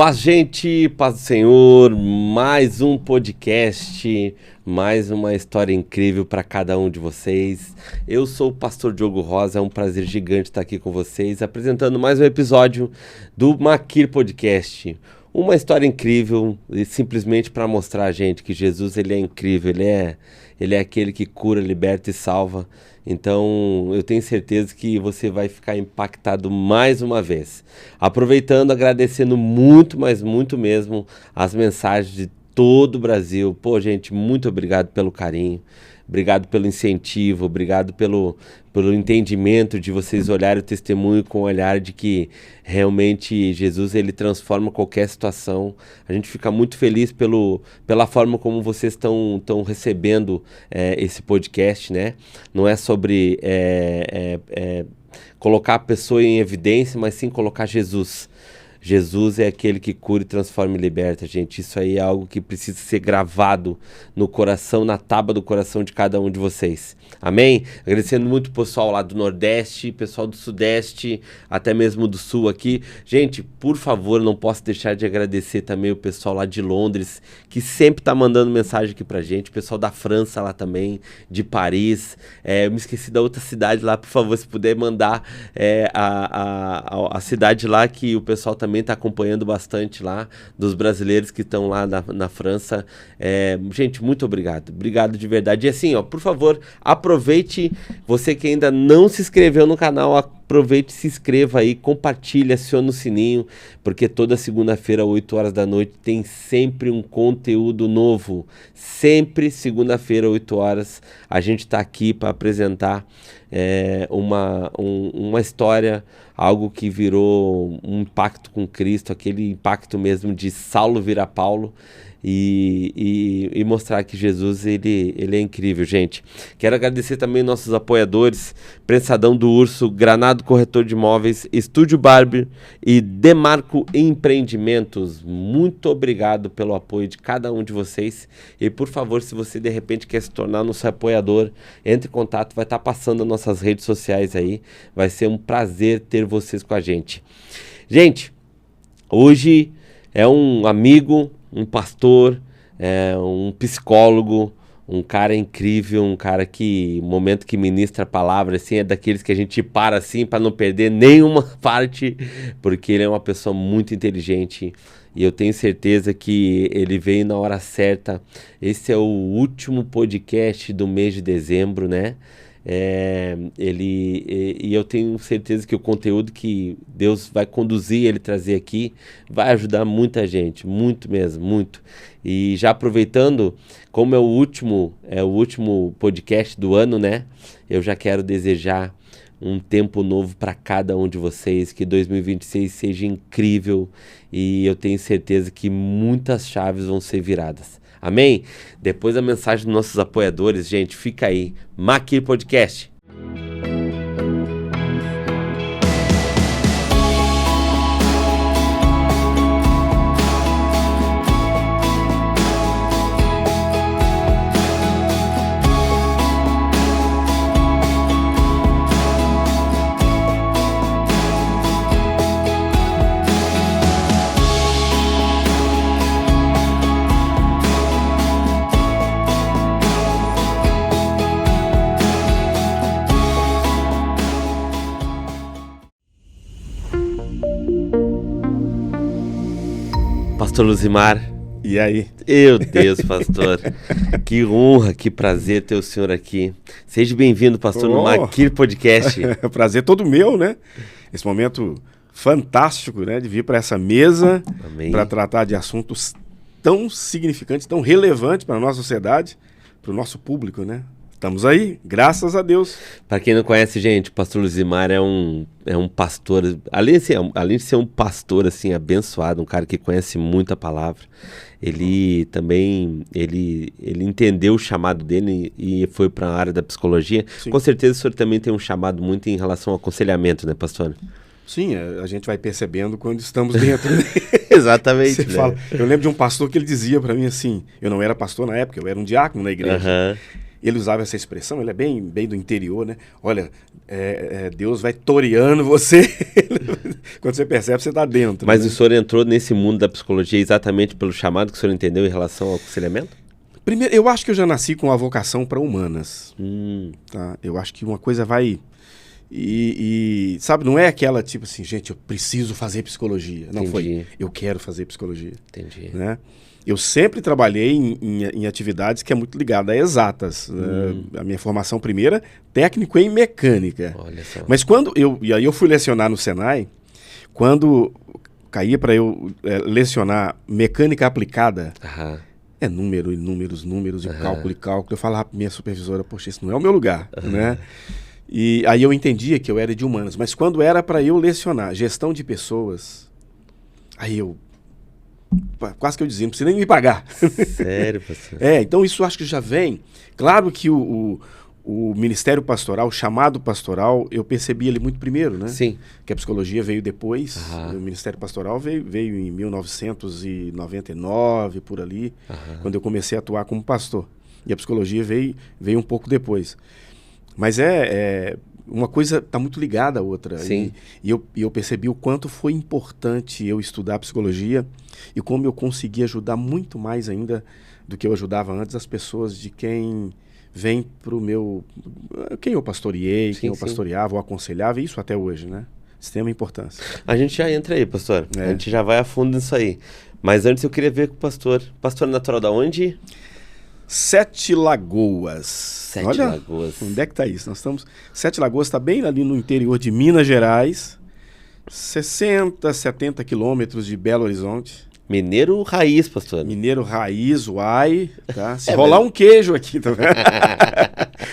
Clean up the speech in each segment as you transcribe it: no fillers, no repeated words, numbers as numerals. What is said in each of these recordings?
Paz, gente, paz do Senhor, mais um podcast, mais uma história incrível para cada um de vocês. Eu sou o pastor Diogo Rosa, é um prazer gigante estar aqui com vocês, apresentando mais um episódio do Maquir Podcast. Uma história incrível, simplesmente para mostrar a gente que Jesus ele é incrível, ele é aquele que cura, liberta e salva. Então, eu tenho certeza que você vai ficar impactado mais uma vez. Aproveitando, agradecendo muito, mas muito mesmo, as mensagens de todo o Brasil. Pô, gente, muito obrigado pelo carinho, obrigado pelo incentivo, obrigado pelo entendimento de vocês olharem o testemunho com o olhar de que realmente Jesus ele transforma qualquer situação. A gente fica muito feliz pela forma como vocês estão recebendo esse podcast, né? Não é sobre colocar a pessoa em evidência, mas sim colocar Jesus. Jesus é aquele que cura e transforma e liberta, gente. Isso aí é algo que precisa ser gravado no coração, na tábua do coração de cada um de vocês. Amém? Agradecendo muito o pessoal lá do Nordeste, pessoal do Sudeste, até mesmo do Sul aqui. Gente, por favor, não posso deixar de agradecer também o pessoal lá de Londres, que sempre tá mandando mensagem aqui pra gente. O pessoal da França lá também, de Paris. Eu me esqueci da outra cidade lá, por favor, se puder mandar a cidade lá que o pessoal também está acompanhando bastante lá, dos brasileiros que estão lá na França. Gente, muito obrigado. Obrigado de verdade. E assim, ó, por favor, aproveite, você que ainda não se inscreveu no canal, aproveite, se inscreva aí, compartilhe, acione o sininho, porque toda segunda-feira, 8 horas da noite, tem sempre um conteúdo novo. Sempre segunda-feira, 8 horas, a gente está aqui para apresentar uma história, algo que virou um impacto com Cristo, aquele impacto mesmo de Saulo virar Paulo, e mostrar que Jesus ele é incrível, gente. Quero agradecer também nossos apoiadores, Prensadão do Urso, Granado Corretor de Imóveis, Estúdio Barber e Demarco Empreendimentos. Muito obrigado pelo apoio de cada um de vocês. E por favor, se você de repente quer se tornar nosso apoiador, entre em contato, vai estar passando nas nossas redes sociais aí. Vai ser um prazer ter vocês com a gente. Gente, hoje é um amigo, um pastor, um psicólogo, um cara incrível, um cara que, no momento que ministra a palavra, assim, é daqueles que a gente para assim para não perder nenhuma parte, porque ele é uma pessoa muito inteligente e eu tenho certeza que ele veio na hora certa. Esse é o último podcast do mês de dezembro, né? E eu tenho certeza que o conteúdo que Deus vai conduzir ele trazer aqui vai ajudar muita gente, muito mesmo, muito. E já aproveitando, como é o último podcast do ano, né? Eu já quero desejar um tempo novo para cada um de vocês, que 2026 seja incrível e eu tenho certeza que muitas chaves vão ser viradas. Amém? Depois da mensagem dos nossos apoiadores, gente, fica aí. Maquir Podcast. Pastor Luzimar. E aí? Meu Deus, pastor. Que honra, que prazer ter o senhor aqui. Seja bem-vindo, pastor, no Maquir Podcast. Prazer todo meu, né? Esse momento fantástico, né? De vir para essa mesa para tratar de assuntos tão significantes, tão relevantes para a nossa sociedade, para o nosso público, né? Estamos aí, graças a Deus. Para quem não conhece, gente, o pastor Luzimar é um pastor, além de ser um pastor assim, abençoado, um cara que conhece muito a palavra, ele também, ele entendeu o chamado dele e foi para a área da psicologia. Sim. Com certeza o senhor também tem um chamado muito em relação ao aconselhamento, né, pastor? Sim, a gente vai percebendo quando estamos dentro. Exatamente. Você fala, eu lembro de um pastor que ele dizia para mim assim, eu não era pastor na época, eu era um diácono na igreja. ele usava essa expressão, ele é bem do interior, né? Olha, Deus vai toreando você. Quando você percebe, você está dentro. Mas né? o senhor entrou nesse mundo da psicologia exatamente pelo chamado que o senhor entendeu em relação ao aconselhamento? Primeiro, eu acho que eu já nasci com a vocação para humanas. Tá? Eu acho que uma coisa vai... sabe, não é aquela tipo assim, gente, eu preciso fazer psicologia. Não, foi, eu quero fazer psicologia. Entendi. Né? Eu sempre trabalhei em atividades que é muito ligada a exatas. A minha formação primeira, técnico em mecânica. Olha só. Mas e aí eu fui lecionar no Senai, quando caía para eu lecionar mecânica aplicada, é números, e cálculo. Eu falava para minha supervisora, poxa, isso não é o meu lugar, né? E aí eu entendia que eu era de humanas, mas quando era para eu lecionar gestão de pessoas, aí eu quase que eu dizia, não precisa nem me pagar. Sério, pastor? Então isso acho que já vem. Claro que o ministério pastoral, o chamado pastoral, eu percebi ele muito primeiro, né? Sim. Que a psicologia veio depois, o ministério pastoral veio em 1999, por ali, quando eu comecei a atuar como pastor. E a psicologia veio um pouco depois. Mas uma coisa está muito ligada à outra. Sim. E eu percebi o quanto foi importante eu estudar psicologia e como eu consegui ajudar muito mais ainda do que eu ajudava antes as pessoas de quem vem para o meu... Quem eu pastoreei, quem eu pastoreava ou aconselhava, e isso até hoje, né? Extrema importância. A gente já entra aí, pastor. A gente já vai a fundo nisso aí. Mas antes eu queria ver com o pastor. Pastor natural da onde? Sete Lagoas. Sete Lagoas. Onde é que está isso? Nós estamos... Sete Lagoas está bem ali no interior de Minas Gerais, 60, 70 quilômetros de Belo Horizonte. Mineiro raiz, pastor. Mineiro raiz, uai, tá? Se rolar um queijo aqui, tá vendo?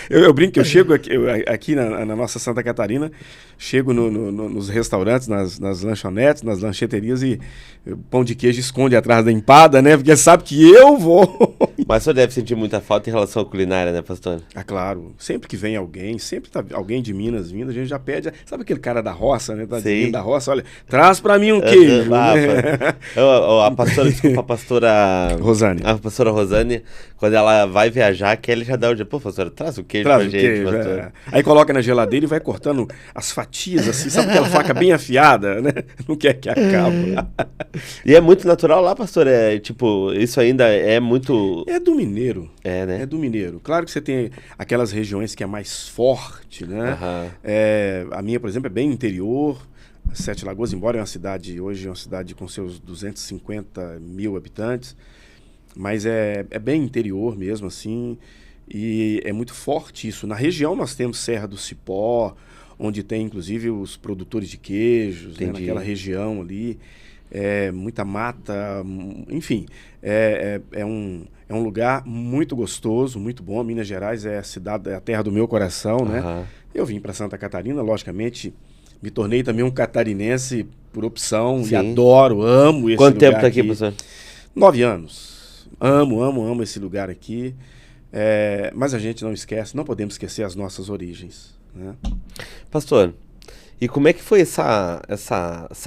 eu brinco que eu chego aqui na nossa Santa Catarina, chego nos restaurantes, nas lanchonetes, nas lancheterias e o pão de queijo esconde atrás da empada, né? Porque sabe que eu vou. Mas o senhor deve sentir muita falta em relação à culinária, né, pastor? Ah, claro. Sempre que vem alguém, sempre tá alguém de Minas vindo, a gente já pede. Sabe aquele cara da roça, né? Tá vindo da roça, olha, traz pra mim um queijo. Né? A pastora, desculpa, a pastora... Rosane. A pastora Rosane, quando ela vai viajar, que ele já dá o dia, pô, pastora, traz o queijo pra gente, queijo, pastor. Aí coloca na geladeira e vai cortando as fatias, assim, sabe aquela faca bem afiada, né? Não quer que acabe. E é muito natural lá, pastor? Tipo, isso ainda é muito... É do mineiro. Né? É do mineiro. Claro que você tem aquelas regiões que é mais forte, né? A minha, por exemplo, é bem interior. Sete Lagoas, embora é uma cidade, hoje é uma cidade com seus 250 mil habitantes, mas é bem interior mesmo, assim, e é muito forte isso. Na região nós temos Serra do Cipó, onde tem inclusive os produtores de queijos, né, naquela região ali, muita mata, enfim, é um lugar muito gostoso, muito bom. Minas Gerais é a terra do meu coração, né? Eu vim para Santa Catarina, logicamente. Me tornei também um catarinense por opção. Sim. E adoro, amo esse lugar. Quanto tempo está aqui, professor? 9 anos. Amo esse lugar aqui. Mas a gente não esquece, não podemos esquecer as nossas origens. Né? Pastor, e como é que foi essa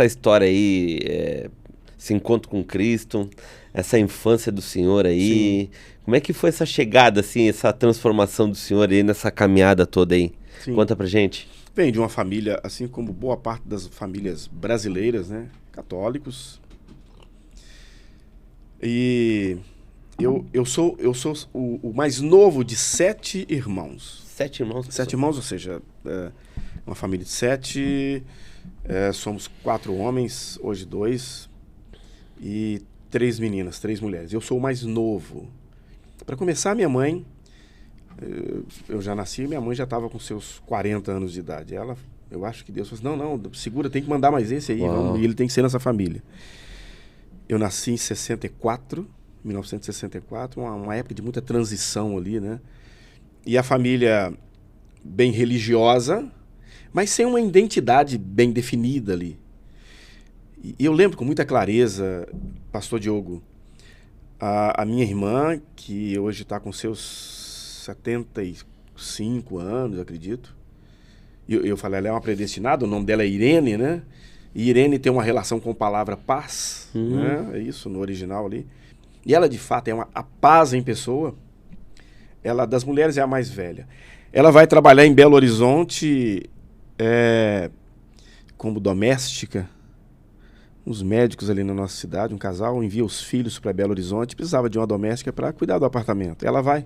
história aí, esse encontro com Cristo, essa infância do senhor aí? Sim. Como é que foi essa chegada, assim, essa transformação do senhor aí nessa caminhada toda aí? Sim. Conta pra gente. Vem de uma família, assim como boa parte das famílias brasileiras, né? Católicos. E eu sou o mais novo de 7 irmãos. 7 irmãos? 7 irmãos, ou seja, uma família de 7. Somos 4 homens, hoje 2. E 3 meninas, 3 mulheres. Eu sou o mais novo. Para começar, minha mãe... Eu já nasci e minha mãe já estava com seus 40 anos de idade. Eu acho que Deus falou assim, não, segura, tem que mandar mais esse aí, vamos, e ele tem que ser nessa família. Eu nasci em 1964, uma época de muita transição ali, né? E a família bem religiosa, mas sem uma identidade bem definida ali. E eu lembro com muita clareza, pastor Diogo, a minha irmã, que hoje está com seus 75 anos, acredito. Eu falei, ela é uma predestinada, o nome dela é Irene, né? E Irene tem uma relação com a palavra paz, né? É isso, no original ali. E ela, de fato, a paz em pessoa. ela das mulheres é a mais velha. Ela vai trabalhar em Belo Horizonte como doméstica. Uns médicos ali na nossa cidade, um casal, envia os filhos para Belo Horizonte, precisava de uma doméstica para cuidar do apartamento. Ela vai.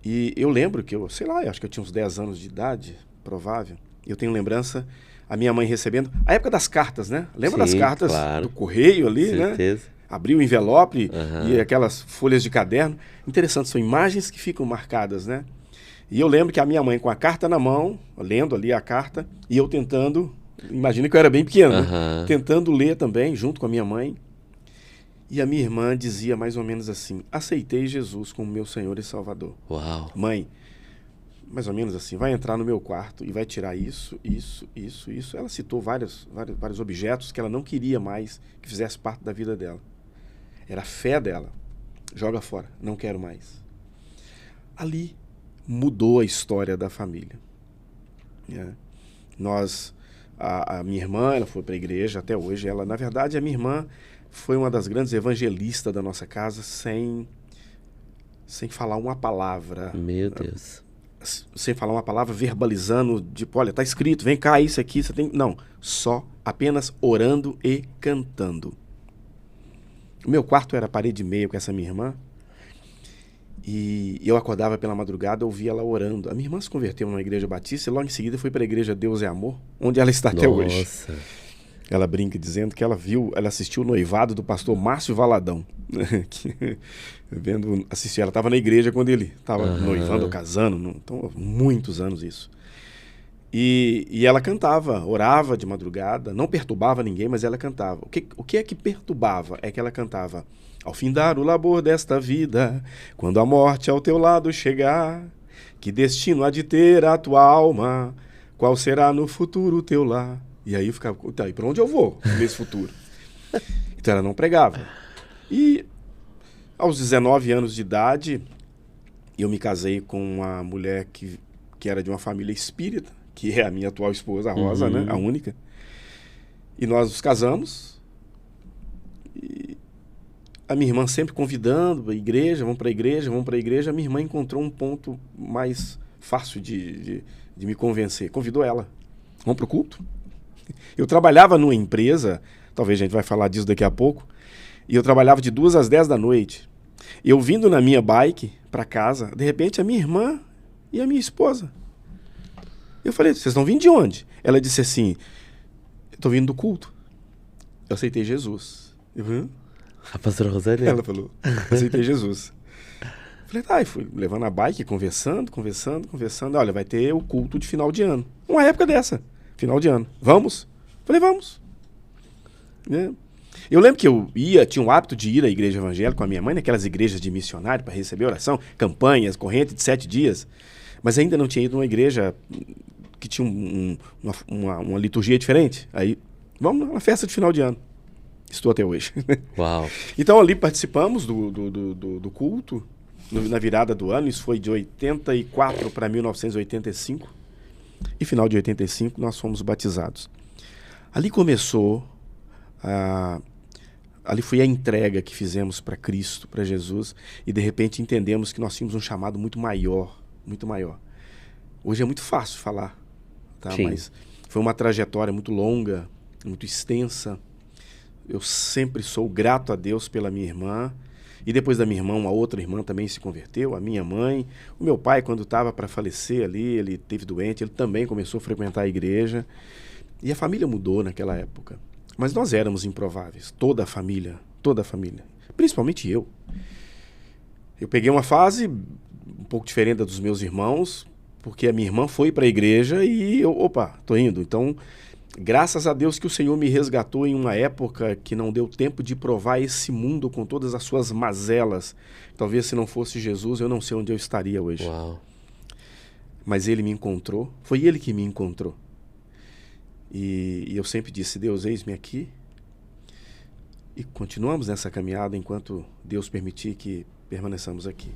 E eu lembro que acho que eu tinha uns 10 anos de idade, provável. Eu tenho lembrança, a minha mãe recebendo, a época das cartas, né? Lembra das cartas do correio ali, certeza, né? Abriu o envelope e aquelas folhas de caderno. Interessante, são imagens que ficam marcadas, né? E eu lembro que a minha mãe com a carta na mão, lendo ali a carta, e eu tentando, imagina que eu era bem pequeno, né? Tentando ler também, junto com a minha mãe. E a minha irmã dizia mais ou menos assim: aceitei Jesus como meu Senhor e Salvador. Uau. Mãe, mais ou menos assim, vai entrar no meu quarto e vai tirar isso. Ela citou vários objetos que ela não queria mais que fizesse parte da vida dela. Era a fé dela. Joga fora, não quero mais. Ali mudou a história da família. A minha irmã, ela foi para a igreja até hoje. Ela, na verdade, a minha irmã foi uma das grandes evangelistas da nossa casa sem falar uma palavra. Meu Deus. Sem falar uma palavra, verbalizando, tipo, olha, tá escrito, vem cá, isso aqui, você tem... Não, só apenas orando e cantando. O meu quarto era parede e meia com essa minha irmã. E eu acordava pela madrugada, ouvia ela orando. A minha irmã se converteu numa igreja batista e logo em seguida foi para a igreja Deus é Amor, onde ela está até hoje. Nossa. Ela brinca dizendo que ela assistiu o noivado do pastor Márcio Valadão. Ela estava na igreja quando ele estava noivando ou casando, então muitos anos isso. E ela cantava, orava de madrugada, não perturbava ninguém, mas ela cantava. O que é que perturbava? É que ela cantava: ao findar o labor desta vida, quando a morte ao teu lado chegar, que destino há de ter a tua alma, qual será no futuro o teu lar? E aí eu ficava, tá, e para onde eu vou nesse futuro? Então ela não pregava. E aos 19 anos de idade, eu me casei com uma mulher que era de uma família espírita, que é a minha atual esposa, a Rosa, né? A única. E nós nos casamos. E a minha irmã sempre convidando a igreja, vamos para a igreja, vamos para a igreja. A minha irmã encontrou um ponto mais fácil de me convencer. Convidou ela. Vamos para o culto? Eu trabalhava numa empresa, talvez a gente vai falar disso daqui a pouco, e eu trabalhava de 2 às 10 da noite. Eu vindo na minha bike para casa, de repente a minha irmã e a minha esposa. Eu falei, vocês estão vindo de onde? Ela disse assim, eu estou vindo do culto. Eu aceitei Jesus. A pastora Rosângela? Ela falou, aceitei Jesus. Falei, tá, e fui levando a bike, conversando. Olha, vai ter o culto de final de ano. Uma época dessa, final de ano. Vamos? Falei, vamos. Eu lembro que eu tinha o hábito de ir à igreja evangélica com a minha mãe, naquelas igrejas de missionário, para receber oração, campanhas, corrente de 7 dias. Mas ainda não tinha ido numa igreja que tinha uma liturgia diferente. Aí, vamos na festa de final de ano. Estou até hoje. Uau. Então ali participamos do culto, na virada do ano. Isso foi de 84 para 1985. E final de 85 nós fomos batizados. Ali começou, ali foi a entrega que fizemos para Cristo, para Jesus. E de repente entendemos que nós tínhamos um chamado muito maior. Muito maior. Hoje é muito fácil falar, tá? Mas foi uma trajetória muito longa, muito extensa. Eu sempre sou grato a Deus pela minha irmã. E depois da minha irmã, uma outra irmã também se converteu, a minha mãe. O meu pai, quando estava para falecer ali, ele teve doente, ele também começou a frequentar a igreja. E a família mudou naquela época. Mas nós éramos improváveis, toda a família, principalmente eu. Eu peguei uma fase um pouco diferente da dos meus irmãos, porque a minha irmã foi para a igreja e eu, tô indo. Então, graças a Deus que o Senhor me resgatou em uma época que não deu tempo de provar esse mundo com todas as suas mazelas. Talvez se não fosse Jesus, eu não sei onde eu estaria hoje. Uau. Mas ele me encontrou, foi ele que me encontrou. E eu sempre disse, Deus, eis-me aqui. E continuamos nessa caminhada enquanto Deus permitir que permaneçamos aqui.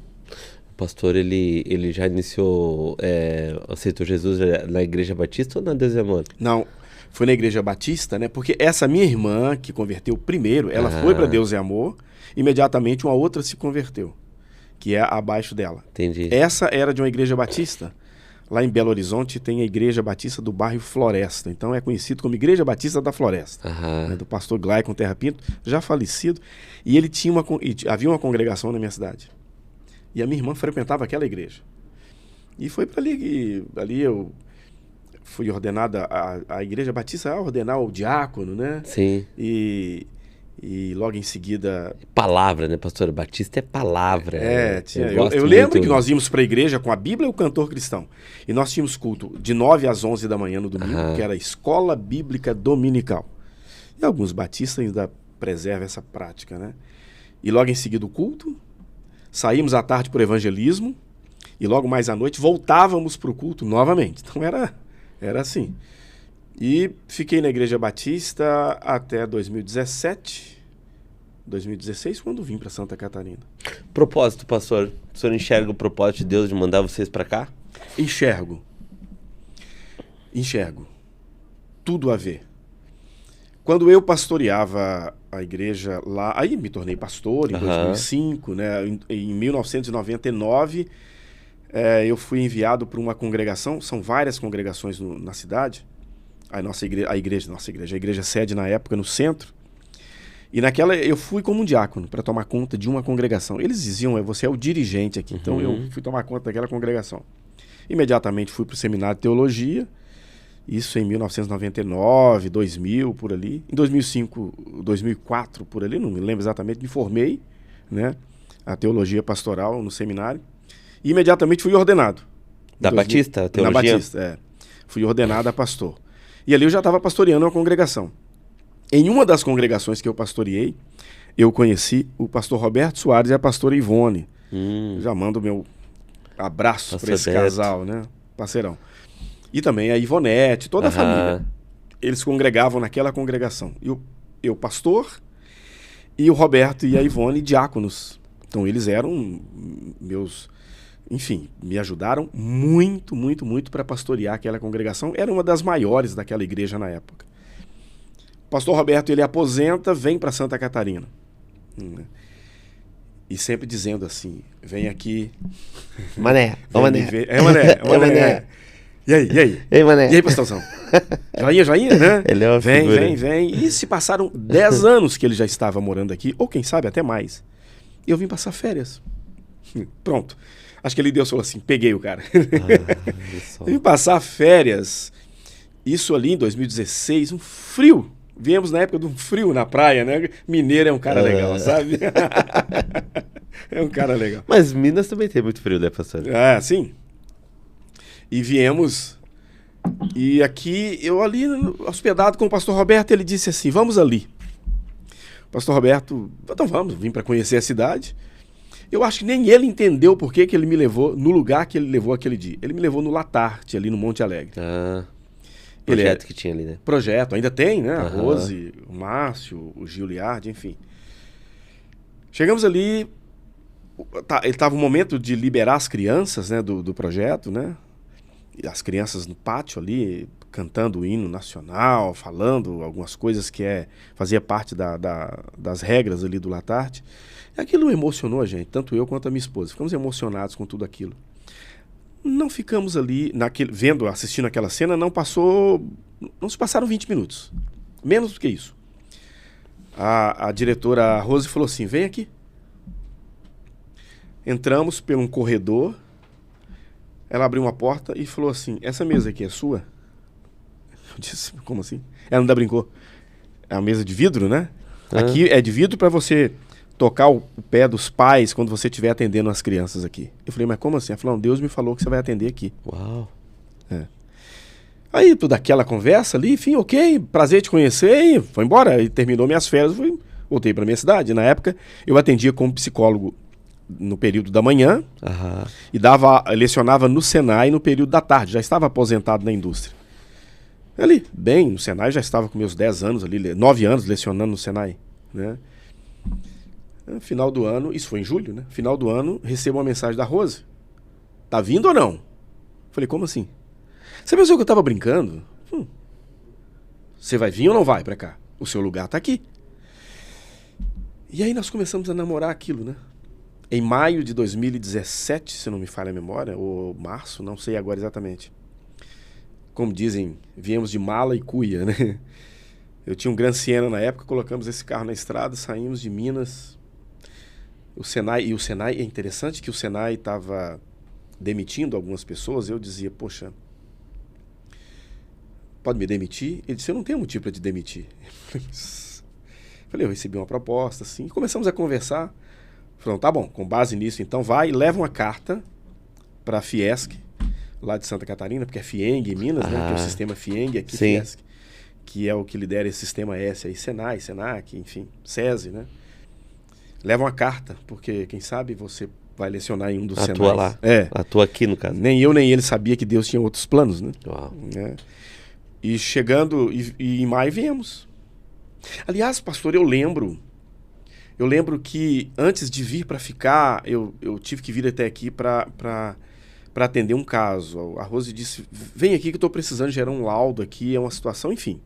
O pastor, ele já iniciou, aceitou Jesus na Igreja Batista ou na Deus e Amor? Não, foi na Igreja Batista, né? Porque essa minha irmã, que converteu primeiro, ela foi para Deus e Amor, imediatamente uma outra se converteu. que é abaixo dela. Entendi. Essa era de uma igreja batista. Lá em Belo Horizonte tem a Igreja Batista do bairro Floresta. Então é conhecido como Igreja Batista da Floresta. Né, do pastor Glaicon Terra Pinto, já falecido. E ele tinha havia uma congregação na minha cidade. E a minha irmã frequentava aquela igreja. E foi para ali que eu fui ordenada, a Igreja Batista a ordenar o diácono, né? Sim. E logo em seguida... Palavra, né, pastor? Batista é palavra. Eu lembro que nós íamos para a igreja com a Bíblia e o cantor cristão. E nós tínhamos culto de 9 às 11 da manhã no domingo, que era a Escola Bíblica Dominical. E alguns batistas ainda preservam essa prática, né? E logo em seguida o culto, saímos à tarde para o evangelismo, e logo mais à noite voltávamos para o culto novamente. Então era assim. E fiquei na Igreja Batista até 2017, 2016, quando vim para Santa Catarina. Propósito, pastor. O senhor enxerga o propósito de Deus de mandar vocês para cá? Enxergo. Tudo a ver. Quando eu pastoreava a igreja lá, aí me tornei pastor em 2005, né? Em 1999, eu fui enviado para uma congregação, são várias congregações na cidade. A igreja sede na época no centro, e naquela eu fui como um diácono para tomar conta de uma congregação. Eles diziam, você é o dirigente aqui, então eu fui tomar conta daquela congregação. Imediatamente fui para o seminário de teologia, isso em 1999, 2000, por ali. Em 2005, 2004, por ali, não me lembro exatamente, me formei, né, a teologia pastoral no seminário, e imediatamente fui ordenado. Da Batista, teologia? Na Batista, fui ordenado a pastor. E ali eu já estava pastoreando uma congregação. Em uma das congregações que eu pastoreei, eu conheci o pastor Roberto Soares e a pastora Ivone. Já mando meu abraço para esse casal, né? Parceirão. E também a Ivonete, toda a família. Eles congregavam naquela congregação. Eu pastor, e o Roberto e a Ivone diáconos. Então eles eram meus... Enfim, me ajudaram muito, muito, muito para pastorear aquela congregação. Era uma das maiores daquela igreja na época. O pastor Roberto, ele aposenta, vem para Santa Catarina. E sempre dizendo assim, vem aqui... Mané, Mané. Mané. E aí? Ei, Mané. E aí, pastorzão? Joinha, né? Ele é uma figura. Vem. E se passaram 10 anos que ele já estava morando aqui, ou quem sabe até mais. E eu vim passar férias. Pronto. Acho que ele Deus falou assim, peguei o cara. Eu vim passar férias, isso ali em 2016, um frio. Viemos na época de um frio na praia, né? Mineiro é um cara legal, sabe? É um cara legal. Mas Minas também tem muito frio, né, pastor? Sim. E viemos, e aqui, eu ali hospedado com o pastor Roberto, ele disse assim, vamos ali. O pastor Roberto, então vamos, vim para conhecer a cidade. Eu acho que nem ele entendeu por que ele me levou no lugar que ele levou aquele dia. Ele me levou no Latarte, ali no Monte Alegre. Projeto que tinha ali, né? Projeto, ainda tem, né? A Rose, o Márcio, o Giliardi, enfim. Chegamos ali, ele estava no momento de liberar as crianças, né, do projeto, né? E as crianças no pátio ali, cantando o hino nacional, falando algumas coisas que fazia parte das regras ali do Latarte. E aquilo emocionou a gente, tanto eu quanto a minha esposa. Ficamos emocionados com tudo aquilo. Não ficamos ali, assistindo aquela cena, não se passaram 20 minutos. Menos do que isso. A diretora Rose falou assim, vem aqui. Entramos por um corredor, ela abriu uma porta e falou assim, essa mesa aqui é sua? Eu disse, como assim? Ela ainda brincou. É uma mesa de vidro, né? Aqui é de vidro para você tocar o pé dos pais quando você estiver atendendo as crianças aqui. Eu falei, mas como assim? Ela falou, Deus me falou que você vai atender aqui. Uau. Aí, toda aquela conversa ali, enfim, ok, prazer te conhecer, e foi embora. E terminou minhas férias, voltei para minha cidade. Na época, eu atendia como psicólogo no período da manhã e lecionava no Senai no período da tarde. Já estava aposentado na indústria. Ali, bem, no Senai, já estava com meus 10 anos ali, 9 anos lecionando no Senai, né? Final do ano, isso foi em julho, né? Final do ano, recebo uma mensagem da Rose. Tá vindo ou não? Falei, como assim? Você pensou que eu tava brincando? Você vai vir ou não vai pra cá? O seu lugar tá aqui. E aí nós começamos a namorar aquilo, né? em maio de 2017, se não me falha a memória, ou março, não sei agora exatamente. Como dizem, viemos de mala e cuia, né? Eu tinha um Gran Siena na época, colocamos esse carro na estrada, saímos de Minas. O Senai, é interessante que o Senai estava demitindo algumas pessoas. Eu dizia, poxa, pode me demitir? Ele disse, eu não tenho motivo para te demitir. Falei, eu recebi uma proposta, assim, e começamos a conversar. Falei, tá bom, com base nisso, então vai e leva uma carta para a Fiesc, lá de Santa Catarina, porque é FIENG em Minas, né? Que é o sistema FIENG, aqui Fiesc, que é o que lidera esse sistema S aí, Senai, Senac, enfim, SESI, né? Leva uma carta, porque quem sabe você vai lecionar em um dos Senais. Atua lá. Atua aqui, no caso. Nem eu, nem ele sabia que Deus tinha outros planos, né? Uau. E chegando, e em maio viemos. Aliás, pastor, eu lembro que antes de vir para ficar, eu tive que vir até aqui para atender um caso. A Rose disse, vem aqui que eu estou precisando gerar um laudo aqui, é uma situação, enfim.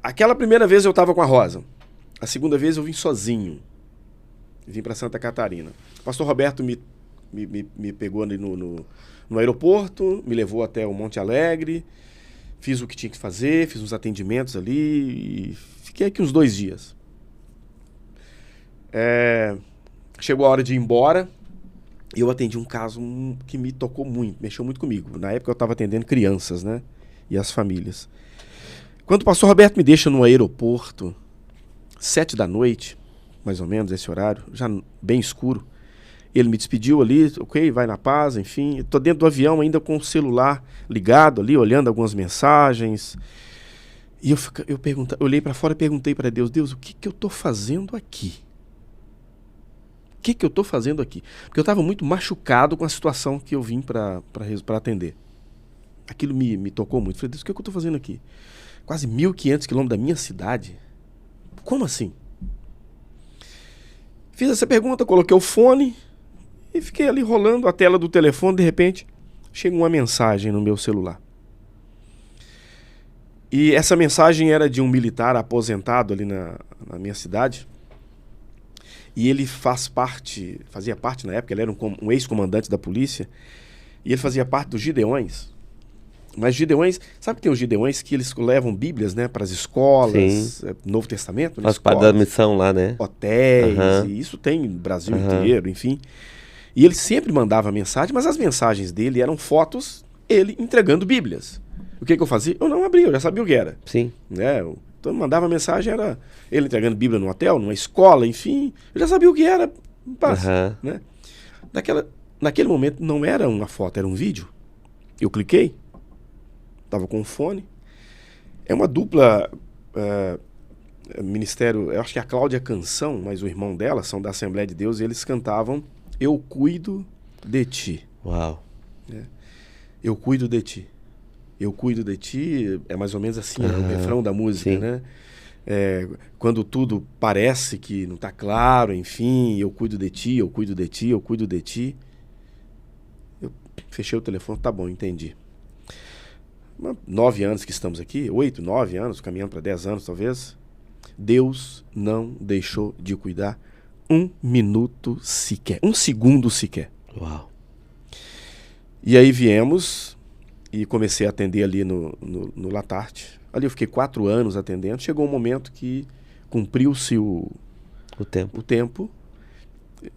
Aquela primeira vez eu estava com a Rosa. A segunda vez eu vim sozinho. Vim para Santa Catarina. O pastor Roberto me pegou ali no aeroporto, me levou até o Monte Alegre, fiz o que tinha que fazer, fiz uns atendimentos ali e fiquei aqui uns 2 dias. Chegou a hora de ir embora e eu atendi um caso que me tocou muito, mexeu muito comigo. Na época eu estava atendendo crianças, né? E as famílias. Quando o pastor Roberto me deixa no aeroporto, 7 da noite, mais ou menos, esse horário, já bem escuro, ele me despediu ali, ok, vai na paz, enfim. Estou dentro do avião ainda com o celular ligado ali, olhando algumas mensagens. E eu olhei para fora e perguntei para Deus, Deus, o que eu estou fazendo aqui? O que eu estou fazendo aqui? Porque eu estava muito machucado com a situação que eu vim para atender. Aquilo me tocou muito. Falei, Deus, o que eu estou fazendo aqui? Quase 1.500 quilômetros da minha cidade? Como assim? Fiz essa pergunta, coloquei o fone e fiquei ali rolando a tela do telefone. De repente, chega uma mensagem no meu celular. E essa mensagem era de um militar aposentado ali na minha cidade. E ele fazia parte na época, ele era um ex-comandante da polícia. E ele fazia parte dos Gideões. Mas Gideões, sabe que tem os Gideões que eles levam bíblias, né, para as escolas, Novo Testamento? Faz parte da missão lá, né? Hotéis, e isso tem no Brasil inteiro, enfim. E ele sempre mandava mensagem, mas as mensagens dele eram fotos, ele entregando bíblias. O que eu fazia? Eu não abria, eu já sabia o que era. Sim. Né? Então mandava mensagem, era ele entregando bíblia no hotel, numa escola, enfim. Eu já sabia o que era. Né? Naquele momento não era uma foto, era um vídeo. Eu cliquei. Estava com o fone. É uma dupla ministério, eu acho que é a Cláudia Canção, mas o irmão dela, são da Assembleia de Deus, e eles cantavam Eu Cuido de Ti. Uau. Eu cuido de ti. Eu cuido de ti, é mais ou menos assim, é o refrão da música, né? Quando tudo parece que não está claro, enfim, eu cuido de ti, eu cuido de ti, eu cuido de ti. Eu fechei o telefone, tá bom, entendi. 9 anos que estamos aqui, 8, 9 anos, caminhando para 10 anos talvez, Deus não deixou de cuidar 1 minuto sequer, 1 segundo sequer. Uau. E aí viemos e comecei a atender ali no Latarte. Ali eu fiquei 4 anos atendendo, chegou um momento que cumpriu-se o tempo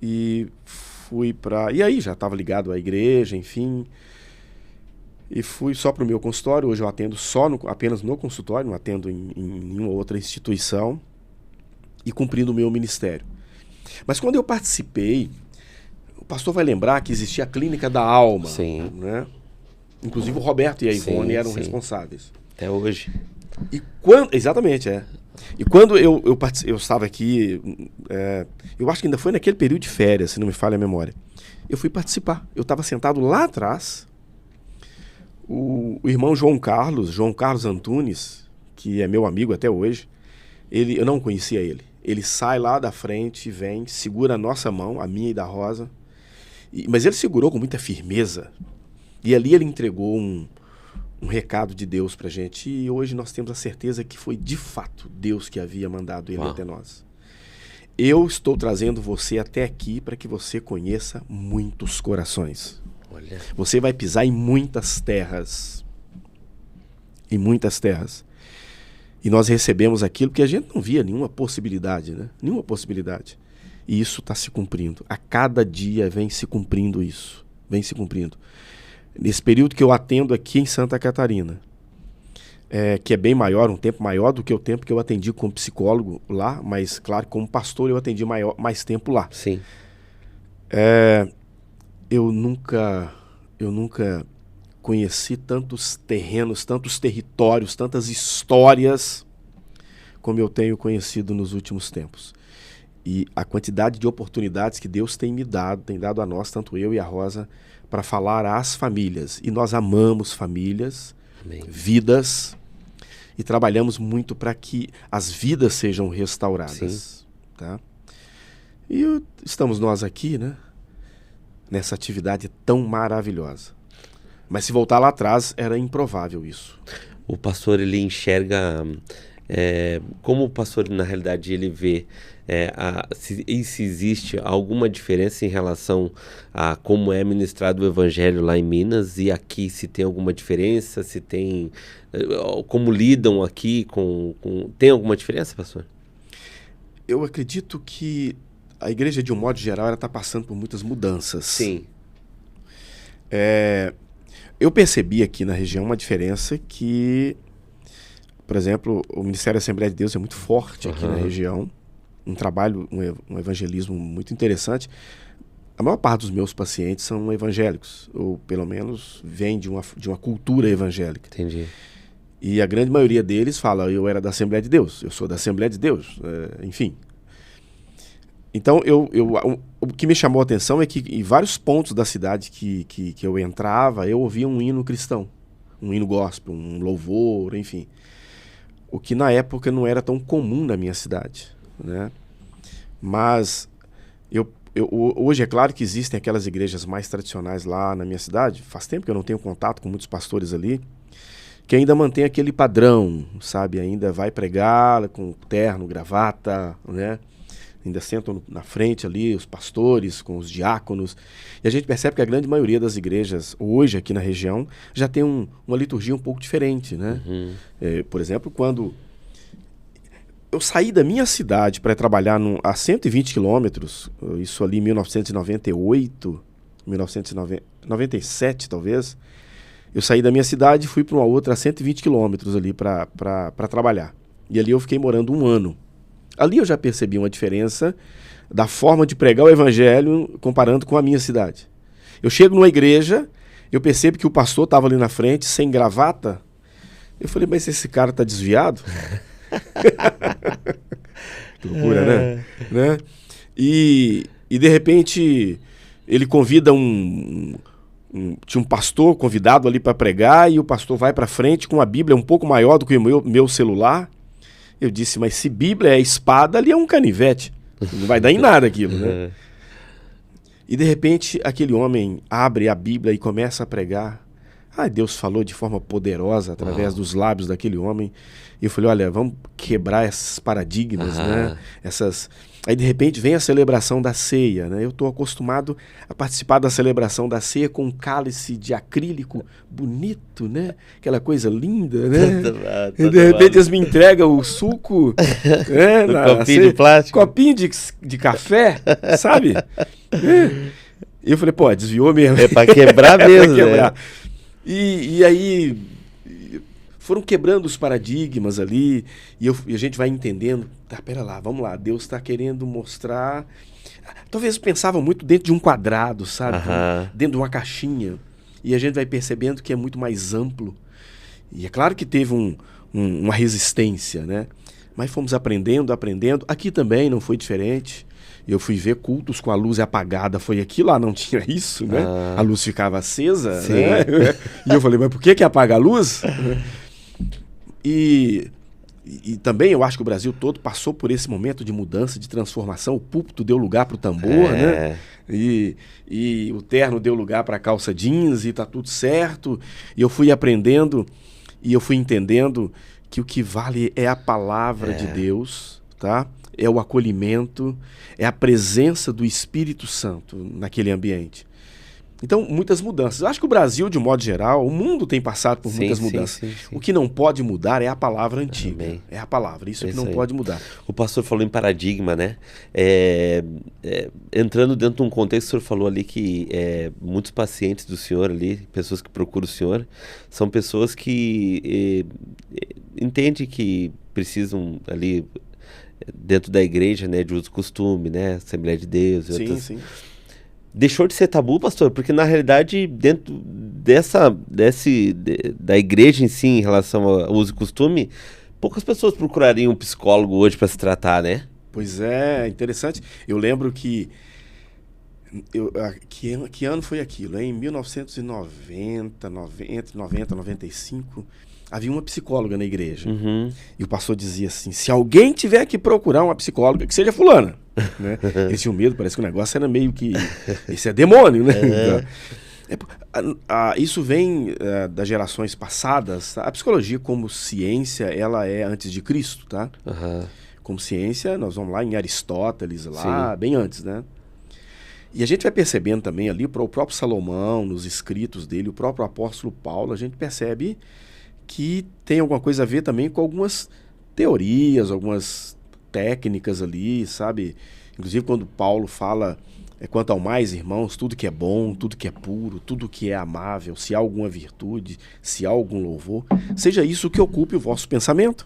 e fui para... E aí já estava ligado à igreja, enfim... E fui só para o meu consultório. Hoje eu atendo apenas no consultório, não atendo em nenhuma outra instituição, e cumprindo o meu ministério. Mas quando eu participei, o pastor vai lembrar que existia a Clínica da Alma. Sim. Né? Inclusive o Roberto e a Ivone eram responsáveis. Até hoje. Exatamente, E quando eu estava aqui, eu acho que ainda foi naquele período de férias, se não me falha a memória, eu fui participar. Eu estava sentado lá atrás. O irmão João Carlos Antunes, que é meu amigo até hoje, eu não conhecia ele. Ele sai lá da frente, vem, segura a nossa mão, a minha e da Rosa, mas ele segurou com muita firmeza. E ali ele entregou um recado de Deus pra gente. E hoje nós temos a certeza que foi de fato Deus que havia mandado ele até nós. eu estou trazendo você até aqui para que você conheça muitos corações. Olha. Você vai pisar em muitas terras. Em muitas terras. E nós recebemos aquilo que a gente não via nenhuma possibilidade, né? Nenhuma possibilidade. E isso está se cumprindo. A cada dia vem se cumprindo isso. Vem se cumprindo. Nesse período que eu atendo aqui em Santa Catarina, que é bem maior, um tempo maior do que o tempo que eu atendi como psicólogo lá, mas, claro, como pastor eu atendi mais tempo lá. Sim. Eu nunca conheci tantos terrenos, tantos territórios, tantas histórias como eu tenho conhecido nos últimos tempos. E a quantidade de oportunidades que Deus tem dado a nós, tanto eu e a Rosa, para falar às famílias. E nós amamos famílias, Amém. Vidas, e trabalhamos muito para que as vidas sejam restauradas. Sim. Tá? E estamos nós aqui, né? Nessa atividade tão maravilhosa. Mas se voltar lá atrás, era improvável isso. O pastor, ele enxerga... como o pastor, na realidade, ele vê se existe alguma diferença em relação a como é ministrado o evangelho lá em Minas e aqui, se tem alguma diferença, se tem... como lidam aqui tem alguma diferença, pastor? Eu acredito que a igreja, de um modo geral, ela está passando por muitas mudanças. Sim. Eu percebi aqui na região uma diferença que, por exemplo, o Ministério da Assembleia de Deus é muito forte aqui na região. Um trabalho, um evangelismo muito interessante. A maior parte dos meus pacientes são evangélicos, ou pelo menos vêm de uma cultura evangélica. Entendi. E a grande maioria deles fala, eu era da Assembleia de Deus, eu sou da Assembleia de Deus, enfim. Então, o que me chamou a atenção é que em vários pontos da cidade que eu entrava, eu ouvia um hino cristão, um hino gospel, um louvor, enfim. O que na época não era tão comum na minha cidade, né? Mas hoje é claro que existem aquelas igrejas mais tradicionais lá na minha cidade. Faz tempo que eu não tenho contato com muitos pastores ali, que ainda mantém aquele padrão, sabe? Ainda vai pregar com terno, gravata, né? Ainda sentam na frente ali os pastores com os diáconos. E a gente percebe que a grande maioria das igrejas hoje aqui na região já tem uma liturgia um pouco diferente, né? Por exemplo, quando eu saí da minha cidade para trabalhar a 120 quilômetros, isso ali em 1998, 1997 talvez, eu saí da minha cidade e fui para uma outra a 120 quilômetros ali para trabalhar. E ali eu fiquei morando 1 ano. Ali eu já percebi uma diferença da forma de pregar o evangelho comparando com a minha cidade. Eu chego numa igreja, eu percebo que o pastor estava ali na frente, sem gravata. Eu falei, mas esse cara está desviado? Que loucura, né? E de repente ele convida tinha um pastor convidado ali para pregar e o pastor vai para frente com a Bíblia um pouco maior do que o meu celular. Eu disse, mas se Bíblia é espada, ali é um canivete. Não vai dar em nada aquilo, né? E de repente aquele homem abre a Bíblia e começa a pregar. Deus falou de forma poderosa através dos lábios daquele homem. E eu falei, olha, vamos quebrar esses paradigmas, né? Aí de repente vem a celebração da ceia, né? Eu estou acostumado a participar da celebração da ceia com um cálice de acrílico bonito, né? Aquela coisa linda, né? E de repente eles me entregam o suco, né? Copinho de plástico. Copinho de café, sabe? E eu falei, pô, desviou mesmo. É para quebrar mesmo, quebrar. E aí foram quebrando os paradigmas ali e a gente vai entendendo, pera lá, vamos lá, Deus está querendo mostrar. Talvez pensava muito dentro de um quadrado, sabe? Dentro de uma caixinha. E a gente vai percebendo que é muito mais amplo. E é claro que teve uma resistência, né? Mas fomos aprendendo. Aqui também não foi diferente. Eu fui ver cultos com a luz apagada, foi aqui, lá não tinha isso, né? A luz ficava acesa, né? E eu falei, mas por que apaga a luz? E também eu acho que o Brasil todo passou por esse momento de mudança, de transformação. O púlpito deu lugar para o tambor, né? E o terno deu lugar para a calça jeans e tá tudo certo. E eu fui aprendendo e eu fui entendendo que o que vale é a palavra de Deus, tá? é o acolhimento, é a presença do Espírito Santo naquele ambiente. Então, muitas mudanças. Eu acho que o Brasil, de um modo geral, o mundo tem passado por muitas mudanças. Sim. O que não pode mudar é a palavra antiga. Amém. É a palavra, isso é que não pode mudar. O pastor falou em paradigma, né? Entrando dentro de um contexto, o senhor falou ali que muitos pacientes do senhor ali, pessoas que procuram o senhor, são pessoas que entendem que precisam ali, dentro da igreja, né, de uso e costume, né? Assembleia de Deus e outras... Sim. Deixou de ser tabu, pastor? Porque, na realidade, dentro da igreja em si, em relação ao uso e costume, poucas pessoas procurariam um psicólogo hoje para se tratar, né? Pois é, interessante. Eu lembro que... Que ano foi aquilo? Em 1990, 95... havia uma psicóloga na igreja. Uhum. E o pastor dizia assim, se alguém tiver que procurar uma psicóloga, que seja fulana. Né? Eles tinham medo, parece que o negócio era meio que... Isso é demônio, né? Isso vem das gerações passadas. A psicologia como ciência, ela é antes de Cristo, tá? Uhum. Como ciência, nós vamos lá em Aristóteles, lá Sim. bem antes, né? E a gente vai percebendo também ali, o próprio Salomão, nos escritos dele, o próprio apóstolo Paulo, a gente percebe que tem alguma coisa a ver também com algumas teorias, algumas técnicas ali, sabe? Inclusive quando Paulo fala, quanto ao mais, irmãos, tudo que é bom, tudo que é puro, tudo que é amável, se há alguma virtude, se há algum louvor, seja isso que ocupe o vosso pensamento.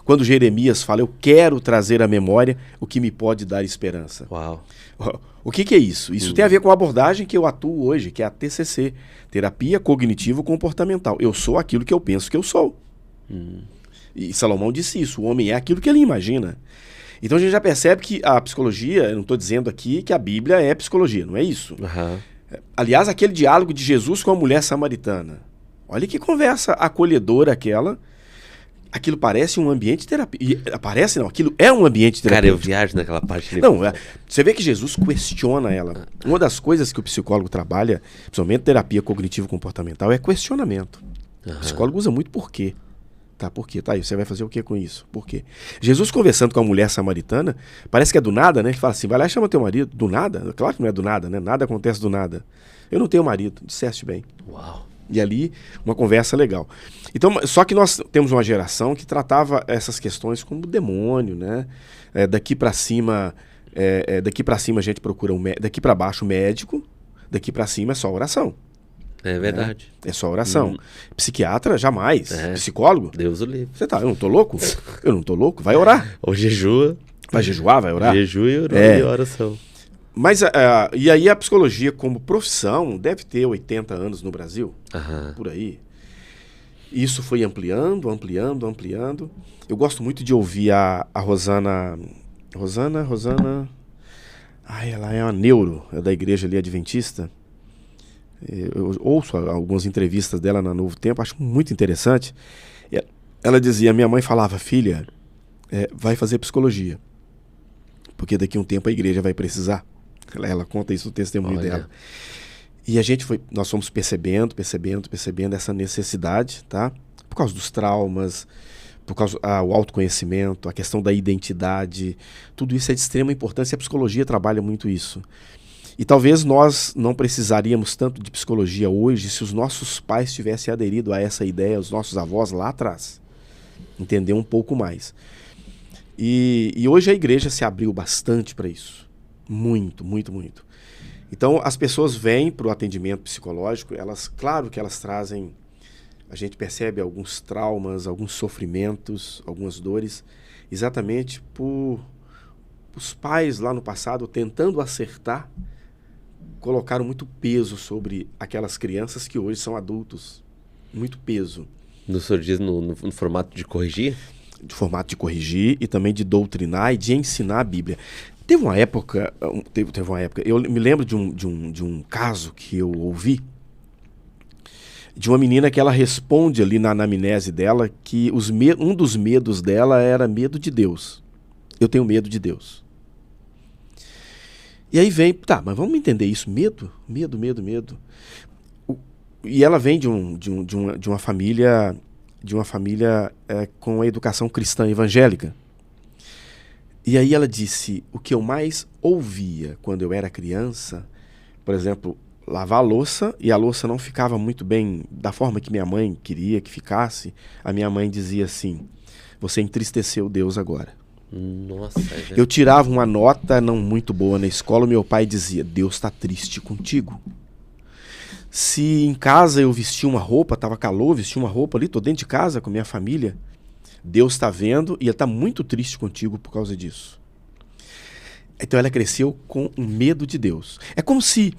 Quando Jeremias fala, eu quero trazer à memória o que me pode dar esperança. Uau. O que é isso? Isso tem a ver com a abordagem que eu atuo hoje, que é a TCC, Terapia Cognitivo-Comportamental. Eu sou aquilo que eu penso que eu sou. E Salomão disse isso, o homem é aquilo que ele imagina. Então a gente já percebe que a psicologia, eu não estou dizendo aqui que a Bíblia é psicologia, não é isso. Uhum. Aliás, aquele diálogo de Jesus com a mulher samaritana. Olha que conversa acolhedora aquela. Aquilo parece um ambiente de terapia. Parece não, aquilo é um ambiente de terapia. Cara, eu viajo naquela parte. Não, você vê que Jesus questiona ela. Uma das coisas que o psicólogo trabalha, principalmente terapia cognitivo-comportamental, é questionamento. O psicólogo usa muito por quê. Tá, por quê? Tá, aí você vai fazer o que com isso? Por quê? Jesus conversando com a mulher samaritana, parece que é do nada, né? Ele fala assim, vai lá e chama teu marido. Do nada? Claro que não é do nada, né? Nada acontece do nada. Eu não tenho marido, disseste bem. Uau. E ali, uma conversa legal. Então, só que nós temos uma geração que tratava essas questões como demônio, né? Daqui para cima a gente procura daqui para baixo o médico, daqui para cima é só oração. É verdade. É só oração. Psiquiatra, jamais. Psicólogo? Deus o livre. Você tá, eu não tô louco? Eu não tô louco? Vai orar. Ou jejua. Vai jejuar, vai orar? Jejua e oração. Mas, e aí a psicologia como profissão deve ter 80 anos no Brasil, por aí. Isso foi ampliando. Eu gosto muito de ouvir a Rosana... Rosana... ela é uma neuro, é da igreja ali adventista. Eu ouço algumas entrevistas dela na Novo Tempo, acho muito interessante. Ela dizia, minha mãe falava, filha, vai fazer psicologia, porque daqui a um tempo a igreja vai precisar. Ela conta isso no testemunho dela. E nós fomos percebendo essa necessidade, tá? Por causa dos traumas, por causa do autoconhecimento, a questão da identidade, tudo isso é de extrema importância e a psicologia trabalha muito isso. E talvez nós não precisaríamos tanto de psicologia hoje se os nossos pais tivessem aderido a essa ideia, os nossos avós lá atrás. Entender um pouco mais. E hoje a igreja se abriu bastante para isso. Muito. Então as pessoas vêm para o atendimento psicológico, claro que elas trazem, a gente percebe alguns traumas, alguns sofrimentos, algumas dores, exatamente por os pais lá no passado tentando acertar, colocaram muito peso sobre aquelas crianças que hoje são adultos. Muito peso. O senhor diz no formato de corrigir? De formato de corrigir e também de doutrinar e de ensinar a Bíblia. Teve uma época, eu me lembro de um caso que eu ouvi, de uma menina que ela responde ali na anamnese dela que um dos medos dela era medo de Deus. Eu tenho medo de Deus. E aí vem, tá, mas vamos entender isso, medo. E ela vem de uma família com a educação cristã evangélica. E aí ela disse, o que eu mais ouvia quando eu era criança, por exemplo, lavar a louça, e a louça não ficava muito bem da forma que minha mãe queria que ficasse, a minha mãe dizia assim, você entristeceu Deus agora. Nossa. Eu tirava uma nota não muito boa na escola, meu pai dizia, Deus está triste contigo. Se em casa eu vestia uma roupa, estava calor, vestia uma roupa ali, estou dentro de casa com minha família, Deus está vendo e Ele está muito triste contigo por causa disso. Então ela cresceu com um medo de Deus. É como se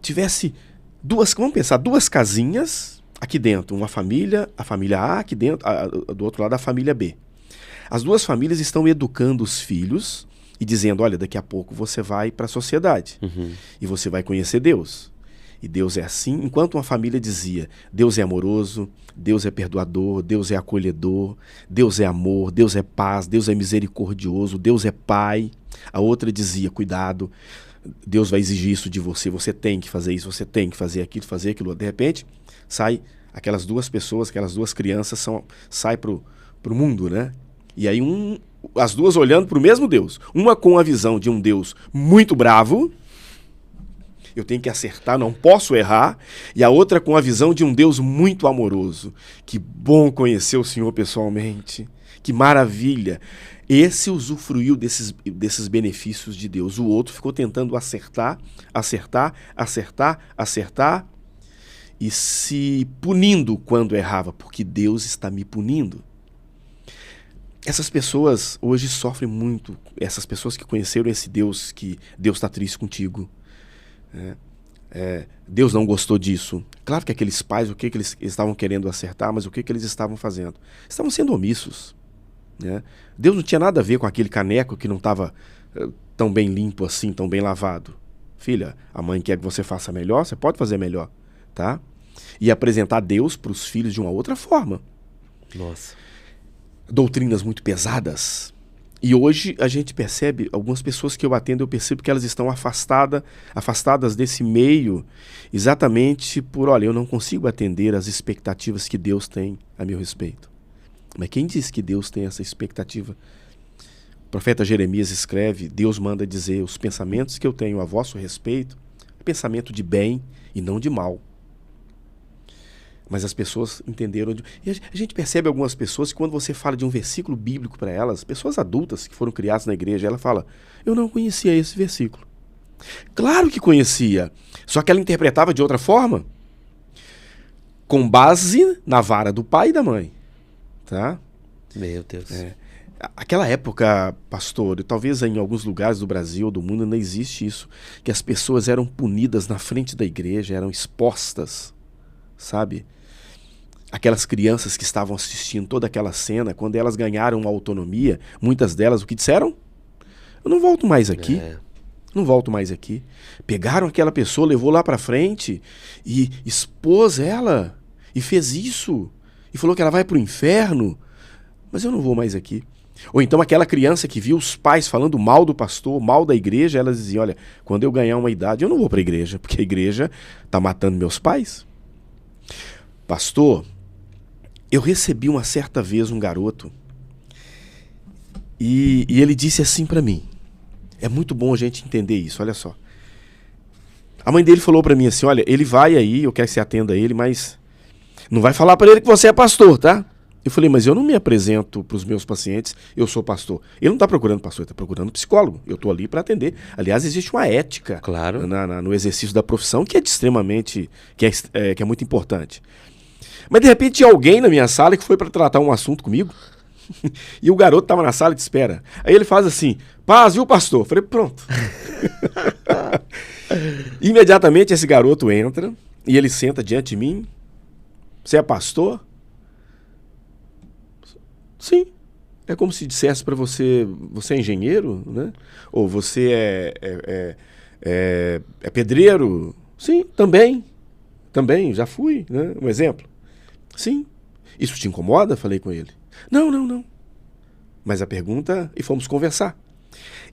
tivesse vamos pensar, duas casinhas aqui dentro, uma família, a família A aqui dentro, do outro lado a família B. As duas famílias estão educando os filhos e dizendo, olha, daqui a pouco você vai para a sociedade e você vai conhecer Deus. E Deus é assim, enquanto uma família dizia, Deus é amoroso, Deus é perdoador, Deus é acolhedor, Deus é amor, Deus é paz, Deus é misericordioso, Deus é pai. A outra dizia, cuidado, Deus vai exigir isso de você, você tem que fazer isso, você tem que fazer aquilo. De repente, sai aquelas duas pessoas, aquelas duas crianças saem pro mundo, né? E aí as duas olhando para o mesmo Deus. Uma com a visão de um Deus muito bravo, eu tenho que acertar, não posso errar. E a outra com a visão de um Deus muito amoroso. Que bom conhecer o Senhor pessoalmente. Que maravilha. Esse usufruiu desses benefícios de Deus. O outro ficou tentando acertar e se punindo quando errava, porque Deus está me punindo. Essas pessoas hoje sofrem muito, essas pessoas que conheceram esse Deus, que Deus está triste contigo. Deus não gostou disso. Claro que aqueles pais, o que eles estavam querendo acertar, mas o que eles estavam fazendo? Estavam sendo omissos. Né? Deus não tinha nada a ver com aquele caneco que não estava tão bem limpo assim, tão bem lavado. Filha, a mãe quer que você faça melhor, você pode fazer melhor. Tá? E apresentar Deus para os filhos de uma outra forma. Nossa. Doutrinas muito pesadas. E hoje a gente percebe, algumas pessoas que eu atendo, eu percebo que elas estão afastadas desse meio exatamente por, olha, eu não consigo atender às expectativas que Deus tem a meu respeito. Mas quem diz que Deus tem essa expectativa? O profeta Jeremias escreve, Deus manda dizer, os pensamentos que eu tenho a vosso respeito, é pensamento de bem e não de mal. Mas as pessoas entenderam. E a gente percebe algumas pessoas que quando você fala de um versículo bíblico para elas, pessoas adultas que foram criadas na igreja, ela fala, eu não conhecia esse versículo. Claro que conhecia, só que ela interpretava de outra forma, com base na vara do pai e da mãe. Tá? Meu Deus. Aquela época, pastor, talvez em alguns lugares do Brasil ou do mundo não existe isso, que as pessoas eram punidas na frente da igreja, eram expostas, sabe? Aquelas crianças que estavam assistindo toda aquela cena, quando elas ganharam uma autonomia, muitas delas o que disseram? Eu não volto mais aqui. Não volto mais aqui. Pegaram aquela pessoa, levou lá pra frente e expôs ela e fez isso. E falou que ela vai pro inferno. Mas eu não vou mais aqui. Ou então aquela criança que viu os pais falando mal do pastor, mal da igreja, elas diziam, olha, quando eu ganhar uma idade, eu não vou pra igreja, porque a igreja tá matando meus pais. Pastor, eu recebi uma certa vez um garoto e ele disse assim pra mim, é muito bom a gente entender isso, olha só. A mãe dele falou pra mim assim, olha, ele vai aí, eu quero que você atenda ele, mas não vai falar pra ele que você é pastor, tá? Eu falei, mas eu não me apresento pros meus pacientes, eu sou pastor. Ele não tá procurando pastor, ele tá procurando psicólogo. Eu tô ali pra atender. Aliás, existe uma ética no exercício da profissão que é extremamente, que é muito importante. Mas de repente tinha alguém na minha sala que foi para tratar um assunto comigo e o garoto estava na sala de espera. Aí ele faz assim, paz, viu, pastor? Eu falei, pronto. Imediatamente esse garoto entra e ele senta diante de mim. Você é pastor? Sim. É como se dissesse para você, você é engenheiro, né? Ou você é pedreiro? Sim, também. Também, já fui, né? Um exemplo. Sim. Isso te incomoda? Falei com ele. Não. Mas a pergunta, e fomos conversar.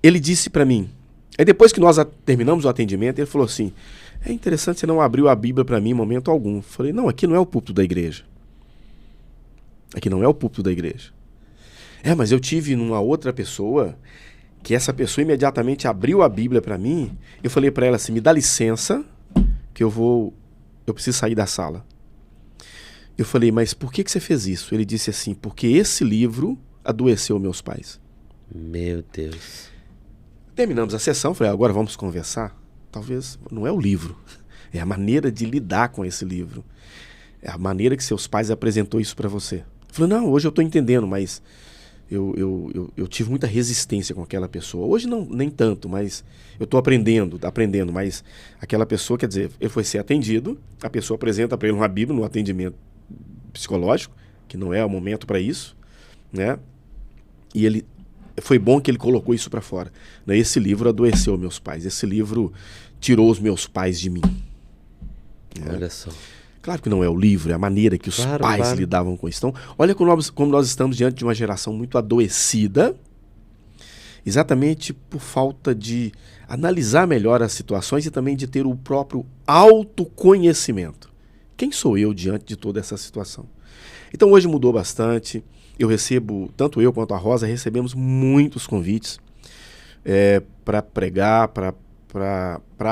Ele disse para mim, aí depois que nós terminamos o atendimento, ele falou assim, é interessante você não abriu a Bíblia para mim em momento algum. Falei, não, aqui não é o púlpito da igreja. Aqui não é o púlpito da igreja. Mas eu tive numa outra pessoa que essa pessoa imediatamente abriu a Bíblia para mim. Eu falei para ela assim, me dá licença, que eu preciso sair da sala. Eu falei, mas por que você fez isso? Ele disse assim, porque esse livro adoeceu meus pais. Meu Deus. Terminamos a sessão, falei, agora vamos conversar. Talvez não é o livro, é a maneira de lidar com esse livro. É a maneira que seus pais apresentou isso para você. Eu falei, não, hoje eu estou entendendo, mas eu tive muita resistência com aquela pessoa. Hoje não, nem tanto, mas eu estou aprendendo, mas aquela pessoa, quer dizer, ele foi ser atendido, a pessoa apresenta para ele uma Bíblia no atendimento psicológico, que não é o momento para isso, né? E foi bom que ele colocou isso para fora. Esse livro adoeceu meus pais, esse livro tirou os meus pais de mim. Olha só. Claro que não é o livro, é a maneira que os pais lidavam com isso. Então, olha como nós estamos diante de uma geração muito adoecida, exatamente por falta de analisar melhor as situações e também de ter o próprio autoconhecimento. Quem sou eu diante de toda essa situação? Então, hoje mudou bastante. Eu recebo, tanto eu quanto a Rosa, recebemos muitos convites para pregar, para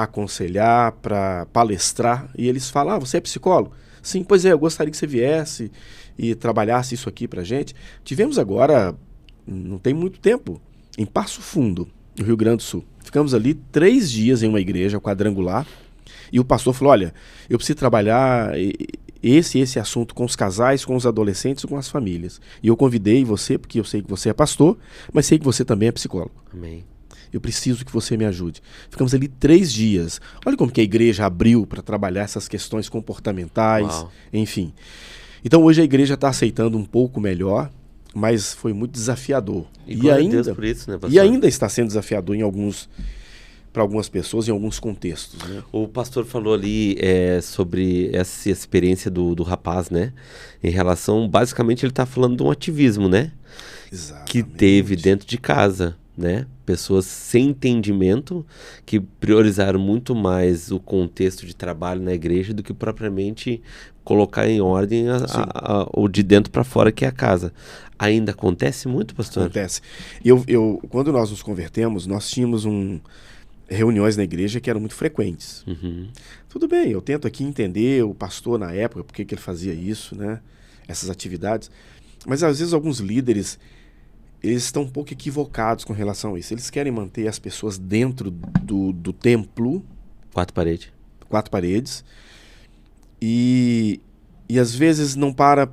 aconselhar, para palestrar, e eles falam, você é psicólogo? Sim, pois é, eu gostaria que você viesse e trabalhasse isso aqui pra gente. Tivemos agora, não tem muito tempo, em Passo Fundo, no Rio Grande do Sul. Ficamos ali 3 dias em uma igreja quadrangular, e o pastor falou, olha, eu preciso trabalhar esse assunto com os casais, com os adolescentes e com as famílias. E eu convidei você, porque eu sei que você é pastor, mas sei que você também é psicólogo. Amém. Eu preciso que você me ajude. Ficamos ali 3 dias. Olha como que a igreja abriu para trabalhar essas questões comportamentais, enfim. Então hoje a igreja está aceitando um pouco melhor, mas foi muito desafiador. E ainda, Deus por isso, né, pastor? E ainda está sendo desafiador para algumas pessoas em alguns contextos. Né? O pastor falou ali sobre essa experiência do rapaz, né? Em relação, basicamente ele está falando de um ativismo, né? Exatamente. Que teve dentro de casa. Né? Pessoas sem entendimento que priorizaram muito mais o contexto de trabalho na igreja do que propriamente colocar em ordem o de dentro para fora, que é a casa. Ainda acontece muito, pastor? Acontece. Quando nós nos convertemos, nós tínhamos reuniões na igreja que eram muito frequentes. Uhum. Tudo bem, eu tento aqui entender o pastor na época, por que ele fazia isso, né? Essas atividades. Mas às vezes alguns líderes, eles estão um pouco equivocados com relação a isso. Eles querem manter as pessoas dentro do templo. 4 paredes. E às vezes não para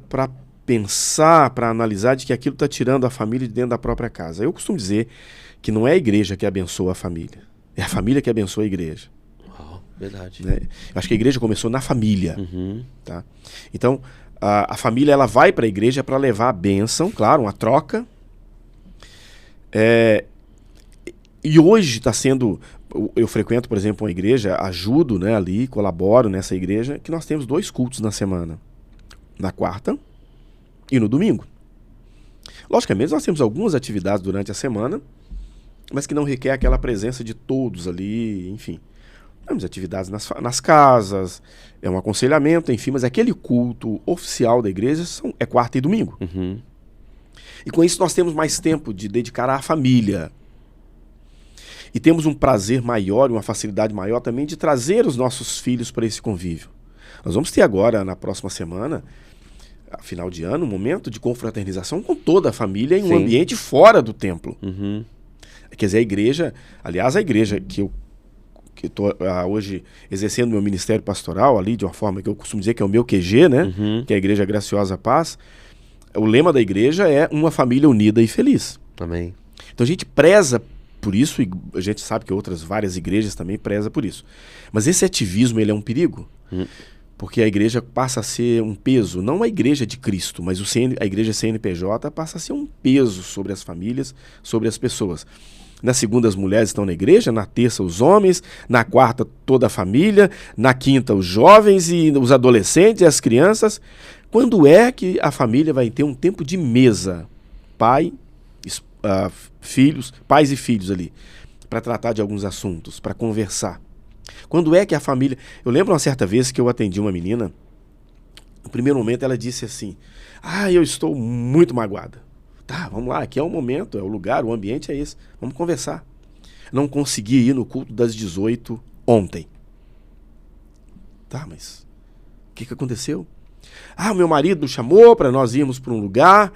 pensar, para analisar de que aquilo está tirando a família de dentro da própria casa. Eu costumo dizer que não é a igreja que abençoa a família. É a família que abençoa a igreja. Verdade. Né? Eu acho que a igreja começou na família. Uhum. Tá? Então, a família ela vai para a igreja para levar a bênção, claro, uma troca. E hoje está sendo... Eu frequento, por exemplo, uma igreja, ajudo, né, ali, colaboro nessa igreja, que nós temos 2 cultos na semana. Na quarta e no domingo. Logicamente, nós temos algumas atividades durante a semana, mas que não requer aquela presença de todos ali, enfim. Temos atividades nas casas, é um aconselhamento, enfim, mas aquele culto oficial da igreja é quarta e domingo. Uhum. E com isso nós temos mais tempo de dedicar à família. E temos um prazer maior, uma facilidade maior também de trazer os nossos filhos para esse convívio. Nós vamos ter agora, na próxima semana, final de ano, um momento de confraternização com toda a família em um ambiente fora do templo. Uhum. Quer dizer, a igreja que eu estou hoje exercendo meu ministério pastoral ali, de uma forma que eu costumo dizer que é o meu QG, né? Uhum. Que é a Igreja Graciosa Paz. O lema da igreja é uma família unida e feliz. Amém. Então a gente preza por isso, e a gente sabe que várias igrejas também prezam por isso. Mas esse ativismo, ele é um perigo. Porque a igreja passa a ser um peso, não a igreja de Cristo, mas a igreja CNPJ passa a ser um peso sobre as famílias, sobre as pessoas. Na segunda as mulheres estão na igreja, na terça os homens, na quarta toda a família, na quinta os jovens e os adolescentes e as crianças. Quando é que a família vai ter um tempo de mesa? Filhos, pais e filhos ali, para tratar de alguns assuntos, para conversar. Quando é que a família... Eu lembro uma certa vez que eu atendi uma menina, no primeiro momento ela disse assim, eu estou muito magoada, Tá, vamos lá, aqui é o momento, é o lugar, o ambiente é esse. Vamos conversar. Não consegui ir no culto das 18 ontem. Tá, mas o que aconteceu? Ah, o meu marido chamou para nós irmos para um lugar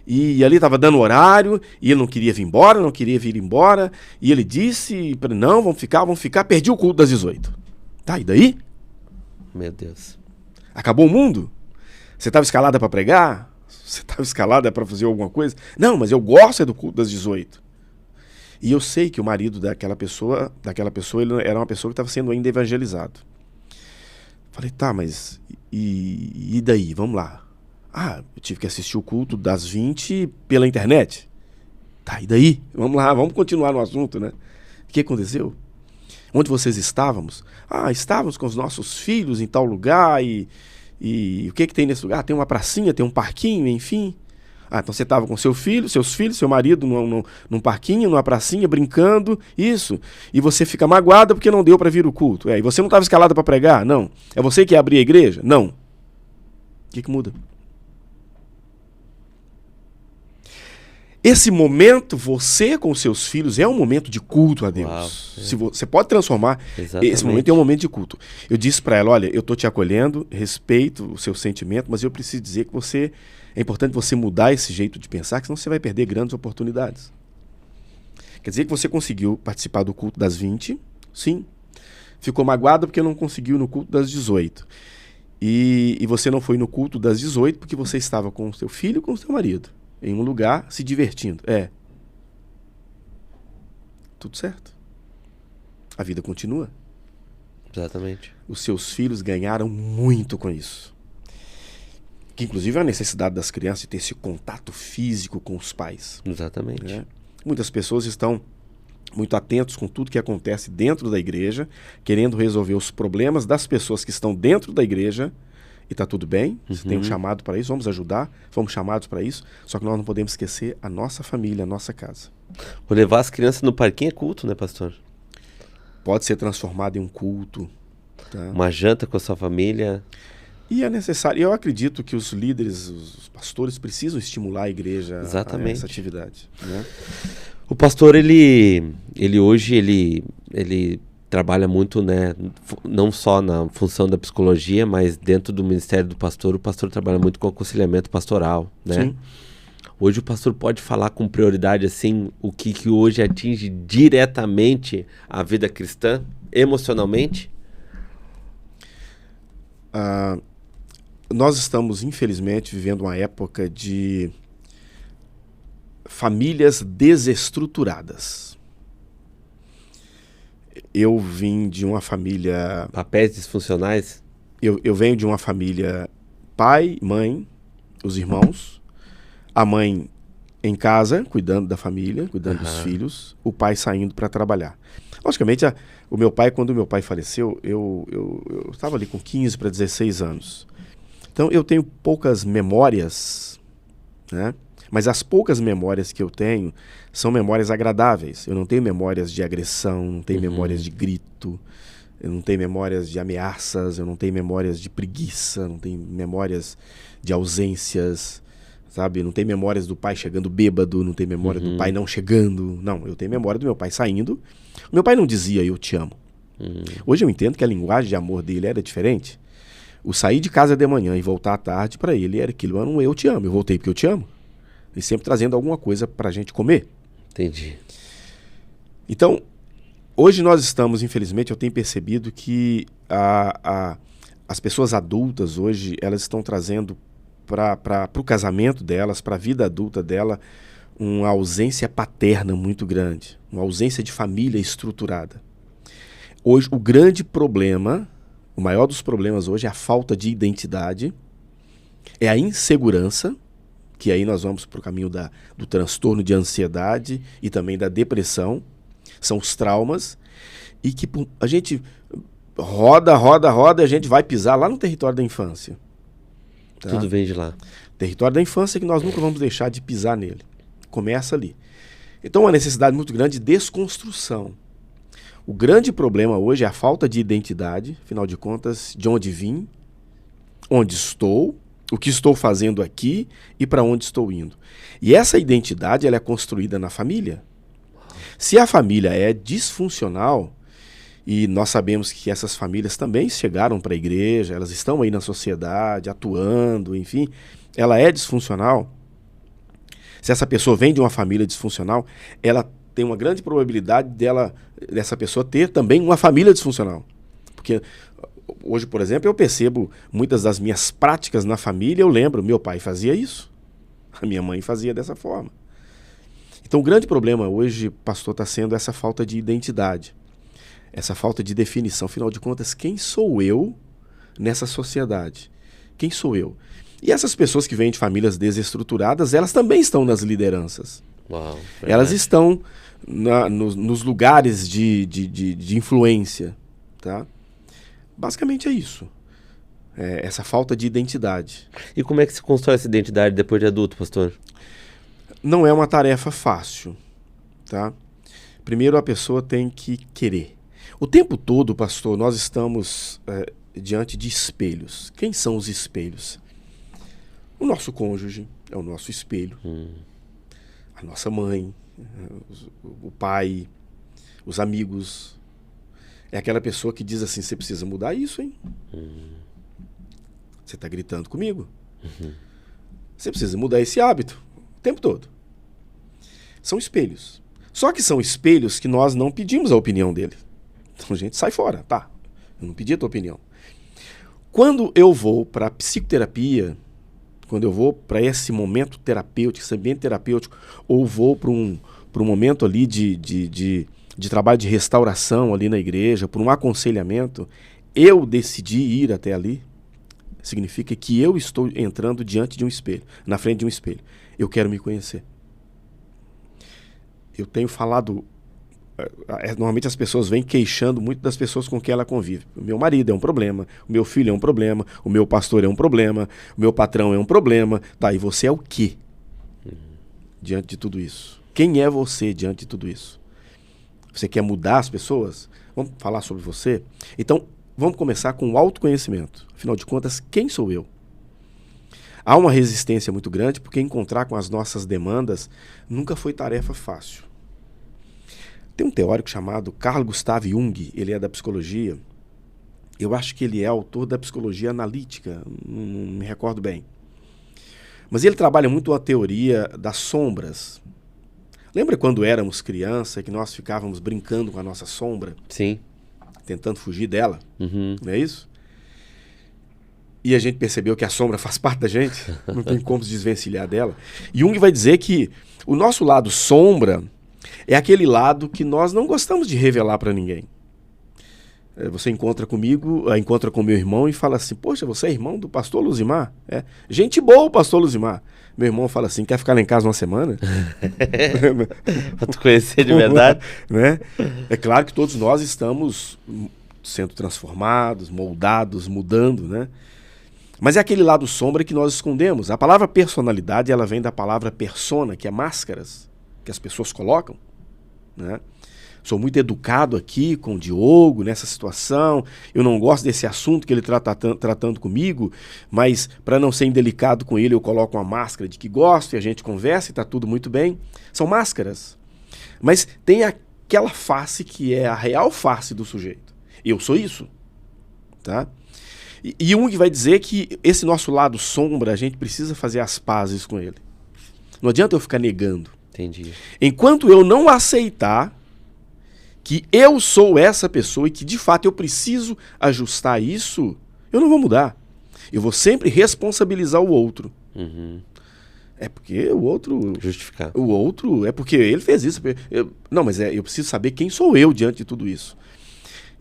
e ali estava dando horário e ele não queria vir embora, não queria vir embora. E ele disse, não, vamos ficar. Perdi o culto das 18. Tá, e daí? Meu Deus. Acabou o mundo? Você estava escalada para pregar? Você estava escalada para fazer alguma coisa? Não, mas eu gosto do culto das 18. E eu sei que o marido daquela pessoa ele era uma pessoa que estava sendo ainda evangelizado. Falei, tá, mas e daí? Vamos lá. Ah, eu tive que assistir o culto das 20 pela internet. Tá, e daí? Vamos lá, vamos continuar no assunto, né? O que aconteceu? Onde vocês estávamos? Ah, estávamos com os nossos filhos em tal lugar e o que tem nesse lugar? Ah, tem uma pracinha, tem um parquinho, enfim. Ah, então você estava com seus filhos, seu marido num parquinho, numa pracinha, brincando, isso. E você fica magoada porque não deu para vir o culto. E você não estava escalada para pregar? Não. É você que ia abrir a igreja? Não. O que muda? Esse momento, você com seus filhos, é um momento de culto a Deus. Uau, você pode transformar. Exatamente. Esse momento é um momento de culto. Eu disse para ela, olha, eu estou te acolhendo, respeito o seu sentimento, mas eu preciso dizer que é importante você mudar esse jeito de pensar, que senão você vai perder grandes oportunidades. Quer dizer que você conseguiu participar do culto das 20, sim. Ficou magoado porque não conseguiu no culto das 18. E você não foi no culto das 18 porque você estava com o seu filho e com o seu marido. Em um lugar, se divertindo. Tudo certo. A vida continua. Exatamente. Os seus filhos ganharam muito com isso. Que inclusive é a necessidade das crianças de ter esse contato físico com os pais. Exatamente. Né? Muitas pessoas estão muito atentos com tudo que acontece dentro da igreja, querendo resolver os problemas das pessoas que estão dentro da igreja. E está tudo bem, você tem um chamado para isso, vamos ajudar, fomos chamados para isso, só que nós não podemos esquecer a nossa família, a nossa casa. Vou levar as crianças no parquinho é culto, né, pastor? Pode ser transformado em um culto. Tá? Uma janta com a sua família. E é necessário, eu acredito que os líderes, os pastores precisam estimular a igreja a essa atividade. Né? O pastor, ele hoje trabalha muito, né, não só na função da psicologia, mas dentro do ministério do pastor, o pastor trabalha muito com aconselhamento pastoral, né? Sim. Hoje o pastor pode falar com prioridade, assim, o que hoje atinge diretamente a vida cristã, emocionalmente? Nós estamos, infelizmente, vivendo uma época de famílias desestruturadas. Eu vim de uma família... Papéis disfuncionais? Eu venho de uma família pai, mãe, os irmãos, a mãe em casa, cuidando da família, cuidando dos filhos, o pai saindo para trabalhar. Logicamente, quando o meu pai faleceu, eu estava ali com 15 para 16 anos. Então, eu tenho poucas memórias, né? Mas as poucas memórias que eu tenho são memórias agradáveis. Eu não tenho memórias de agressão, não tenho memórias de grito, eu não tenho memórias de ameaças, eu não tenho memórias de preguiça, não tenho memórias de ausências, sabe? Não tenho memórias do pai chegando bêbado, não tenho memória do pai não chegando. Não, eu tenho memória do meu pai saindo. Meu pai não dizia eu te amo. Hoje eu entendo que a linguagem de amor dele era diferente. O sair de casa de manhã e voltar à tarde, para ele era aquilo, era um eu te amo. Eu voltei porque eu te amo. E sempre trazendo alguma coisa para a gente comer. Entendi. Então, hoje nós estamos, infelizmente, eu tenho percebido que as pessoas adultas hoje, elas estão trazendo para o casamento delas, para a vida adulta dela, uma ausência paterna muito grande, uma ausência de família estruturada. Hoje, o grande problema, o maior dos problemas hoje é a falta de identidade, é a insegurança, que aí nós vamos para o caminho do transtorno de ansiedade e também da depressão, são os traumas, e que a gente roda, e a gente vai pisar lá no território da infância. Tá? Tudo vem de lá. Território da infância é que nós nunca vamos deixar de pisar nele. Começa ali. Então, uma necessidade muito grande de desconstrução. O grande problema hoje é a falta de identidade, afinal de contas, de onde vim, onde estou, O que estou fazendo aqui e para onde estou indo. E essa identidade ela é construída na família. Se a família é disfuncional, e nós sabemos que essas famílias também chegaram para a igreja, elas estão aí na sociedade, atuando, enfim, ela é disfuncional. Se essa pessoa vem de uma família disfuncional, ela tem uma grande probabilidade dessa pessoa ter também uma família disfuncional. Porque hoje, por exemplo, eu percebo muitas das minhas práticas na família, eu lembro, meu pai fazia isso, a minha mãe fazia dessa forma. Então o grande problema hoje, pastor, está sendo essa falta de identidade, essa falta de definição. Afinal de contas, quem sou eu nessa sociedade? Quem sou eu? E essas pessoas que vêm de famílias desestruturadas, elas também estão nas lideranças. Uau, elas estão nos lugares de influência. Tá? Basicamente é isso. Essa falta de identidade. E como é que se constrói essa identidade depois de adulto, pastor? Não é uma tarefa fácil. Tá? Primeiro a pessoa tem que querer. O tempo todo, pastor, nós estamos diante de espelhos. Quem são os espelhos? O nosso cônjuge é o nosso espelho. A nossa mãe, o pai, os amigos. É aquela pessoa que diz assim, você precisa mudar isso, hein? Você está gritando comigo. Você precisa mudar esse hábito o tempo todo. São espelhos. Só que são espelhos que nós não pedimos a opinião dele. Então a gente sai fora, tá? Eu não pedi a tua opinião. Quando eu vou para a psicoterapia, quando eu vou para esse momento terapêutico, esse ambiente terapêutico, ou vou para um momento ali de trabalho de restauração ali na igreja, por um aconselhamento, eu decidi ir até ali, significa que eu estou entrando diante de um espelho, na frente de um espelho. Eu quero me conhecer. Eu tenho falado, normalmente as pessoas vêm queixando muito das pessoas com quem ela convive. O meu marido é um problema, o meu filho é um problema, o meu pastor é um problema, o meu patrão é um problema. Tá, e você é o quê diante de tudo isso? Quem é você diante de tudo isso? Você quer mudar as pessoas? Vamos falar sobre você? Então, vamos começar com o autoconhecimento. Afinal de contas, quem sou eu? Há uma resistência muito grande, porque encontrar com as nossas demandas nunca foi tarefa fácil. Tem um teórico chamado Carl Gustav Jung, ele é da psicologia. Eu acho que ele é autor da psicologia analítica, não me recordo bem. Mas ele trabalha muito a teoria das sombras. Lembra quando éramos criança que nós ficávamos brincando com a nossa sombra? Sim. Tentando fugir dela, não é isso? E a gente percebeu que a sombra faz parte da gente, não tem como se desvencilhar dela. Jung vai dizer que o nosso lado sombra é aquele lado que nós não gostamos de revelar para ninguém. Você encontra comigo, encontra com meu irmão e fala assim, poxa, você é irmão do pastor Luzimar? Gente boa o pastor Luzimar. Meu irmão fala assim, quer ficar lá em casa uma semana? Pra tu conhecer de verdade. Né? É claro que todos nós estamos sendo transformados, moldados, mudando, né? Mas é aquele lado sombra que nós escondemos. A palavra personalidade, ela vem da palavra persona, que é máscaras, que as pessoas colocam, né? Sou muito educado aqui com o Diogo nessa situação, eu não gosto desse assunto que ele está tratando comigo, mas para não ser indelicado com ele eu coloco uma máscara de que gosto e a gente conversa e está tudo muito bem. São máscaras. Mas tem aquela face que é a real face do sujeito. Eu sou isso. Tá? E Jung vai dizer que esse nosso lado sombra, a gente precisa fazer as pazes com ele. Não adianta eu ficar negando. Entendi. Enquanto eu não aceitar que eu sou essa pessoa e que de fato eu preciso ajustar isso, eu não vou mudar. Eu vou sempre responsabilizar o outro. É porque o outro... Justificar. O outro é porque ele fez isso. Não, mas eu preciso saber quem sou eu diante de tudo isso.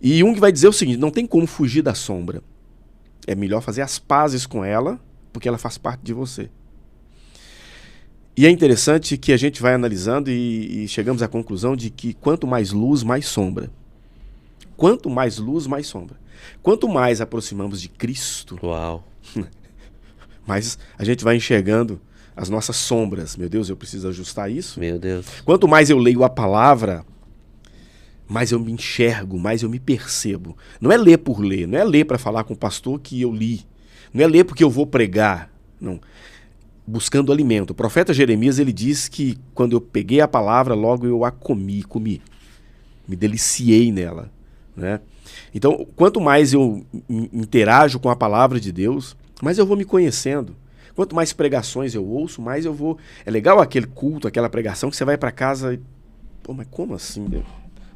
E Jung vai dizer o seguinte, não tem como fugir da sombra. É melhor fazer as pazes com ela, porque ela faz parte de você. E é interessante que a gente vai analisando e chegamos à conclusão de que quanto mais luz, mais sombra. Quanto mais luz, mais sombra. Quanto mais aproximamos de Cristo, Uau. mais a gente vai enxergando as nossas sombras. Meu Deus, eu preciso ajustar isso. Meu Deus. Quanto mais eu leio a palavra, mais eu me enxergo, mais eu me percebo. Não é ler por ler, não é ler para falar com o pastor que eu li. Não é ler porque eu vou pregar. Não. Buscando alimento. O profeta Jeremias, ele diz que quando eu peguei a palavra, logo eu a comi. Me deliciei nela, né? Então, quanto mais eu interajo com a palavra de Deus, mais eu vou me conhecendo. Quanto mais pregações eu ouço, mais eu vou... É legal aquele culto, aquela pregação que você vai para casa e... Pô, mas como assim?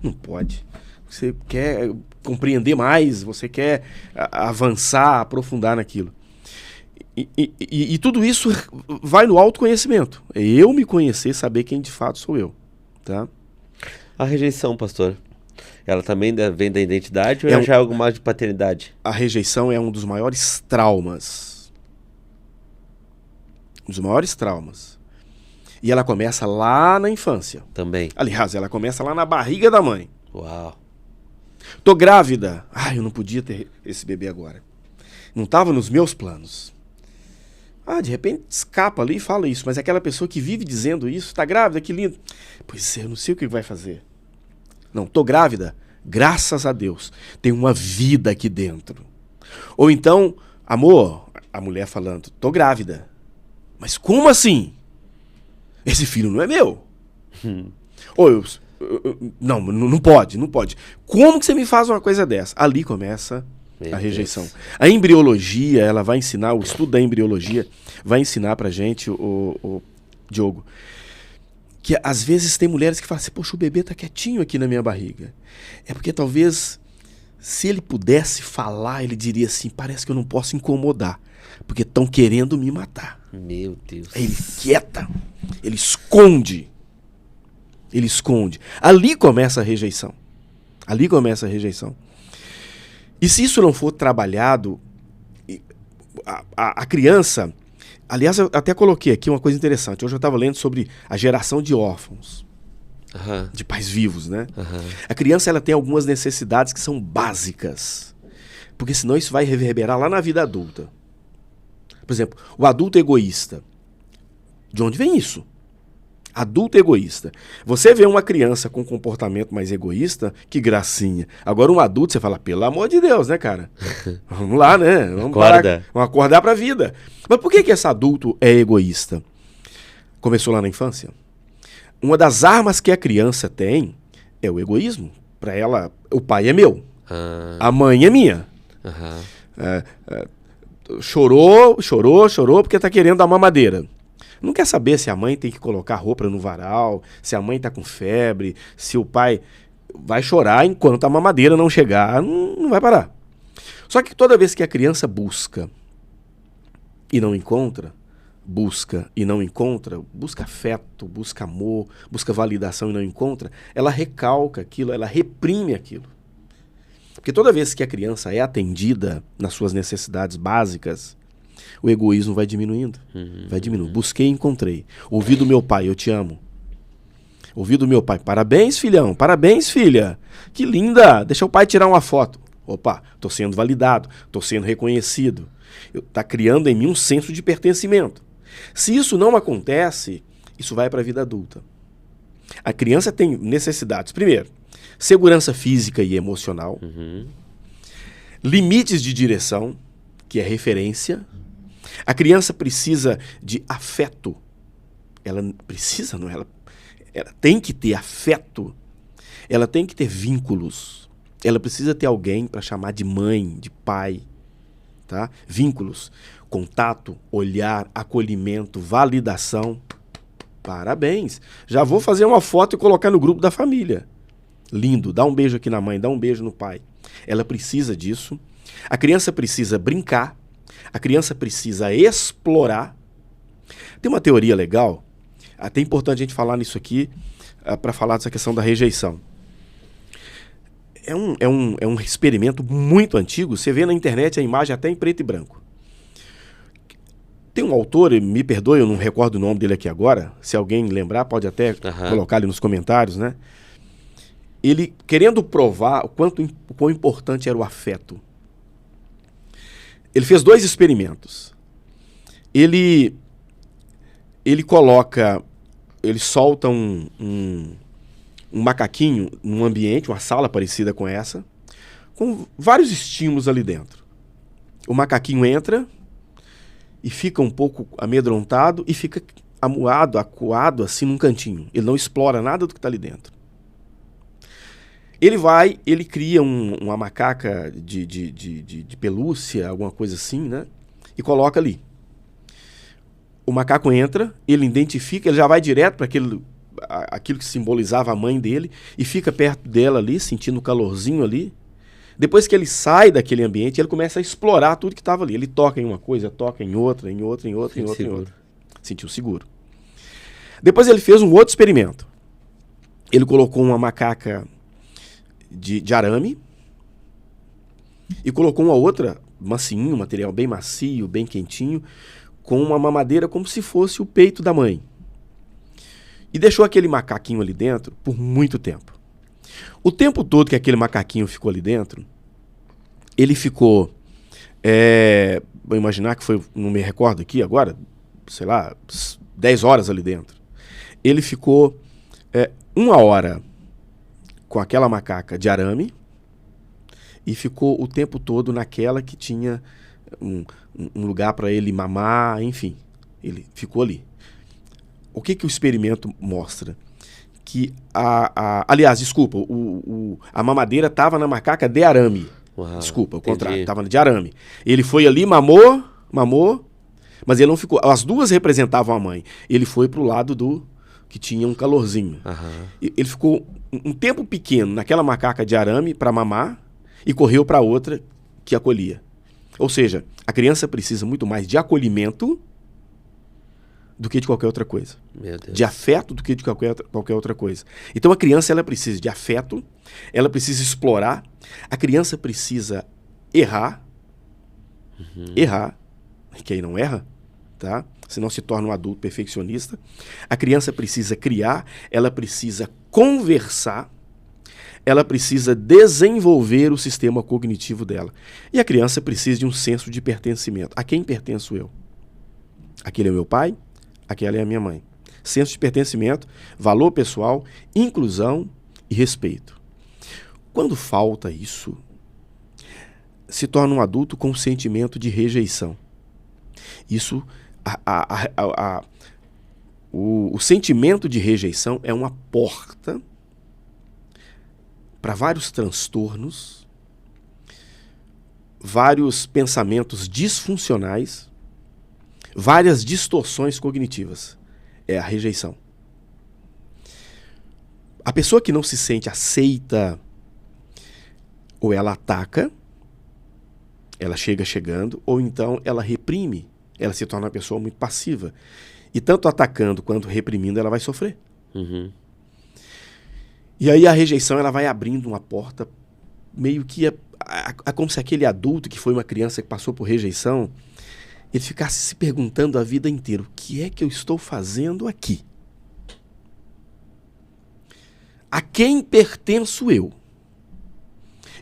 Não pode. Você quer compreender mais, você quer avançar, aprofundar naquilo. E tudo isso vai no autoconhecimento. É eu me conhecer, saber quem de fato sou eu. Tá? A rejeição, pastor, ela também vem da identidade ou já é algo mais de paternidade? A rejeição é um dos maiores traumas. Um dos maiores traumas. E ela começa lá na infância. Também. Aliás, ela começa lá na barriga da mãe. Uau. Tô grávida. Ai, eu não podia ter esse bebê agora. Não estava nos meus planos. De repente escapa ali e fala isso. Mas aquela pessoa que vive dizendo isso, tá grávida, que lindo. Pois é, eu não sei o que vai fazer. Não, tô grávida. Graças a Deus. Tem uma vida aqui dentro. Ou então, amor, a mulher falando, tô grávida. Mas como assim? Esse filho não é meu. Ou não pode. Como que você me faz uma coisa dessa? Ali começa a rejeição. A embriologia, ela vai ensinar, o estudo da embriologia vai ensinar pra gente, o Diogo, que às vezes tem mulheres que falam assim, poxa, o bebê tá quietinho aqui na minha barriga. É porque talvez, se ele pudesse falar, ele diria assim, parece que eu não posso incomodar, porque estão querendo me matar. Meu Deus. Aí ele quieta, ele esconde. Ali começa a rejeição. E se isso não for trabalhado, a criança... Aliás, eu até coloquei aqui uma coisa interessante. Hoje eu estava lendo sobre a geração de órfãos, de pais vivos, né? A criança, ela tem algumas necessidades que são básicas, porque senão isso vai reverberar lá na vida adulta. Por exemplo, o adulto egoísta. De onde vem isso? Adulto egoísta. Você vê uma criança com um comportamento mais egoísta, que gracinha. Agora um adulto, você fala, pelo amor de Deus, né, cara? Vamos lá, né? Vamos acordar pra vida. Mas por que esse adulto é egoísta? Começou lá na infância. Uma das armas que a criança tem é o egoísmo. Para ela, o pai é meu. A mãe é minha. Chorou porque tá querendo a mamadeira. Não quer saber se a mãe tem que colocar roupa no varal, se a mãe tá com febre, se o pai vai chorar enquanto a mamadeira não chegar, não vai parar. Só que toda vez que a criança busca e não encontra, busca afeto, busca amor, busca validação e não encontra, ela recalca aquilo, ela reprime aquilo. Porque toda vez que a criança é atendida nas suas necessidades básicas, o egoísmo vai diminuindo. Busquei e encontrei. Ouvi do meu pai, eu te amo. Ouvi do meu pai, parabéns, filhão, parabéns, filha. Que linda, deixa o pai tirar uma foto. Opa, tô sendo validado, tô sendo reconhecido. Tá criando em mim um senso de pertencimento. Se isso não acontece, isso vai para a vida adulta. A criança tem necessidades. Primeiro, segurança física e emocional. Limites de direção, que é referência. A criança precisa de afeto. Ela precisa, não? Ela tem que ter afeto. Ela tem que ter vínculos. Ela precisa ter alguém para chamar de mãe, de pai. Tá? Vínculos. Contato, olhar, acolhimento, validação. Parabéns. Já vou fazer uma foto e colocar no grupo da família. Lindo. Dá um beijo aqui na mãe, dá um beijo no pai. Ela precisa disso. A criança precisa brincar. A criança precisa explorar. Tem uma teoria legal, até importante a gente falar nisso aqui, para falar dessa questão da rejeição. É um experimento muito antigo, você vê na internet a imagem até em preto e branco. Tem um autor, me perdoe, eu não recordo o nome dele aqui agora, se alguém lembrar pode até colocar ali nos comentários, né? Ele querendo provar o quão importante era o afeto. Ele fez 2 experimentos. Ele solta um macaquinho num ambiente, uma sala parecida com essa, com vários estímulos ali dentro. O macaquinho entra e fica um pouco amedrontado e fica amuado, acuado assim num cantinho. Ele não explora nada do que está ali dentro. Ele cria uma macaca de pelúcia, alguma coisa assim, né? E coloca ali. O macaco entra, ele identifica, ele já vai direto para aquilo que simbolizava a mãe dele e fica perto dela ali, sentindo o calorzinho ali. Depois que ele sai daquele ambiente, ele começa a explorar tudo que estava ali. Ele toca em uma coisa, toca em outra, em outra. Sentiu seguro. Depois ele fez um outro experimento. Ele colocou uma macaca de arame e colocou uma outra, macinho, um material bem macio, bem quentinho, com uma mamadeira como se fosse o peito da mãe. E deixou aquele macaquinho ali dentro por muito tempo. O tempo todo que aquele macaquinho ficou ali dentro, ele ficou, vou imaginar que foi, não me recordo aqui agora, sei lá, 10 horas ali dentro. Ele ficou 1 hora com aquela macaca de arame e ficou o tempo todo naquela que tinha um lugar para ele mamar, enfim. Ele ficou ali. O que o experimento mostra? Que aliás, desculpa, a mamadeira estava na macaca de arame. Uau, desculpa, o contrário, estava de arame. Ele foi ali, mamou, mas ele não ficou. As duas representavam a mãe. Ele foi para o lado que tinha um calorzinho. Uhum. Ele ficou um tempo pequeno naquela macaca de arame para mamar e correu para outra que acolhia. Ou seja, a criança precisa muito mais de acolhimento do que de qualquer outra coisa. Meu Deus. De afeto do que de qualquer outra coisa. Então a criança ela precisa de afeto, ela precisa explorar, a criança precisa errar, que aí não erra, tá? Senão se torna um adulto perfeccionista. A criança precisa criar, ela precisa conversar, ela precisa desenvolver o sistema cognitivo dela. E a criança precisa de um senso de pertencimento. A quem pertenço eu? Aquele é o meu pai, aquela é a minha mãe. Senso de pertencimento, valor pessoal, inclusão e respeito. Quando falta isso, se torna um adulto com sentimento de rejeição. Isso, o sentimento de rejeição é uma porta para vários transtornos, vários pensamentos disfuncionais, várias distorções cognitivas. É a rejeição. A pessoa que não se sente aceita, ou ela ataca, ela chegando, ou então ela reprime, ela se torna uma pessoa muito passiva. E tanto atacando quanto reprimindo, ela vai sofrer. Uhum. E aí a rejeição ela vai abrindo uma porta, meio que como se aquele adulto que foi uma criança que passou por rejeição, ele ficasse se perguntando a vida inteira, o que é que eu estou fazendo aqui? A quem pertenço eu?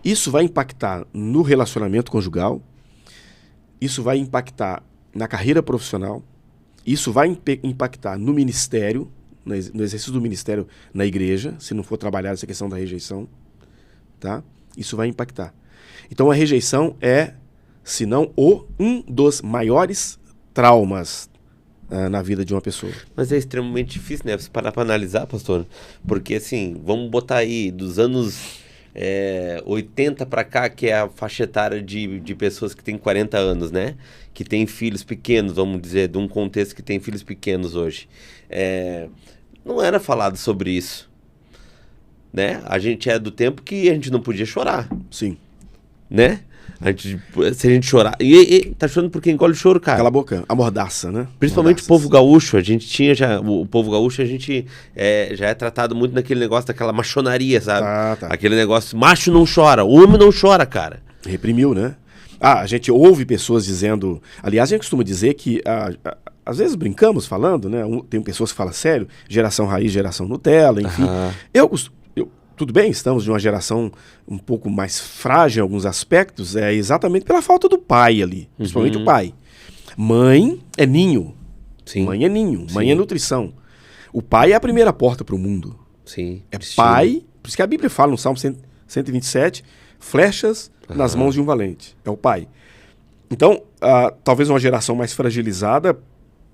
Isso vai impactar no relacionamento conjugal, isso vai impactar na carreira profissional, isso vai impactar no ministério, no exercício do ministério na igreja, se não for trabalhar essa questão da rejeição, tá? Isso vai impactar. Então a rejeição é, se não um dos maiores traumas na vida de uma pessoa. Mas é extremamente difícil, né? Você parar para analisar, pastor, porque assim, vamos botar aí dos anos 80 para cá, que é a faixa etária de pessoas que têm 40 anos, né? Que têm filhos pequenos, vamos dizer, de um contexto que tem filhos pequenos hoje. Não era falado sobre isso, né? A gente é do tempo que a gente não podia chorar. Sim. Né? Se a gente chorar... E tá chorando porque engole o choro, cara. Cala a boca, a mordaça, né? Principalmente o povo gaúcho. A gente tinha já... O povo gaúcho, a gente já é tratado muito naquele negócio daquela machonaria, sabe? Tá. Aquele negócio, macho não chora, homem não chora, cara. Reprimiu, né? A gente ouve pessoas dizendo... Aliás, a gente costuma dizer que... às vezes brincamos falando, né? Tem pessoas que falam sério, geração raiz, geração Nutella, enfim. Tudo bem, estamos de uma geração um pouco mais frágil em alguns aspectos, exatamente pela falta do pai ali, principalmente o pai. Mãe é ninho. Sim. Mãe é ninho, Sim. mãe é nutrição. O pai é a primeira porta para o mundo. Sim. É pai, por isso que a Bíblia fala no Salmo 127, flechas nas mãos de um valente. É o pai. Então, talvez uma geração mais fragilizada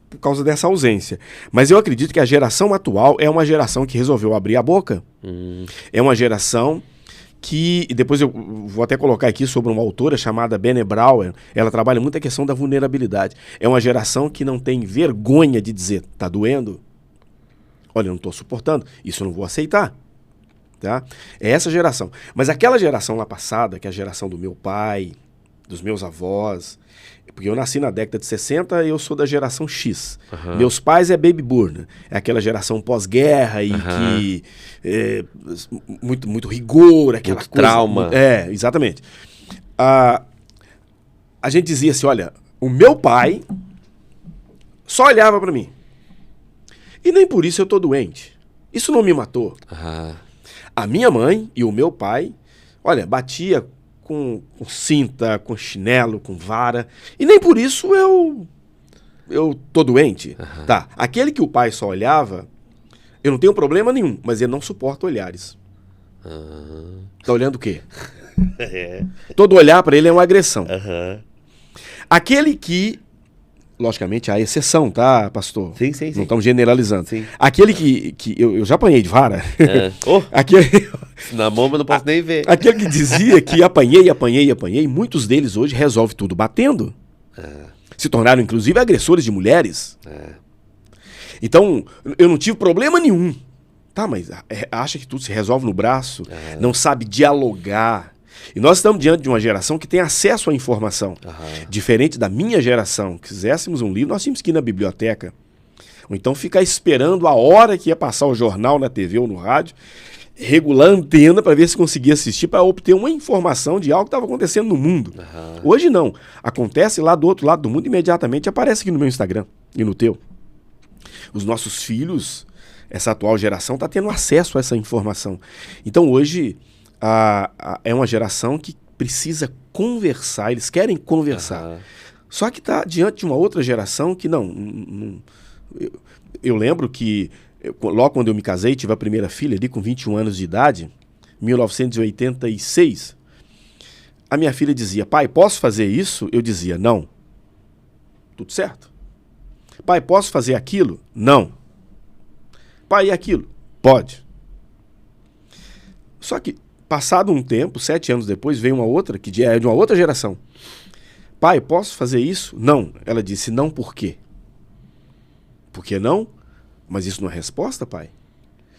por causa dessa ausência. Mas eu acredito que a geração atual é uma geração que resolveu abrir a boca. É uma geração que, e depois eu vou até colocar aqui sobre uma autora chamada Brené Brown, ela trabalha muito a questão da vulnerabilidade. É uma geração que não tem vergonha de dizer, tá doendo? Olha, eu não estou suportando, isso eu não vou aceitar. Tá? É essa geração. Mas aquela geração lá passada, que é a geração do meu pai, dos meus avós, porque eu nasci na década de 60 e eu sou da geração X. Meus pais é baby boom, é aquela geração pós-guerra e que muito rigor, aquela muito coisa, trauma. Exatamente. A gente dizia assim, olha, o meu pai só olhava para mim. E nem por isso eu tô doente. Isso não me matou. A minha mãe e o meu pai, olha, batia com cinta, com chinelo, com vara. E nem por isso eu tô doente. Tá, aquele que o pai só olhava, eu não tenho problema nenhum, mas ele não suporta olhares. Tá olhando o quê? Todo olhar para ele é uma agressão. Aquele que, logicamente há exceção, tá, pastor? Sim. Não estamos generalizando. Sim. Aquele que eu já apanhei de vara. Na mão eu não posso nem ver. Aquele que dizia que apanhei, muitos deles hoje resolvem tudo batendo. Se tornaram, inclusive, agressores de mulheres. Então, eu não tive problema nenhum. Tá, mas acha que tudo se resolve no braço, não sabe dialogar. E nós estamos diante de uma geração que tem acesso à informação. Diferente da minha geração. Quiséssemos um livro, nós tínhamos que ir na biblioteca. Ou então ficar esperando a hora que ia passar o jornal na TV ou no rádio, regular a antena para ver se conseguia assistir, para obter uma informação de algo que estava acontecendo no mundo. Hoje não. Acontece lá do outro lado do mundo, imediatamente aparece aqui no meu Instagram e no teu. Os nossos filhos, essa atual geração, está tendo acesso a essa informação. Então hoje é uma geração que precisa conversar, eles querem conversar. Só que está diante de uma outra geração que não eu lembro que logo quando eu me casei, tive a primeira filha ali com 21 anos de idade, 1986, a minha filha dizia, pai, posso fazer isso? Eu dizia, não. Tudo certo. Pai, posso fazer aquilo? Não. Pai, e aquilo? Pode. Só que, passado um tempo, 7 anos depois, veio uma outra, que é de uma outra geração. Pai, posso fazer isso? Não. Ela disse, não, por quê? Por que não? Mas isso não é resposta, pai?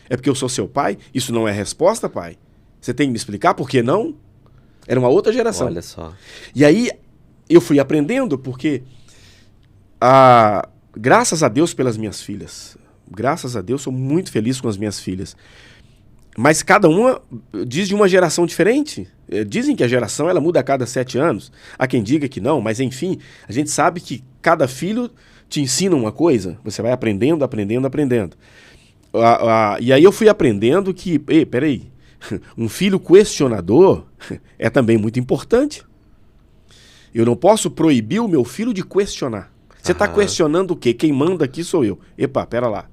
É porque eu sou seu pai? Isso não é resposta, pai? Você tem que me explicar por que não? Era uma outra geração. Olha só. E aí, eu fui aprendendo, porque graças a Deus pelas minhas filhas. Graças a Deus, sou muito feliz com as minhas filhas. Mas cada uma diz de uma geração diferente. Dizem que a geração ela muda a cada 7 anos. Há quem diga que não, mas enfim, a gente sabe que cada filho te ensina uma coisa, você vai aprendendo. E aí eu fui aprendendo que, peraí, um filho questionador é também muito importante. Eu não posso proibir o meu filho de questionar. Você está questionando o quê? Quem manda aqui sou eu. Epa, pera lá.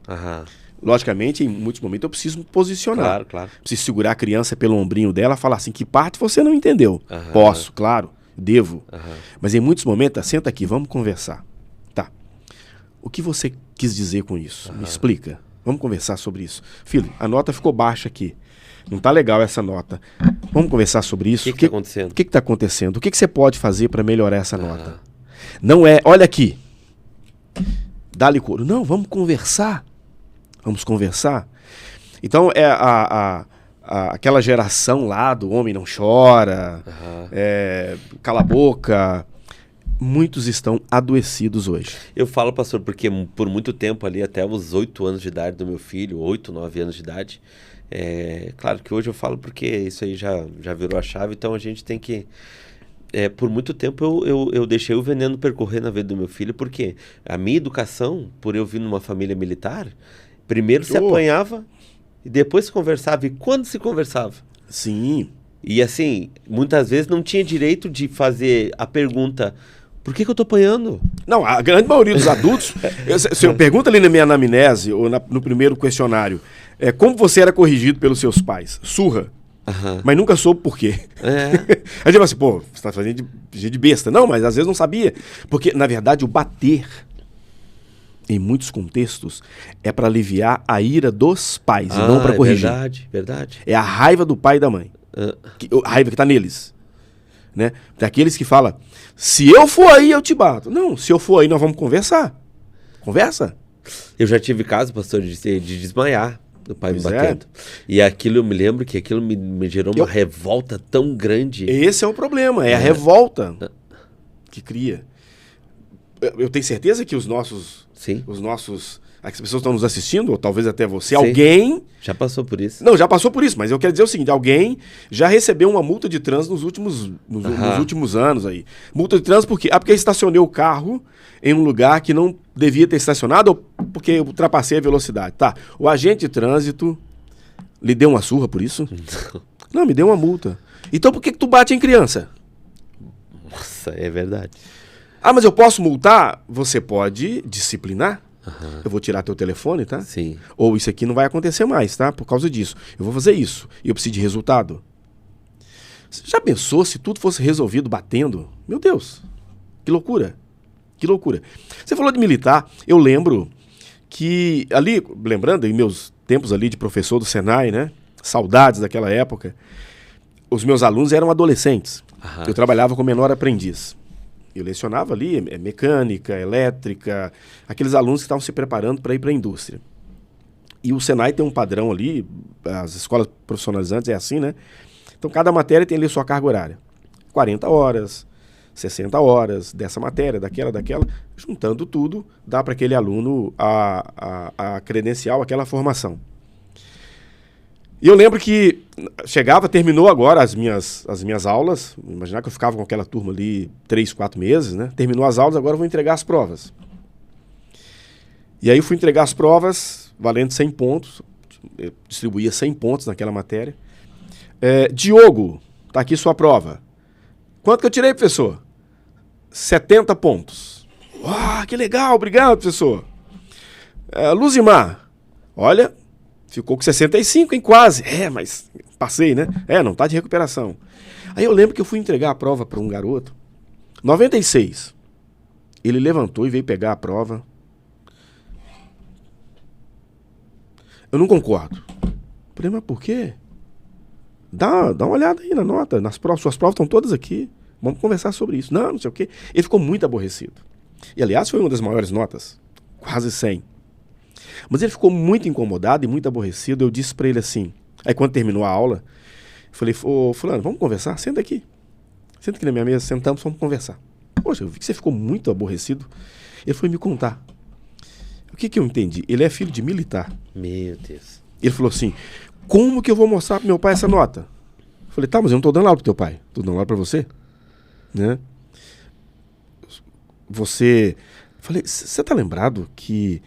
Logicamente, em muitos momentos eu preciso me posicionar. Claro. Preciso segurar a criança pelo ombrinho dela e falar assim, que parte você não entendeu? Posso, claro, devo. Mas em muitos momentos, senta aqui, vamos conversar. Tá. O que você quis dizer com isso? Me explica. Vamos conversar sobre isso. Filho, a nota ficou baixa aqui. Não tá legal essa nota. Vamos conversar sobre isso? O que está acontecendo? O que está acontecendo? O que você pode fazer para melhorar essa nota? Não é, olha aqui. Dá-lhe couro. Não, vamos conversar. Vamos conversar. Então, aquela geração lá do homem não chora, cala a boca, muitos estão adoecidos hoje. Eu falo, pastor, porque por muito tempo ali, até os 8 anos de idade do meu filho, 8, 9 anos de idade, claro que hoje eu falo porque isso aí já virou a chave, então a gente tem que... por muito tempo eu deixei o veneno percorrer na vida do meu filho, porque a minha educação, por eu vir numa família militar, primeiro se apanhava e depois se conversava. E quando se conversava? Sim. E assim, muitas vezes não tinha direito de fazer a pergunta, por que eu tô apanhando? Não, a grande maioria dos adultos, se eu pergunto ali na minha anamnese, ou no primeiro questionário, como você era corrigido pelos seus pais? Surra. mas nunca soube por quê. Aí gente fala assim, pô, você tá fazendo de besta. Não, mas às vezes não sabia. Porque, na verdade, o bater, em muitos contextos, é para aliviar a ira dos pais e não para corrigir. Verdade. É a raiva do pai e da mãe. A raiva que tá neles. Né? Daqueles que falam, se eu for aí, eu te bato. Não, se eu for aí, nós vamos conversar. Conversa. Eu já tive caso, pastor, de desmaiar, do pai me batendo. E aquilo, eu me lembro que aquilo me gerou uma revolta tão grande. Esse é o problema, é a revolta que cria. Eu tenho certeza que os nossos... As pessoas estão nos assistindo, ou talvez até você, alguém... Já passou por isso. Não, já passou por isso, mas eu quero dizer o seguinte, alguém já recebeu uma multa de trânsito nos últimos anos aí. Multa de trânsito por quê? Porque estacionei o carro em um lugar que não devia ter estacionado, ou porque eu ultrapassei a velocidade. Tá, o agente de trânsito lhe deu uma surra por isso? Não, me deu uma multa. Então por que tu bate em criança? Nossa, é verdade. Ah, mas eu posso multar? Você pode disciplinar. Eu vou tirar teu telefone, tá? Sim. Ou isso aqui não vai acontecer mais, tá? Por causa disso. Eu vou fazer isso. E eu preciso de resultado. Você já pensou se tudo fosse resolvido batendo? Meu Deus, que loucura. Que loucura. Você falou de militar. Eu lembro que ali, lembrando em meus tempos ali de professor do Senai, né? Saudades daquela época. Os meus alunos eram adolescentes. Eu trabalhava com menor aprendiz. Eu lecionava ali mecânica, elétrica, aqueles alunos que estavam se preparando para ir para a indústria. E o Senai tem um padrão ali, as escolas profissionalizantes é assim, né? Então cada matéria tem ali sua carga horária. 40 horas, 60 horas dessa matéria, daquela, juntando tudo, dá para aquele aluno a credencial, aquela formação. E eu lembro que terminou agora as minhas aulas, imaginar que eu ficava com aquela turma ali 3, 4 meses, né? Terminou as aulas, agora eu vou entregar as provas. E aí eu fui entregar as provas, valendo 100 pontos, eu distribuía 100 pontos naquela matéria. Diogo, tá aqui sua prova. Quanto que eu tirei, professor? 70 pontos. Uau, que legal, obrigado, professor. Luzimar, olha... Ficou com 65, hein? Quase. Mas passei, né? Não tá de recuperação. Aí eu lembro que eu fui entregar a prova para um garoto. 96. Ele levantou e veio pegar a prova. Eu não concordo. Falei, mas por quê? Dá uma olhada aí na nota. Suas provas estão todas aqui. Vamos conversar sobre isso. Não sei o quê. Ele ficou muito aborrecido. E, aliás, foi uma das maiores notas. Quase 100. Mas ele ficou muito incomodado e muito aborrecido. Eu disse para ele assim, aí quando terminou a aula, eu falei, ô fulano, vamos conversar? Senta aqui. Senta aqui na minha mesa, sentamos, vamos conversar. Poxa, eu vi que você ficou muito aborrecido. Ele foi me contar. O que eu entendi? Ele é filho de militar. Meu Deus. Ele falou assim, como que eu vou mostrar pro meu pai essa nota? Eu falei, tá, mas eu não tô dando aula pro teu pai. Tô dando aula pra você. Né? Falei, você tá lembrado que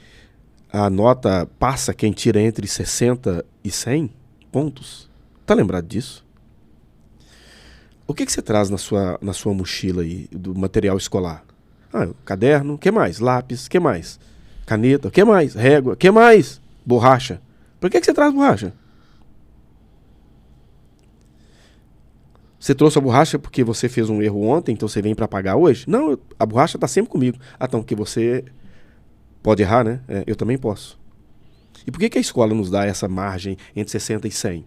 a nota passa quem tira entre 60 e 100 pontos? Tá lembrado disso? O que você traz na sua mochila aí, do material escolar? Caderno, o que mais? Lápis, o que mais? Caneta, o que mais? Régua, o que mais? Borracha. Por que você traz borracha? Você trouxe a borracha porque você fez um erro ontem, então você vem para pagar hoje? Não, a borracha tá sempre comigo. Então, porque você... Pode errar, né? Eu também posso. E por que a escola nos dá essa margem entre 60 e 100?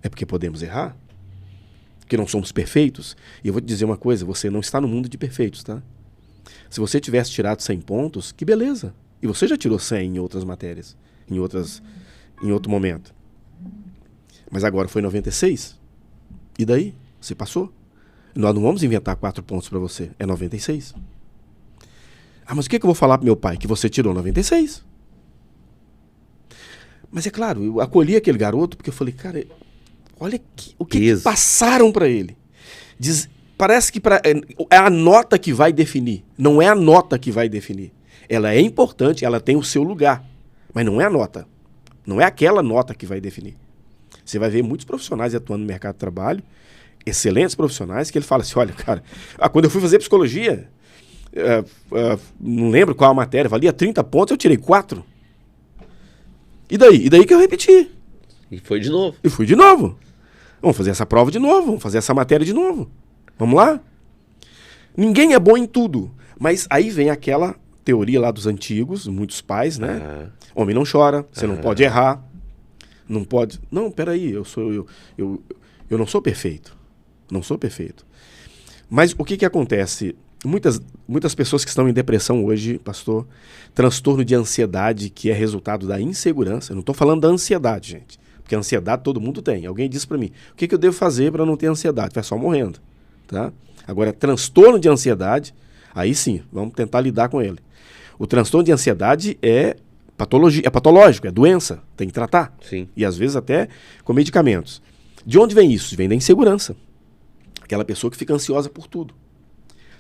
É porque podemos errar? Porque não somos perfeitos? E eu vou te dizer uma coisa, você não está no mundo de perfeitos, tá? Se você tivesse tirado 100 pontos, que beleza. E você já tirou 100 em outras matérias, em outro momento. Mas agora foi 96. E daí? Você passou. Nós não vamos inventar 4 pontos para você. É 96. Mas o que eu vou falar pro meu pai? Que você tirou 96. Mas é claro, eu acolhi aquele garoto porque eu falei, cara, olha o que passaram para ele. Parece que é a nota que vai definir. Não é a nota que vai definir. Ela é importante, ela tem o seu lugar. Mas não é a nota. Não é aquela nota que vai definir. Você vai ver muitos profissionais atuando no mercado de trabalho, excelentes profissionais, que ele fala assim, olha, cara, quando eu fui fazer psicologia... não lembro qual a matéria, valia 30 pontos, eu tirei 4. E daí que eu repeti. E foi de novo. E fui de novo. Vamos fazer essa prova de novo, vamos fazer essa matéria de novo. Vamos lá? Ninguém é bom em tudo. Mas aí vem aquela teoria lá dos antigos, muitos pais, né? Homem não chora, você não pode errar. Não pode... Não, peraí, eu não sou perfeito. Não sou perfeito. Mas o que acontece? Muitas pessoas que estão em depressão hoje, pastor, transtorno de ansiedade, que é resultado da insegurança. Eu não estou falando da ansiedade, gente. Porque ansiedade todo mundo tem. Alguém disse para mim, o que eu devo fazer para não ter ansiedade? Vai só morrendo. Tá? Agora, transtorno de ansiedade, aí sim, vamos tentar lidar com ele. O transtorno de ansiedade é patológico, é doença, tem que tratar. Sim. E às vezes até com medicamentos. De onde vem isso? Vem da insegurança. Aquela pessoa que fica ansiosa por tudo.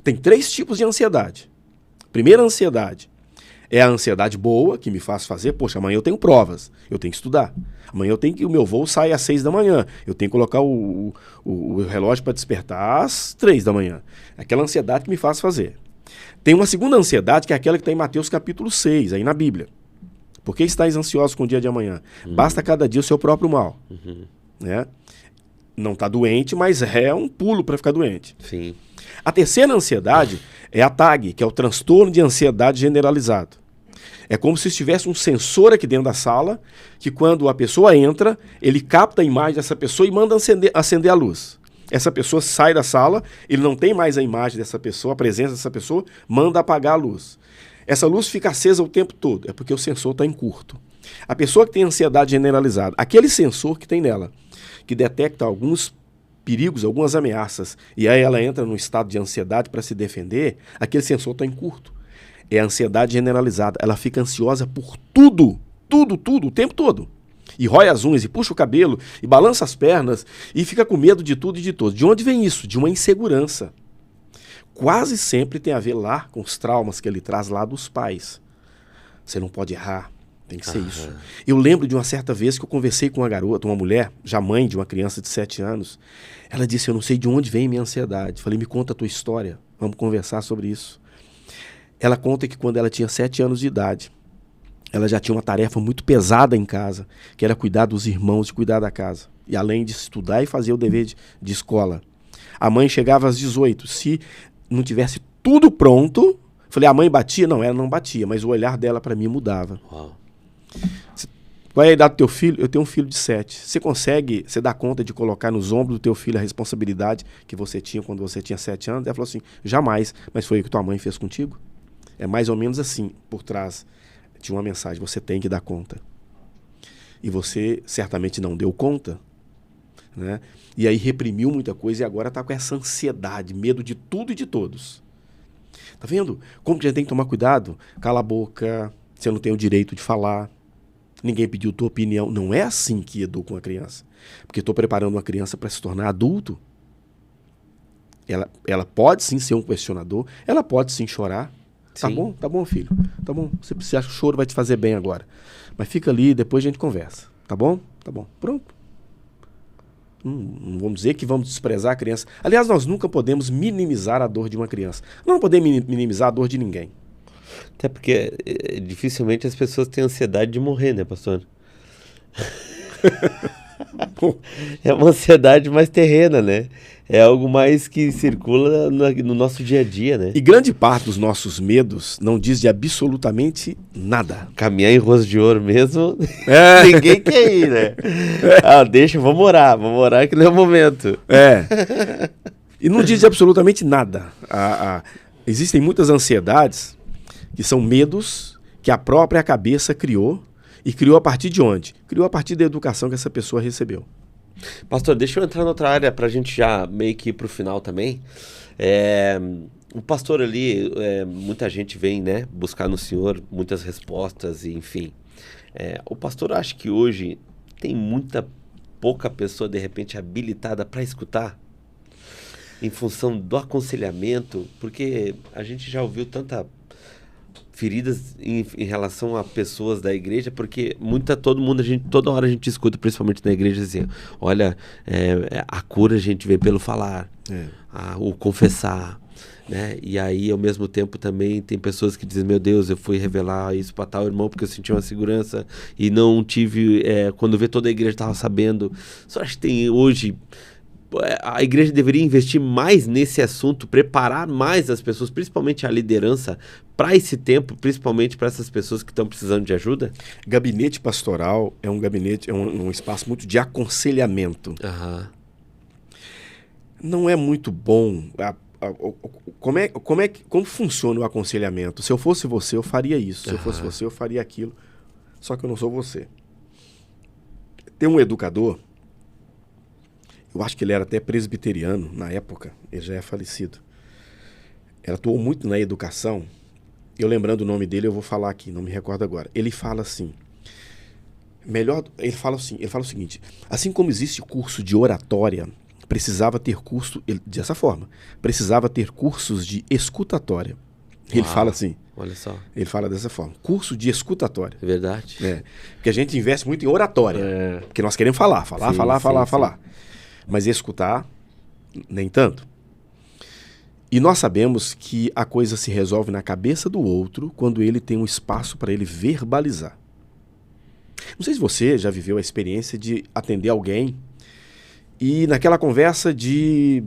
Tem 3 tipos de ansiedade. Primeira ansiedade é a ansiedade boa, que me faz fazer, poxa, amanhã eu tenho provas, eu tenho que estudar. Amanhã eu tenho que, o meu voo sai às 6 da manhã, eu tenho que colocar o relógio para despertar às 3 da manhã. Aquela ansiedade que me faz fazer. Tem uma segunda ansiedade, que é aquela que está em Mateus capítulo 6, aí na Bíblia. Por que estáis ansiosos com o dia de amanhã? Basta cada dia o seu próprio mal. Né? Não está doente, mas é um pulo para ficar doente. Sim. A terceira ansiedade é a TAG, que é o transtorno de ansiedade generalizado. É como se estivesse um sensor aqui dentro da sala, que quando a pessoa entra, ele capta a imagem dessa pessoa e manda acender a luz. Essa pessoa sai da sala, ele não tem mais a imagem dessa pessoa, a presença dessa pessoa, manda apagar a luz. Essa luz fica acesa o tempo todo, é porque o sensor está em curto. A pessoa que tem ansiedade generalizada, aquele sensor que tem nela, que detecta alguns perigos, algumas ameaças, e aí ela entra num estado de ansiedade para se defender, aquele sensor está em curto. É a ansiedade generalizada. Ela fica ansiosa por tudo, o tempo todo. E rói as unhas, e puxa o cabelo, e balança as pernas, e fica com medo de tudo e de todos. De onde vem isso? De uma insegurança. Quase sempre tem a ver lá com os traumas que ele traz lá dos pais. Você não pode errar, tem que ser isso. Eu lembro de uma certa vez que eu conversei com uma garota, uma mulher, já mãe de uma criança de 7 anos. Ela disse, eu não sei de onde vem minha ansiedade. Falei, me conta a tua história, vamos conversar sobre isso. Ela conta que quando ela tinha 7 anos de idade, ela já tinha uma tarefa muito pesada em casa, que era cuidar dos irmãos e cuidar da casa. E além de estudar e fazer o dever de escola. A mãe chegava às 18. Se não tivesse tudo pronto, falei, a mãe batia? Não, ela não batia, mas o olhar dela para mim mudava. Uau. Qual é a idade do teu filho? Eu tenho um filho de 7. Você dá conta de colocar nos ombros do teu filho a responsabilidade que você tinha quando você tinha 7 anos? Ela falou assim, jamais, mas foi o que tua mãe fez contigo? É mais ou menos assim, por trás de uma mensagem, você tem que dar conta. E você certamente não deu conta, né? E aí reprimiu muita coisa e agora está com essa ansiedade, medo de tudo e de todos. Tá vendo? Como que a gente tem que tomar cuidado? Cala a boca, você não tem o direito de falar, ninguém pediu tua opinião. Não é assim que educa uma criança. Porque estou preparando uma criança para se tornar adulto. Ela pode sim ser um questionador, ela pode sim chorar. Sim. Tá bom, filho. Tá bom. Você acha que o choro vai te fazer bem agora. Mas fica ali, depois a gente conversa. Tá bom? Tá bom. Pronto. Não vamos dizer que vamos desprezar a criança. Aliás, nós nunca podemos minimizar a dor de uma criança. Não podemos minimizar a dor de ninguém. Até porque dificilmente as pessoas têm ansiedade de morrer, né, pastor? É uma ansiedade mais terrena, né? É algo mais que circula no nosso dia a dia, né? E grande parte dos nossos medos não diz de absolutamente nada. Caminhar em Rosto de Ouro mesmo, ninguém quer ir, né? Deixa, vamos orar que não é o momento. E não diz de absolutamente nada. Existem muitas ansiedades que são medos que a própria cabeça criou. E criou a partir de onde? Criou a partir da educação que essa pessoa recebeu. Pastor, deixa eu entrar noutra área para a gente já meio que ir para o final também. O pastor ali, muita gente vem, né, buscar no Senhor muitas respostas, e, enfim. O pastor acha que hoje tem pouca pessoa, de repente, habilitada para escutar? Em função do aconselhamento? Porque a gente já ouviu tanta feridas em relação a pessoas da igreja, porque toda hora a gente escuta, principalmente na igreja, assim, olha, a cura a gente vê pelo falar, o confessar, né? E aí, ao mesmo tempo, também tem pessoas que dizem, meu Deus, eu fui revelar isso para tal irmão porque eu senti uma segurança e não tive, quando vê toda a igreja estava sabendo. Só acho que tem hoje, a igreja deveria investir mais nesse assunto, preparar mais as pessoas, principalmente a liderança, para esse tempo, principalmente para essas pessoas que estão precisando de ajuda? Gabinete pastoral é um gabinete, um espaço muito de aconselhamento. Aham. Não é muito bom. Como funciona o aconselhamento? Se eu fosse você, eu faria isso. Se eu fosse você, eu faria aquilo. Só que eu não sou você. Tem um educador, eu acho que ele era até presbiteriano na época, ele já é falecido. Ele atuou muito na educação. Eu lembrando o nome dele, eu vou falar aqui, não me recordo agora. Ele fala assim, ele fala o seguinte, assim como existe curso de oratória, precisava ter dessa forma, precisava ter cursos de escutatória. Ele fala assim. Olha só. Ele fala dessa forma, curso de escutatória. É verdade. Porque a gente investe muito em oratória, porque nós queremos falar. Mas escutar, nem tanto. E nós sabemos que a coisa se resolve na cabeça do outro quando ele tem um espaço para ele verbalizar. Não sei se você já viveu a experiência de atender alguém e naquela conversa de,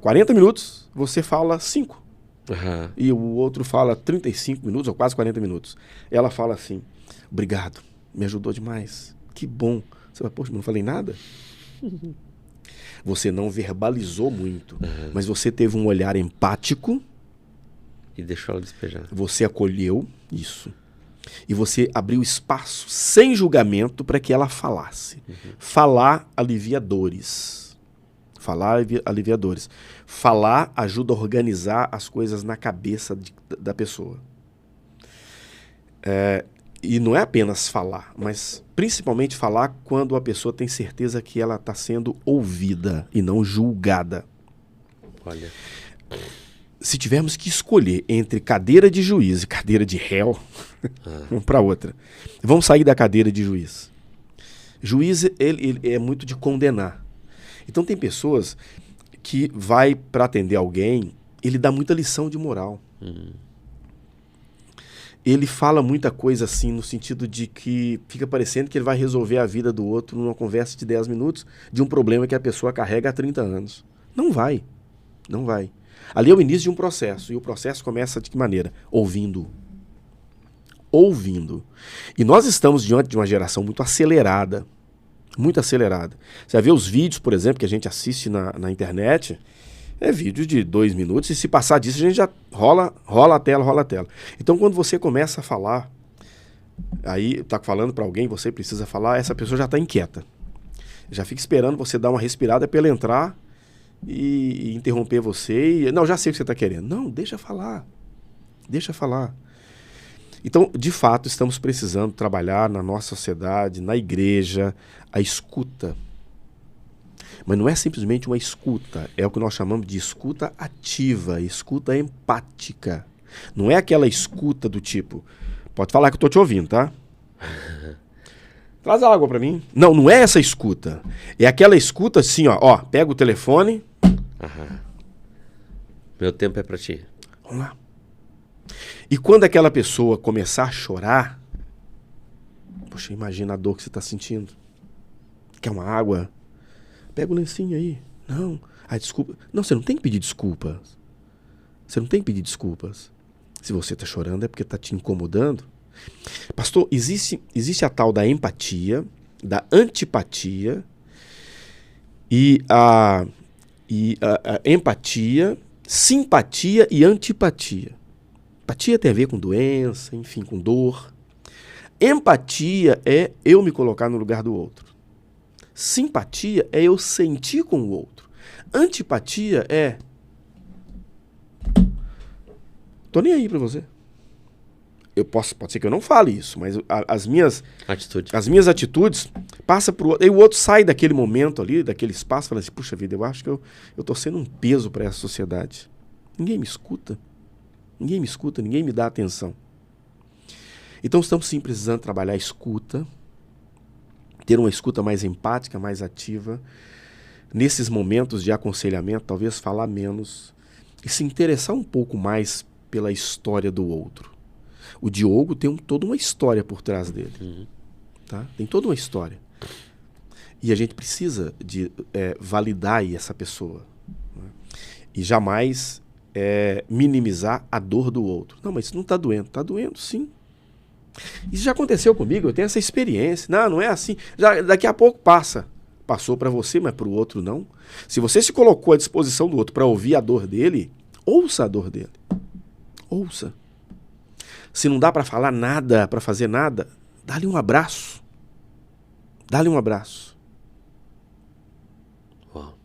40 minutos, você fala 5. Uhum. E o outro fala 35 minutos ou quase 40 minutos. Ela fala assim, obrigado, me ajudou demais, que bom. Você fala, poxa, não falei nada? Você não verbalizou muito, mas você teve um olhar empático. E deixou ela despejar. Você acolheu isso. E você abriu espaço, sem julgamento, para que ela falasse. Falar alivia dores. Falar alivia dores. Falar ajuda a organizar as coisas na cabeça da pessoa. E não é apenas falar, mas principalmente falar quando a pessoa tem certeza que ela está sendo ouvida e não julgada. Olha. Se tivermos que escolher entre cadeira de juiz e cadeira de réu, vamos para outra. Vamos sair da cadeira de juiz. Juiz, ele é muito de condenar. Então tem pessoas que vai para atender alguém, ele dá muita lição de moral. Ele fala muita coisa assim, no sentido de que fica parecendo que ele vai resolver a vida do outro numa conversa de 10 minutos de um problema que a pessoa carrega há 30 anos. Não vai. Não vai. Ali é o início de um processo. E o processo começa de que maneira? Ouvindo. Ouvindo. E nós estamos diante de uma geração muito acelerada. Muito acelerada. Você vai ver os vídeos, por exemplo, que a gente assiste na internet. É vídeo de 2 minutos e se passar disso a gente já rola a tela. Então quando você começa a falar, aí tá falando para alguém, você precisa falar, essa pessoa já está inquieta. Já fica esperando você dar uma respirada para ela entrar e interromper você. Não, já sei o que você está querendo. Não, deixa falar. Deixa falar. Então, de fato, estamos precisando trabalhar na nossa sociedade, na igreja, a escuta. Mas não é simplesmente uma escuta, é o que nós chamamos de escuta ativa, escuta empática. Não é aquela escuta do tipo, pode falar que eu estou te ouvindo, tá? Traz água para mim. Não, não é essa escuta. É aquela escuta assim, ó, pega o telefone. Meu tempo é para ti. Vamos lá. E quando aquela pessoa começar a chorar, poxa, imagina a dor que você está sentindo. Quer uma água? Pega o lencinho aí. Não. Desculpa. Não, você não tem que pedir desculpas. Você não tem que pedir desculpas. Se você está chorando é porque está te incomodando. Pastor, existe a tal da empatia, da antipatia e a empatia, simpatia e antipatia. Empatia tem a ver com doença, enfim, com dor. Empatia é eu me colocar no lugar do outro. Simpatia é eu sentir com o outro. Antipatia é tô nem aí pra você. Pode ser que eu não fale isso, mas as minhas atitudes passam pro outro. E o outro sai daquele momento ali, daquele espaço, fala assim, puxa vida, eu acho que eu tô sendo um peso para essa sociedade. Ninguém me escuta. Ninguém me escuta, ninguém me dá atenção. Então estamos sim precisando trabalhar a escuta, ter uma escuta mais empática, mais ativa. Nesses momentos de aconselhamento, talvez falar menos e se interessar um pouco mais pela história do outro. O Diogo tem toda uma história por trás dele. Tá? Tem toda uma história. E a gente precisa de validar aí essa pessoa. Né? E jamais minimizar a dor do outro. Não, mas isso não está doendo. Está doendo, sim. Isso já aconteceu comigo, eu tenho essa experiência. Não é assim. Daqui a pouco passa. Passou para você, mas para o outro não. Se você se colocou à disposição do outro para ouvir a dor dele, ouça a dor dele. Ouça. Se não dá para falar nada, para fazer nada, dá-lhe um abraço. Dá-lhe um abraço. Uau.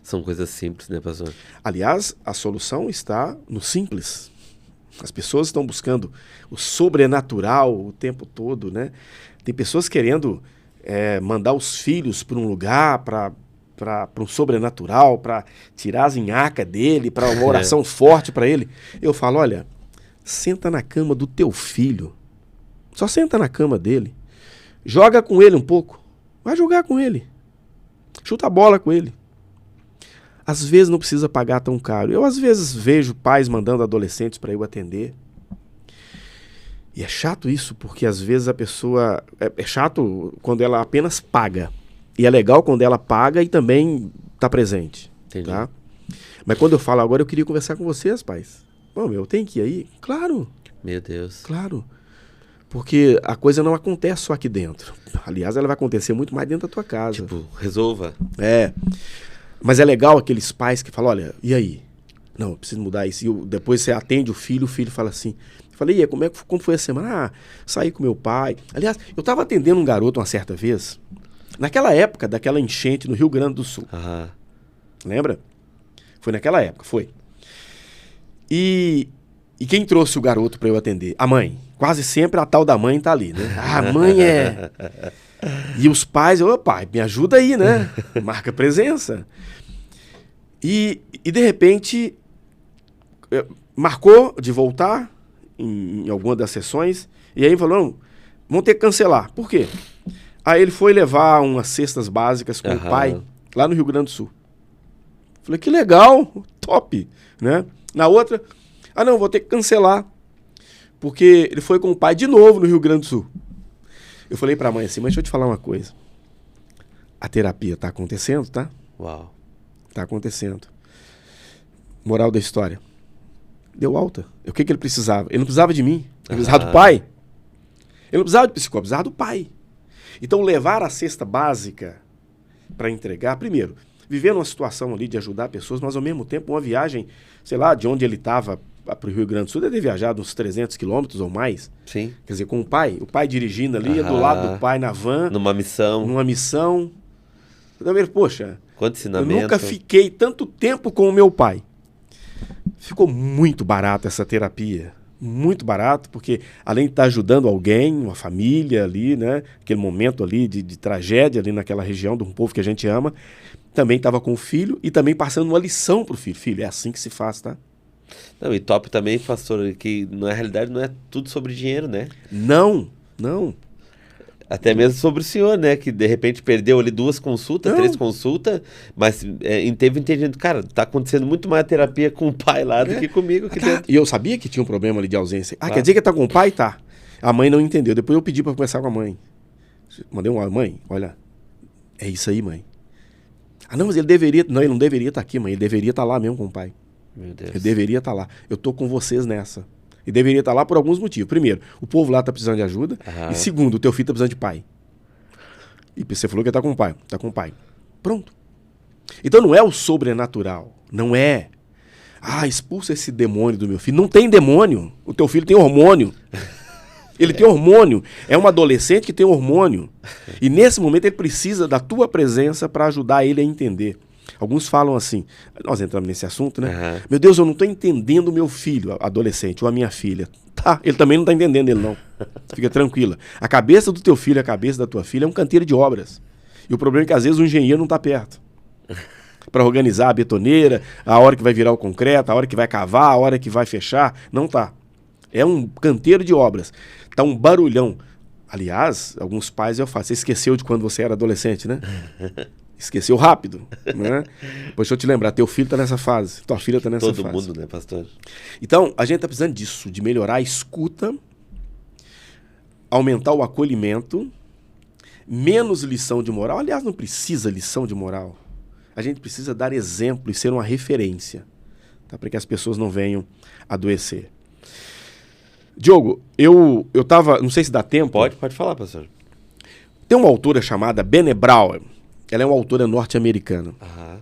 São coisas simples, né, pastor? Aliás, a solução está no simples. As pessoas estão buscando o sobrenatural o tempo todo, né? Tem pessoas querendo mandar os filhos para um lugar, para um sobrenatural, para tirar as nhaca dele, para uma oração forte para ele. Eu falo, olha, senta na cama do teu filho. Só senta na cama dele. Joga com ele um pouco. Vai jogar com ele. Chuta a bola com ele. Às vezes não precisa pagar tão caro. Eu às vezes vejo pais mandando adolescentes para eu atender. E é chato isso, porque às vezes a pessoa... É chato quando ela apenas paga. E é legal quando ela paga e também está presente. Entendi. Tá? Mas quando eu falo, agora eu queria conversar com vocês, pais. Bom, eu tenho que ir aí? Claro. Meu Deus. Claro. Porque a coisa não acontece só aqui dentro. Aliás, ela vai acontecer muito mais dentro da tua casa. Tipo, resolva. Mas é legal aqueles pais que falam, olha, e aí? Não, eu preciso mudar isso. E depois você atende o filho fala assim. Eu falei, e aí, como foi a semana? Saí com meu pai. Aliás, eu estava atendendo um garoto uma certa vez, naquela época daquela enchente no Rio Grande do Sul. Lembra? Foi naquela época, foi. E quem trouxe o garoto para eu atender? A mãe. Quase sempre a tal da mãe tá ali, né? A mãe é... E os pais, pai, me ajuda aí, né? Marca presença. E de repente, marcou de voltar em alguma das sessões, e aí falou, não, vão ter que cancelar. Por quê? Aí ele foi levar umas cestas básicas com o pai, lá no Rio Grande do Sul. Falei, que legal, top, né? Na outra, não, vou ter que cancelar, porque ele foi com o pai de novo no Rio Grande do Sul. Eu falei pra mãe assim, mas deixa eu te falar uma coisa. A terapia tá acontecendo, tá? Uau. Tá acontecendo. Moral da história. Deu alta. O que ele precisava? Ele não precisava de mim. Ele precisava do pai. Ele não precisava de psicólogo, precisava do pai. Então, levar a cesta básica para entregar, primeiro, viver numa situação ali de ajudar pessoas, mas ao mesmo tempo uma viagem, sei lá, de onde ele estava para o Rio Grande do Sul, deve ter viajado uns 300 quilômetros ou mais. Sim. Quer dizer, com o pai dirigindo ali, do lado do pai na van. Numa missão. Também, poxa, quanto ensinamento. Eu nunca fiquei tanto tempo com o meu pai. Ficou muito barato essa terapia. Muito barato, porque além de estar ajudando alguém, uma família ali, né? Aquele momento ali de tragédia ali naquela região de um povo que a gente ama, também estava com o filho e também passando uma lição pro filho. Filho, é assim que se faz, tá? Não, e top também, pastor, que na realidade não é tudo sobre dinheiro, né? Não. Até mesmo sobre o senhor, né? Que de repente perdeu ali 2 consultas, 3 consultas, mas teve entendimento. Cara, tá acontecendo muito mais terapia com o pai lá do que comigo aqui dentro. E eu sabia que tinha um problema ali de ausência. Quer dizer que tá com o pai? Tá. A mãe não entendeu. Depois eu pedi pra conversar com a mãe. Mandei mãe, olha, é isso aí, mãe. Não, mas ele deveria... Não, ele não deveria estar aqui, mãe. Ele deveria estar lá mesmo com o pai. Meu Deus. Ele deveria estar lá. Eu tô com vocês nessa. E deveria estar lá por alguns motivos. Primeiro, o povo lá tá precisando de ajuda. E segundo, o teu filho tá precisando de pai. E você falou que tá com o pai. Tá com o pai. Pronto. Então não é o sobrenatural. Não é. Expulsa esse demônio do meu filho. Não tem demônio. O teu filho tem hormônio. Ele tem hormônio. É um adolescente que tem hormônio. E nesse momento ele precisa da tua presença para ajudar ele a entender. Alguns falam assim, nós entramos nesse assunto, né? Meu Deus, eu não estou entendendo o meu filho, adolescente, ou a minha filha. Tá, ele também não está entendendo ele não. Fica tranquila. A cabeça do teu filho, a cabeça da tua filha é um canteiro de obras. E o problema é que às vezes o engenheiro não está perto. Para organizar a betoneira, a hora que vai virar o concreto, a hora que vai cavar, a hora que vai fechar, não tá. É um canteiro de obras. Tá um barulhão. Aliás, alguns pais eu faço. Você esqueceu de quando você era adolescente, né? Esqueceu rápido, né? Deixa eu te lembrar, teu filho está nessa fase, tua filha está nessa fase. Todo mundo, né, pastor? Então, a gente está precisando disso, de melhorar a escuta, aumentar o acolhimento, menos lição de moral. Aliás, não precisa lição de moral. A gente precisa dar exemplo e ser uma referência, tá? Para que as pessoas não venham adoecer. Diogo, eu tava, não sei se dá tempo. Pode falar, pastor. Tem uma autora chamada Brené Brown. Ela é uma autora norte-americana. Uhum.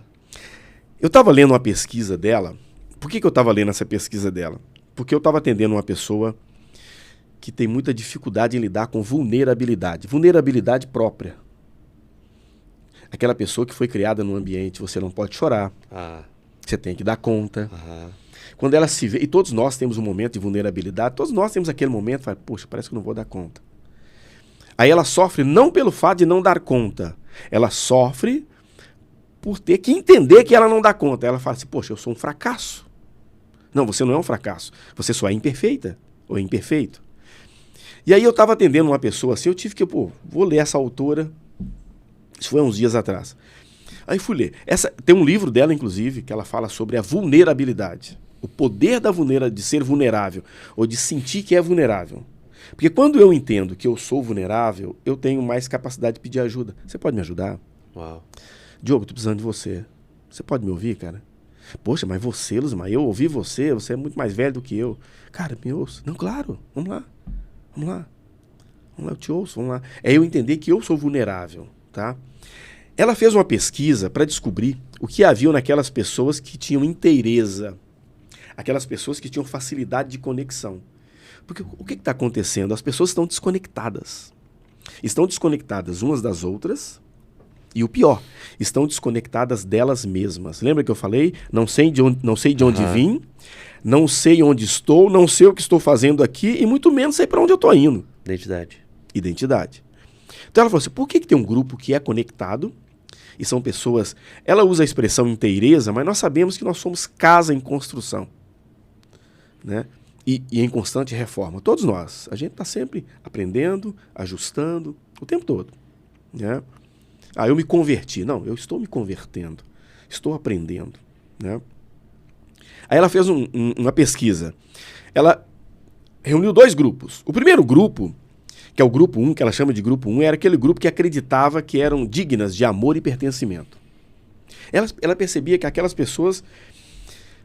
Eu estava lendo uma pesquisa dela. Por que eu estava lendo essa pesquisa dela? Porque eu estava atendendo uma pessoa que tem muita dificuldade em lidar com vulnerabilidade. Vulnerabilidade própria. Aquela pessoa que foi criada num ambiente, você não pode chorar. Você tem que dar conta. Quando ela se vê, e todos nós temos um momento de vulnerabilidade, todos nós temos aquele momento, fala, poxa, parece que eu não vou dar conta. Aí ela sofre não pelo fato de não dar conta, ela sofre por ter que entender que ela não dá conta. Ela fala assim, poxa, eu sou um fracasso. Não, você não é um fracasso, você só é imperfeita ou imperfeito. E aí eu estava atendendo uma pessoa assim, eu tive que, vou ler essa autora, isso foi uns dias atrás. Aí fui ler. Tem um livro dela, inclusive, que ela fala sobre a vulnerabilidade. O poder de ser vulnerável, ou de sentir que é vulnerável. Porque quando eu entendo que eu sou vulnerável, eu tenho mais capacidade de pedir ajuda. Você pode me ajudar? Uau. Diogo, tô precisando de você. Você pode me ouvir, cara? Poxa, mas você, Luzmar, eu ouvi você é muito mais velho do que eu. Cara, me ouça. Não, claro, vamos lá, eu te ouço, vamos lá. É eu entender que eu sou vulnerável, tá? Ela fez uma pesquisa para descobrir o que havia naquelas pessoas que tinham inteireza, aquelas pessoas que tinham facilidade de conexão. Porque o que está acontecendo? As pessoas estão desconectadas. Estão desconectadas umas das outras e o pior, estão desconectadas delas mesmas. Lembra que eu falei? Não sei de onde vim, não sei onde estou, não sei o que estou fazendo aqui e muito menos sei para onde eu estou indo. Identidade. Então ela falou assim, por que tem um grupo que é conectado e são pessoas... Ela usa a expressão inteireza, mas nós sabemos que nós somos casa em construção, né? E em constante reforma. Todos nós. A gente está sempre aprendendo, ajustando, o tempo todo, né? Eu me converti. Não, eu estou me convertendo. Estou aprendendo, né? Aí ela fez uma pesquisa. Ela reuniu 2 grupos. O primeiro grupo, que é o grupo 1, que ela chama de grupo 1, era aquele grupo que acreditava que eram dignas de amor e pertencimento. Ela percebia que aquelas pessoas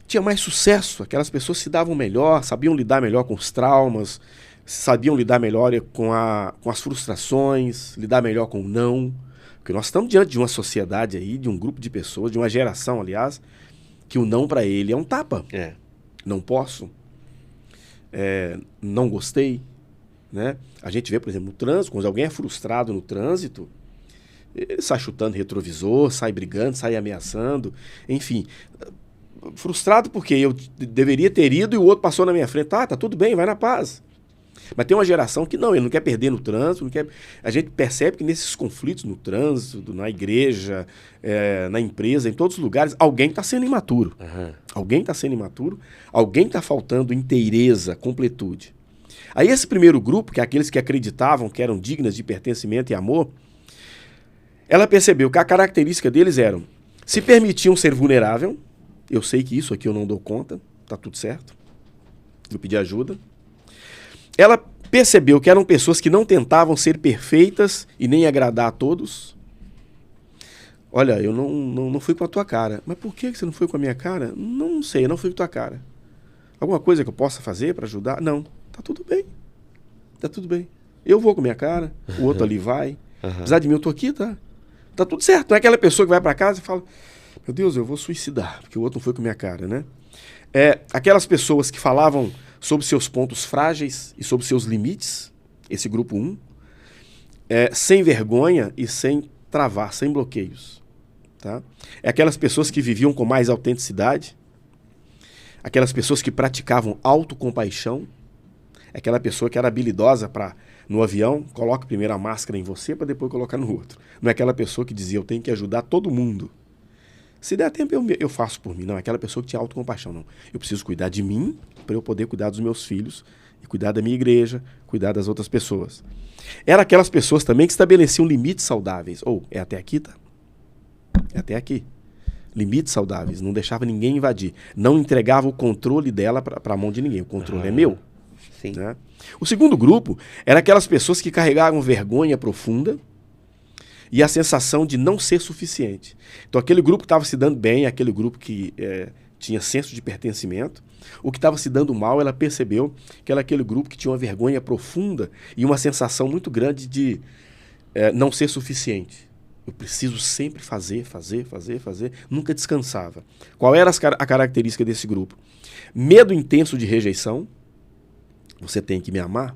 tinham mais sucesso, aquelas pessoas se davam melhor, sabiam lidar melhor com os traumas, sabiam lidar melhor com as frustrações, lidar melhor com o não. Porque nós estamos diante de uma sociedade aí, de um grupo de pessoas, de uma geração, aliás, que o não para ele é um tapa. Não posso. Não gostei. Né? A gente vê, por exemplo, no trânsito, quando alguém é frustrado no trânsito, ele sai chutando retrovisor, sai brigando, sai ameaçando, enfim... Frustrado porque eu deveria ter ido e o outro passou na minha frente. Tá tudo bem, vai na paz. Mas tem uma geração que não, ele não quer perder no trânsito, não quer... A gente percebe que nesses conflitos no trânsito, na igreja, na empresa, em todos os lugares, alguém está sendo imaturo. Alguém está sendo imaturo, alguém está faltando inteireza, completude. Aí esse primeiro grupo, que é aqueles que acreditavam que eram dignas de pertencimento e amor, ela percebeu que a característica deles eram, se permitiam ser vulnerável. Eu sei que isso aqui eu não dou conta, tá tudo certo. Eu pedi ajuda. Ela percebeu que eram pessoas que não tentavam ser perfeitas e nem agradar a todos. Olha, eu não fui com a tua cara. Mas por que você não foi com a minha cara? Não sei, eu não fui com a tua cara. Alguma coisa que eu possa fazer para ajudar? Não. Tá tudo bem. Tá tudo bem. Eu vou com a minha cara, o outro ali vai. Apesar de mim, eu tô aqui, tá? Tá tudo certo. Não é aquela pessoa que vai para casa e fala... Meu Deus, eu vou suicidar, porque o outro não foi com a minha cara, né? Aquelas pessoas que falavam sobre seus pontos frágeis e sobre seus limites, esse grupo 1, sem vergonha e sem travar, sem bloqueios. Tá? Aquelas pessoas que viviam com mais autenticidade, aquelas pessoas que praticavam autocompaixão, aquela pessoa que era habilidosa para, no avião, coloca primeiro a máscara em você para depois colocar no outro. Não é aquela pessoa que dizia, eu tenho que ajudar todo mundo. Se der tempo, eu faço por mim. Não, é aquela pessoa que tinha autocompaixão. Não, eu preciso cuidar de mim para eu poder cuidar dos meus filhos e cuidar da minha igreja, cuidar das outras pessoas. Eram aquelas pessoas também que estabeleciam limites saudáveis. É até aqui, tá? É até aqui. Limites saudáveis, não deixava ninguém invadir. Não entregava o controle dela para a mão de ninguém. O controle é meu. Sim. Né? O segundo grupo era aquelas pessoas que carregavam vergonha profunda e a sensação de não ser suficiente. Então aquele grupo que estava se dando bem, aquele grupo que tinha senso de pertencimento. O que estava se dando mal, ela percebeu que era aquele grupo que tinha uma vergonha profunda e uma sensação muito grande de não ser suficiente. Eu preciso sempre fazer. Nunca descansava. Qual era a característica desse grupo? Medo intenso de rejeição. Você tem que me amar.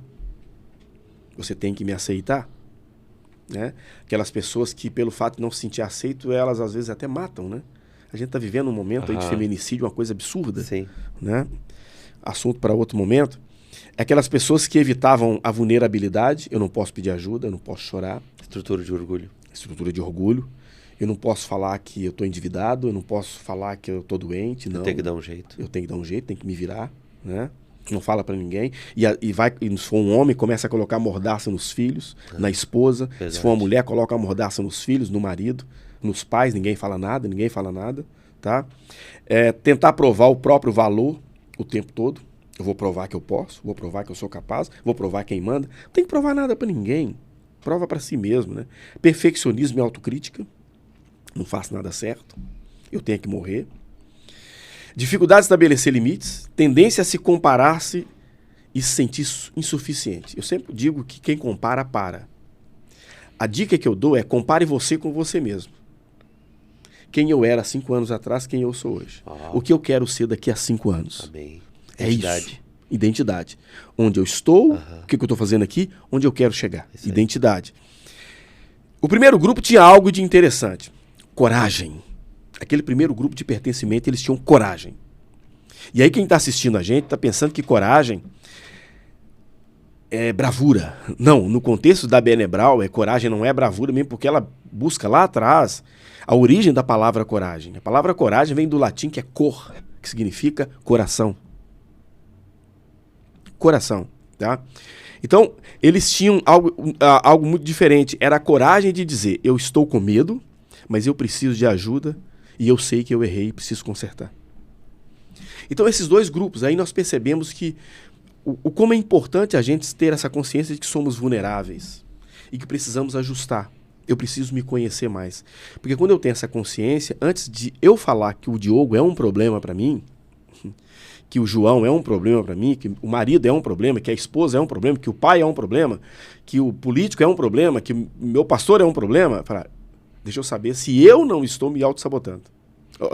Você tem que me aceitar. Né? Aquelas pessoas que, pelo fato de não se sentir aceito, elas às vezes até matam, né? A gente está vivendo um momento aí de feminicídio, uma coisa absurda. Sim. Né? Assunto para outro momento. Aquelas pessoas que evitavam a vulnerabilidade. Eu não posso pedir ajuda, eu não posso chorar. Estrutura de orgulho. Estrutura de orgulho. Eu não posso falar que eu estou endividado, eu não posso falar que eu estou doente. Não. Tem que dar um jeito. Eu tenho que dar um jeito, tenho que me virar. Né? Não fala para ninguém. E se for um homem, começa a colocar mordaça nos filhos, na esposa. Verdade. Se for uma mulher, coloca a mordaça nos filhos, no marido, nos pais. Ninguém fala nada. Tá? Tentar provar o próprio valor o tempo todo. Eu vou provar que eu posso, vou provar que eu sou capaz, vou provar quem manda. Não tem que provar nada para ninguém. Prova para si mesmo. Né? Perfeccionismo e autocrítica. Não faço nada certo. Eu tenho que morrer. Dificuldade de estabelecer limites, tendência a se comparar-se e se sentir insuficiente. Eu sempre digo que quem compara, para. A dica que eu dou é compare você com você mesmo. Quem eu era 5 anos atrás, quem eu sou hoje. O que eu quero ser daqui a 5 anos. Amém. É isso. Identidade. Onde eu estou, o que eu estou fazendo aqui, onde eu quero chegar. Isso identidade. O primeiro grupo tinha algo de interessante. Coragem. Aquele primeiro grupo de pertencimento, eles tinham coragem. E aí quem está assistindo a gente está pensando que coragem é bravura. Não, no contexto da Brené Brown, coragem não é bravura, mesmo porque ela busca lá atrás a origem da palavra coragem. A palavra coragem vem do latim que é cor, que significa coração. Coração, tá? Então, eles tinham algo muito diferente. Era a coragem de dizer, eu estou com medo, mas eu preciso de ajuda e eu sei que eu errei e preciso consertar. Então, esses dois grupos, aí nós percebemos que como é importante a gente ter essa consciência de que somos vulneráveis e que precisamos ajustar. Eu preciso me conhecer mais. Porque quando eu tenho essa consciência, antes de eu falar que o Diogo é um problema para mim, que o João é um problema para mim, que o marido é um problema, que a esposa é um problema, que o pai é um problema, que o político é um problema, que o meu pastor é um problema, deixa eu saber se eu não estou me auto-sabotando.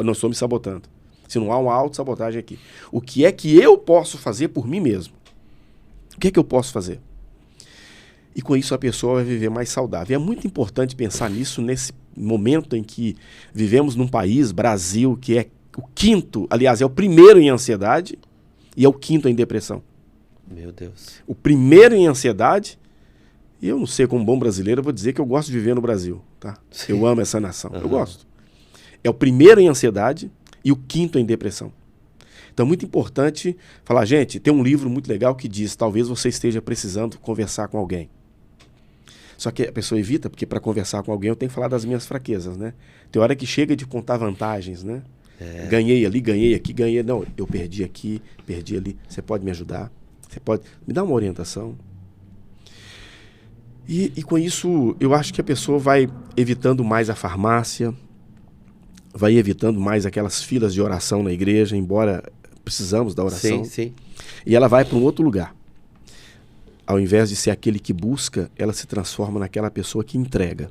Não estou me sabotando. Se não há uma auto-sabotagem aqui. O que é que eu posso fazer por mim mesmo? O que é que eu posso fazer? E com isso a pessoa vai viver mais saudável. E é muito importante pensar nisso nesse momento em que vivemos num país, Brasil, que é o quinto, aliás, é o primeiro em ansiedade e é o quinto em depressão. Meu Deus. O primeiro em ansiedade, e eu não sei, como bom brasileiro, eu vou dizer que eu gosto de viver no Brasil. Tá? Eu amo essa nação, eu gosto. É o primeiro em ansiedade e o quinto em depressão. Então é muito importante falar, gente, tem um livro muito legal que diz, talvez você esteja precisando conversar com alguém. Só que a pessoa evita, porque para conversar com alguém eu tenho que falar das minhas fraquezas, né? Tem hora que chega de contar vantagens, né? Ganhei ali, ganhei aqui, ganhei... Não, eu perdi aqui, perdi ali. Você pode me ajudar? Você pode me dar uma orientação? E com isso, eu acho que a pessoa vai evitando mais a farmácia, vai evitando mais aquelas filas de oração na igreja, embora precisamos da oração. Sim. E ela vai para um outro lugar. Ao invés de ser aquele que busca, ela se transforma naquela pessoa que entrega.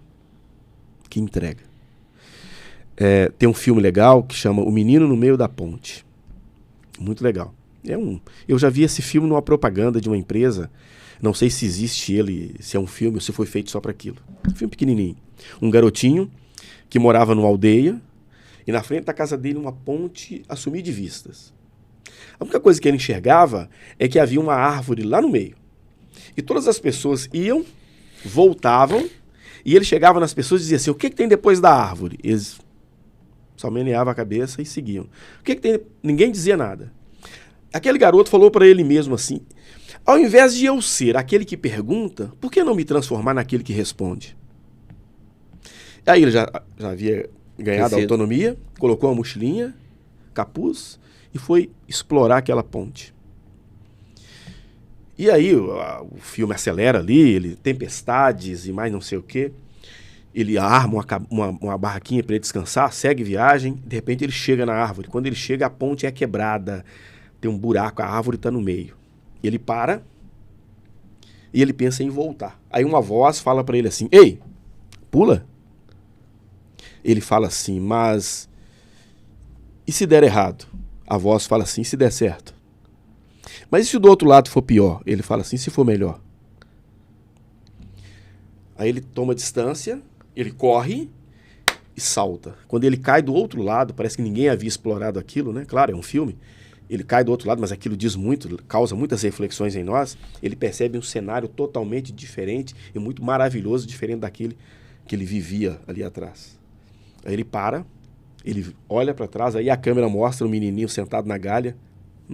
Que entrega. Tem um filme legal que chama O Menino no Meio da Ponte. Muito legal. Eu já vi esse filme numa propaganda de uma empresa. Não sei se existe ele, se é um filme ou se foi feito só para aquilo. Um filme pequenininho. Um garotinho que morava numa aldeia e na frente da casa dele uma ponte a sumir de vistas. A única coisa que ele enxergava é que havia uma árvore lá no meio. E todas as pessoas iam, voltavam, e ele chegava nas pessoas e dizia assim, o que tem depois da árvore? Eles só meneavam a cabeça e seguiam. O que tem? Ninguém dizia nada. Aquele garoto falou para ele mesmo assim, ao invés de eu ser aquele que pergunta, por que não me transformar naquele que responde? Aí ele já havia ganhado autonomia, colocou uma mochilinha, capuz e foi explorar aquela ponte. E aí o filme acelera ali, ele tempestades e mais não sei o quê. Ele arma uma barraquinha para ele descansar, segue viagem, de repente ele chega na árvore. Quando ele chega, a ponte é quebrada, tem um buraco, a árvore está no meio. Ele para e ele pensa em voltar. Aí uma voz fala para ele assim, ei, pula. Ele fala assim, mas e se der errado? A voz fala assim, e se der certo? Mas e se do outro lado for pior? Ele fala assim, se for melhor? Aí ele toma distância, ele corre e salta. Quando ele cai do outro lado, parece que ninguém havia explorado aquilo, né? Claro, é um filme. Ele cai do outro lado, mas aquilo diz muito, causa muitas reflexões em nós. Ele percebe um cenário totalmente diferente e muito maravilhoso, diferente daquele que ele vivia ali atrás. Aí ele para, ele olha para trás, aí a câmera mostra um menininho sentado na galha,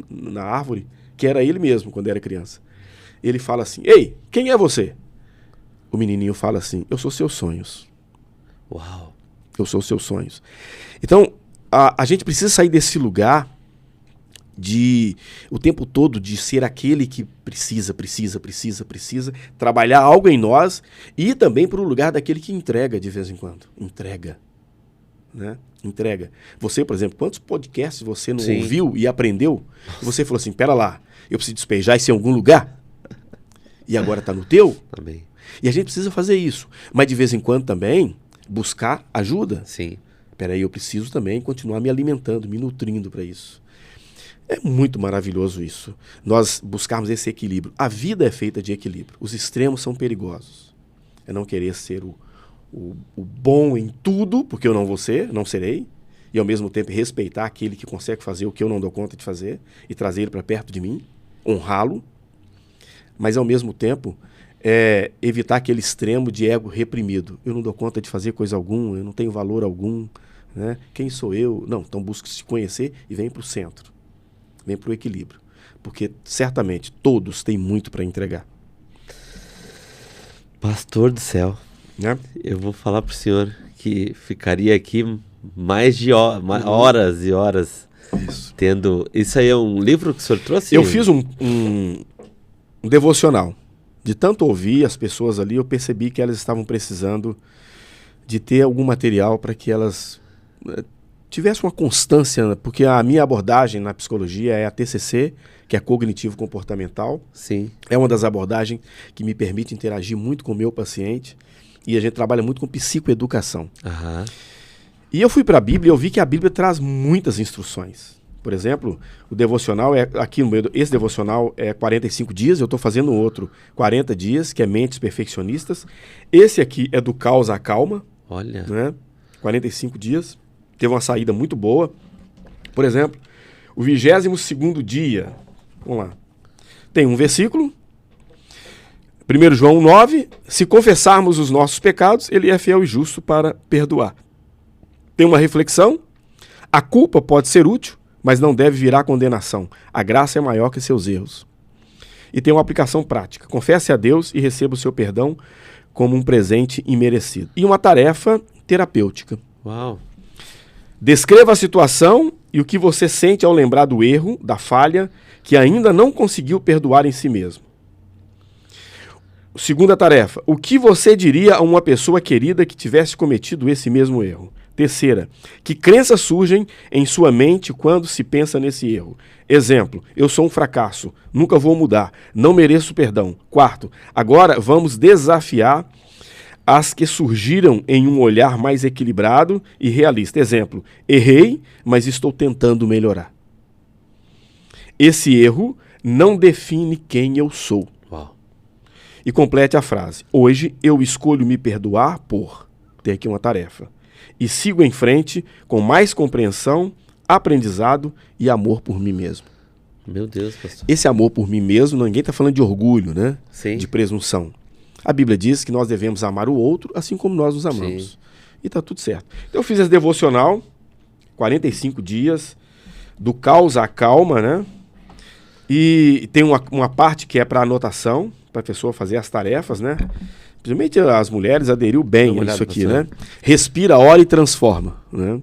na árvore, que era ele mesmo quando era criança. Ele fala assim, ei, quem é você? O menininho fala assim, eu sou seus sonhos. Uau! Eu sou seus sonhos. Então, a gente precisa sair desse lugar de, o tempo todo, de ser aquele que precisa, trabalhar algo em nós e ir também para o lugar daquele que entrega de vez em quando. Entrega. Né? Entrega. Você, por exemplo, quantos podcasts você não ouviu e aprendeu? E você falou assim, pera lá, eu preciso despejar isso em algum lugar? E agora está no teu? Amém. E a gente precisa fazer isso. Mas de vez em quando também buscar ajuda. Sim. Peraí, eu preciso também continuar me alimentando, me nutrindo para isso. É muito maravilhoso isso. Nós buscarmos esse equilíbrio. A vida é feita de equilíbrio. Os extremos são perigosos. É não querer ser o bom em tudo, porque eu não vou ser, não serei. E ao mesmo tempo respeitar aquele que consegue fazer o que eu não dou conta de fazer e trazer ele para perto de mim, honrá-lo. Mas ao mesmo tempo evitar aquele extremo de ego reprimido. Eu não dou conta de fazer coisa alguma, eu não tenho valor algum. Né? Quem sou eu? Não, então busque se conhecer e vem para o centro. Vem para o equilíbrio. Porque certamente todos têm muito para entregar. Pastor do céu, né? Eu vou falar para o senhor que ficaria aqui mais de horas e horas tendo... Isso aí é um livro que o senhor trouxe? Eu fiz um devocional. De tanto ouvir as pessoas ali, eu percebi que elas estavam precisando de ter algum material para que elas tivessem uma constância, porque a minha abordagem na psicologia é a TCC, que é cognitivo-comportamental. Sim. É uma das abordagens que me permite interagir muito com o meu paciente e a gente trabalha muito com psicoeducação. Uhum. E eu fui para a Bíblia e eu vi que a Bíblia traz muitas instruções. Por exemplo, o devocional aqui no meio, esse devocional é 45 dias, eu estou fazendo outro 40 dias, que é Mentes Perfeccionistas. Esse aqui é do caos à calma. Olha. Né? 45 dias. Teve uma saída muito boa. Por exemplo, o 22º dia, vamos lá, tem um versículo, 1 João 9, se confessarmos os nossos pecados, ele é fiel e justo para perdoar. Tem uma reflexão, a culpa pode ser útil, mas não deve virar condenação. A graça é maior que seus erros. E tem uma aplicação prática. Confesse a Deus e receba o seu perdão como um presente imerecido. E uma tarefa terapêutica. Uau! Descreva a situação e o que você sente ao lembrar do erro, da falha, que ainda não conseguiu perdoar em si mesmo. Segunda tarefa. O que você diria a uma pessoa querida que tivesse cometido esse mesmo erro? Terceira, que crenças surgem em sua mente quando se pensa nesse erro? Exemplo, eu sou um fracasso, nunca vou mudar, não mereço perdão. Quarto, agora vamos desafiar as que surgiram em um olhar mais equilibrado e realista. Exemplo, errei, mas estou tentando melhorar. Esse erro não define quem eu sou. Uau. E complete a frase, hoje eu escolho me perdoar por... Tem aqui uma tarefa. E sigo em frente com mais compreensão, aprendizado e amor por mim mesmo. Meu Deus, pastor. Esse amor por mim mesmo, ninguém está falando de orgulho, né? Sim. De presunção. A Bíblia diz que nós devemos amar o outro assim como nós nos amamos. Sim. E está tudo certo. Então eu fiz esse devocional, 45 dias, do caos à calma, né? E tem uma parte que é para anotação, para a pessoa fazer as tarefas, né? principalmente as mulheres, aderiu bem a isso aqui, né? Respira, ora e transforma, né?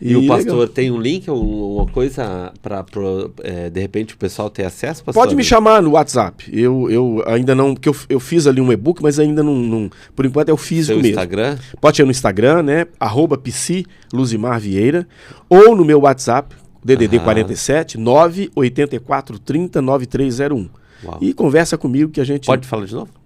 E o pastor legal. Tem um link, uma coisa para de repente o pessoal ter acesso, pastor? Pode me chamar no WhatsApp. Eu ainda não, porque eu fiz ali um e-book, mas ainda não, por enquanto é o físico mesmo. Instagram? Pode ir no Instagram, né? @psi_luzimar_vieira, ou no meu WhatsApp, DDD 47 984309301. Uau. E conversa comigo que a gente... Pode falar de novo?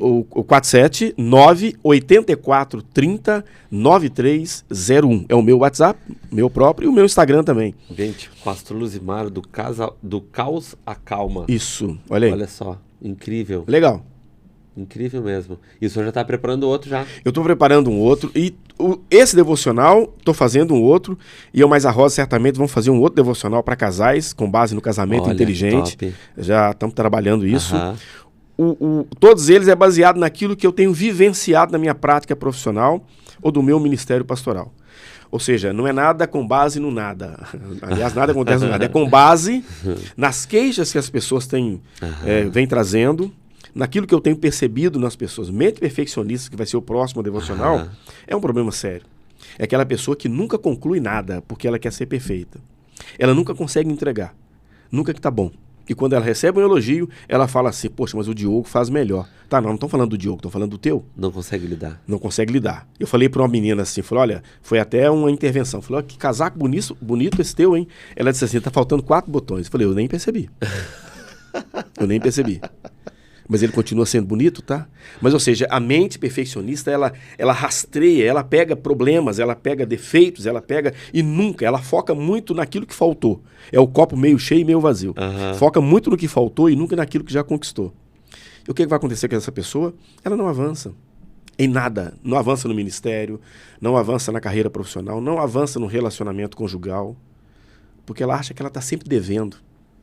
O 47 984 30 9301 é o meu WhatsApp, meu próprio, e o meu Instagram também. Gente, pastor Luzimar do Caos à Calma. Isso, olha aí. Olha só, incrível. Legal. Incrível mesmo. E o senhor já está preparando outro já? Eu estou preparando um outro e esse devocional, estou fazendo um outro, e eu mais a Rosa certamente vão fazer um outro devocional para casais, com base no casamento inteligente. Top. Já estamos trabalhando isso. Todos eles é baseado naquilo que eu tenho vivenciado na minha prática profissional ou do meu ministério pastoral. Ou seja, não é nada com base no nada. Aliás, nada acontece no nada. É com base nas queixas que as pessoas vêm trazendo, naquilo que eu tenho percebido nas pessoas. Mente perfeccionista, que vai ser o próximo devocional, é um problema sério. É aquela pessoa que nunca conclui nada porque ela quer ser perfeita. Ela nunca consegue entregar. Nunca que está bom. E quando ela recebe um elogio, ela fala assim, poxa, mas o Diogo faz melhor. Tá, não estou falando do Diogo, estou falando do teu. Não consegue lidar. Não consegue lidar. Eu falei para uma menina assim, falei, olha, foi até uma intervenção. Falei, olha, que casaco bonito esse teu, hein? Ela disse assim, tá faltando 4 botões. Eu falei, eu nem percebi. Eu nem percebi. Mas ele continua sendo bonito, tá? Mas, ou seja, a mente perfeccionista, ela rastreia, ela pega problemas, ela pega defeitos, ela pega e nunca, ela foca muito naquilo que faltou. É o copo meio cheio e meio vazio. Foca muito no que faltou e nunca naquilo que já conquistou. E o que vai acontecer com essa pessoa? Ela não avança em nada. Não avança no ministério, não avança na carreira profissional, não avança no relacionamento conjugal, porque ela acha que ela está sempre devendo.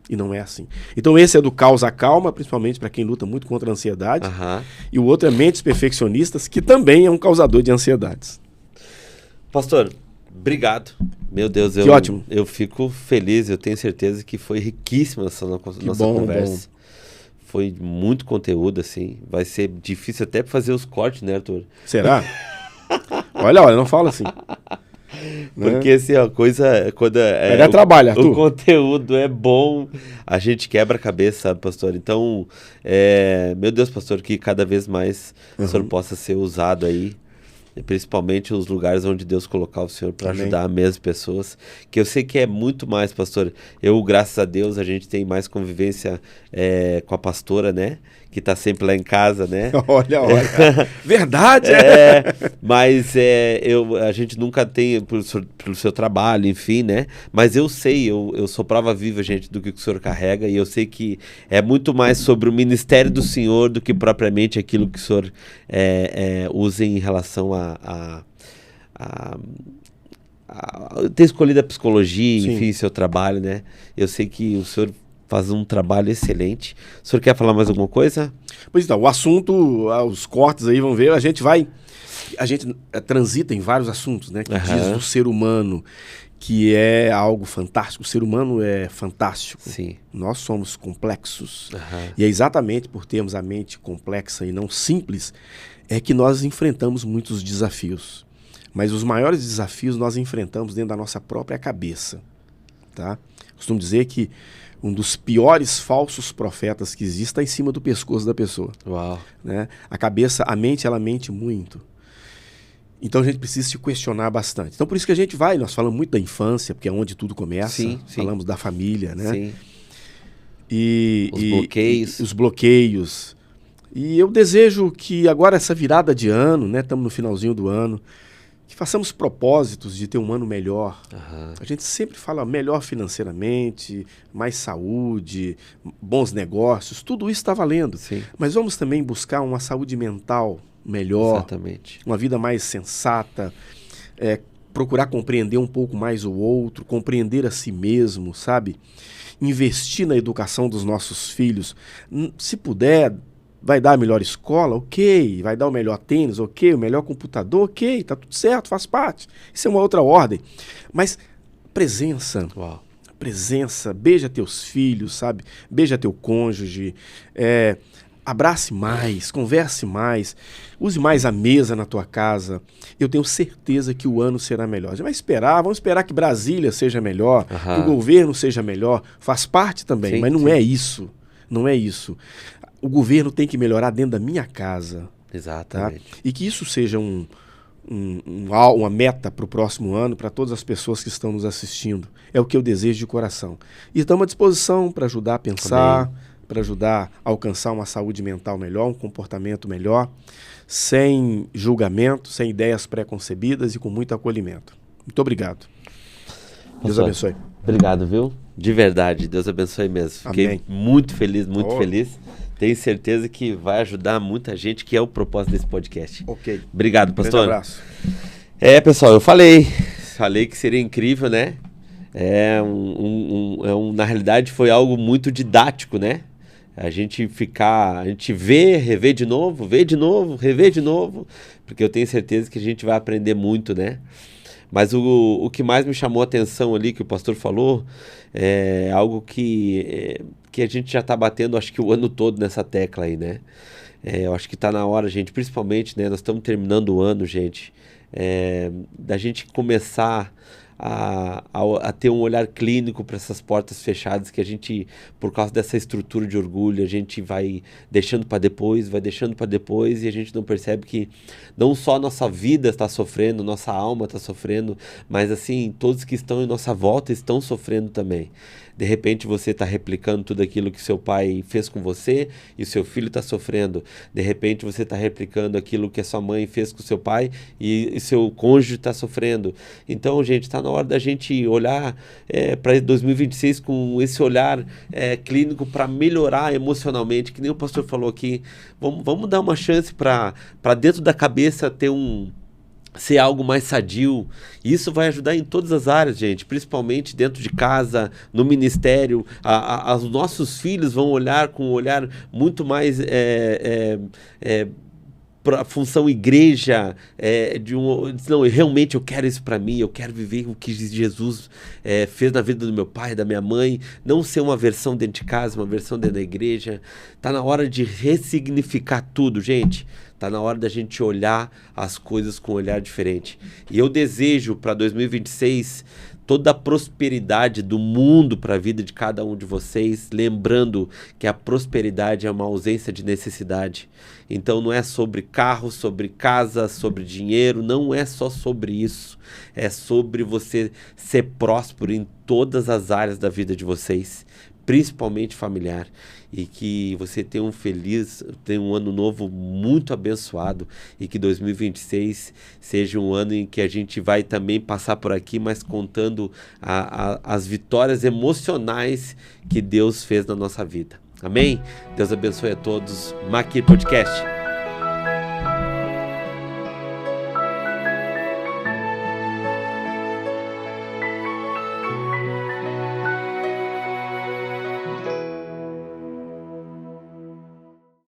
E não é assim. Então esse é do caos à calma, principalmente para quem luta muito contra a ansiedade. E o outro é mentes perfeccionistas, que também é um causador de ansiedades. Pastor, obrigado. Meu Deus, que ótimo. Eu fico feliz, eu tenho certeza que foi riquíssima essa nossa conversa. Bom. Foi muito conteúdo, assim. Vai ser difícil até para fazer os cortes, né, Arthur? Será? olha, não fala assim. Porque assim, a coisa, quando trabalho, Arthur. O conteúdo é bom, a gente quebra a cabeça, sabe, pastor? Então, meu Deus, pastor, que cada vez mais o senhor possa ser usado aí, principalmente os lugares onde Deus colocar o senhor para ajudar as mesmas pessoas, que eu sei que é muito mais, pastor. Eu, graças a Deus, a gente tem mais convivência com a pastora, né? Que tá sempre lá em casa, né? Olha. Verdade! Mas a gente nunca tem, pelo seu trabalho, enfim, né? Mas eu sei, eu sou prova viva, gente, do que o senhor carrega, e eu sei que é muito mais sobre o ministério do senhor do que propriamente aquilo que o senhor usa em relação a ter escolhido a psicologia, enfim, seu trabalho, né? Eu sei que o senhor faz um trabalho excelente. O senhor quer falar mais alguma coisa? Pois então, o assunto, os cortes aí, vão ver, a gente transita em vários assuntos, né? Que diz do ser humano, que é algo fantástico. O ser humano é fantástico. Sim. Nós somos complexos. E é exatamente por termos a mente complexa e não simples, é que nós enfrentamos muitos desafios. Mas os maiores desafios nós enfrentamos dentro da nossa própria cabeça, tá? Costumo dizer que um dos piores falsos profetas que existe está em cima do pescoço da pessoa. Uau. Né? A mente, ela mente muito. Então a gente precisa se questionar bastante. Então por isso que nós falamos muito da infância, porque é onde tudo começa. Sim. Falamos da família, né? Sim. Os bloqueios. E eu desejo que agora essa virada de ano, né? Estamos no finalzinho do ano, que façamos propósitos de ter um ano melhor. A gente sempre fala melhor financeiramente, mais saúde, bons negócios, tudo isso está valendo. Sim. Mas vamos também buscar uma saúde mental melhor, exatamente, uma vida mais sensata, procurar compreender um pouco mais o outro, compreender a si mesmo, sabe? Investir na educação dos nossos filhos. Se puder, vai dar a melhor escola, ok. Vai dar o melhor tênis, ok. O melhor computador, ok. Tá tudo certo, faz parte. Isso é uma outra ordem. Mas presença. Uau. Presença. Beija teus filhos, sabe? Beija teu cônjuge. abrace mais, converse mais, use mais a mesa na tua casa. Eu tenho certeza que o ano será melhor. A gente vai esperar, vamos esperar que Brasília seja melhor, que o governo seja melhor, faz parte também, sim, mas não é isso, não é isso. O governo tem que melhorar dentro da minha casa. Exatamente. Tá? E que isso seja uma meta para o próximo ano, para todas as pessoas que estão nos assistindo. É o que eu desejo de coração. E estamos à disposição para ajudar a pensar, para ajudar a alcançar uma saúde mental melhor, um comportamento melhor, sem julgamento, sem ideias pré-concebidas e com muito acolhimento. Muito obrigado. Deus abençoe. Obrigado, viu? De verdade, Deus abençoe mesmo. Fiquei muito feliz, muito feliz. Tenho certeza que vai ajudar muita gente, que é o propósito desse podcast. Ok. Obrigado, pastor. Um abraço. Pessoal, eu falei que seria incrível, né? Na realidade foi algo muito didático, né? A gente rever de novo, ver de novo, rever de novo, porque eu tenho certeza que a gente vai aprender muito, né? Mas o que mais me chamou a atenção ali, que o pastor falou, é algo que a gente já está batendo, acho que o ano todo nessa tecla aí, né? Eu acho que está na hora, gente, principalmente, né? Nós estamos terminando o ano, gente, da gente começar a ter um olhar clínico para essas portas fechadas que a gente, por causa dessa estrutura de orgulho, a gente vai deixando para depois e a gente não percebe que não só a nossa vida está sofrendo, nossa alma está sofrendo, mas assim, todos que estão em nossa volta estão sofrendo também. De repente você está replicando tudo aquilo que seu pai fez com você e o seu filho está sofrendo. De repente você está replicando aquilo que a sua mãe fez com seu pai e seu cônjuge está sofrendo. Então, gente, está na hora da gente olhar para 2026 com esse olhar clínico para melhorar emocionalmente, que nem o pastor falou aqui. Vamos dar uma chance para dentro da cabeça ser algo mais sadio. Isso vai ajudar em todas as áreas, gente, principalmente dentro de casa, no ministério. Os nossos filhos vão olhar com um olhar muito mais para a função igreja, não, realmente eu quero isso para mim, eu quero viver o que Jesus fez na vida do meu pai, da minha mãe, não ser uma versão dentro de casa, uma versão dentro da igreja. Tá na hora de ressignificar tudo, gente. Tá na hora da gente olhar as coisas com um olhar diferente. E eu desejo para 2026 toda a prosperidade do mundo para a vida de cada um de vocês, lembrando que a prosperidade é uma ausência de necessidade. Então não é sobre carro, sobre casa, sobre dinheiro, não é só sobre isso. É sobre você ser próspero em todas as áreas da vida de vocês, principalmente familiar, e que você tenha um ano novo muito abençoado, e que 2026 seja um ano em que a gente vai também passar por aqui, mas contando as vitórias emocionais que Deus fez na nossa vida. Amém? Deus abençoe a todos. Maqui Podcast.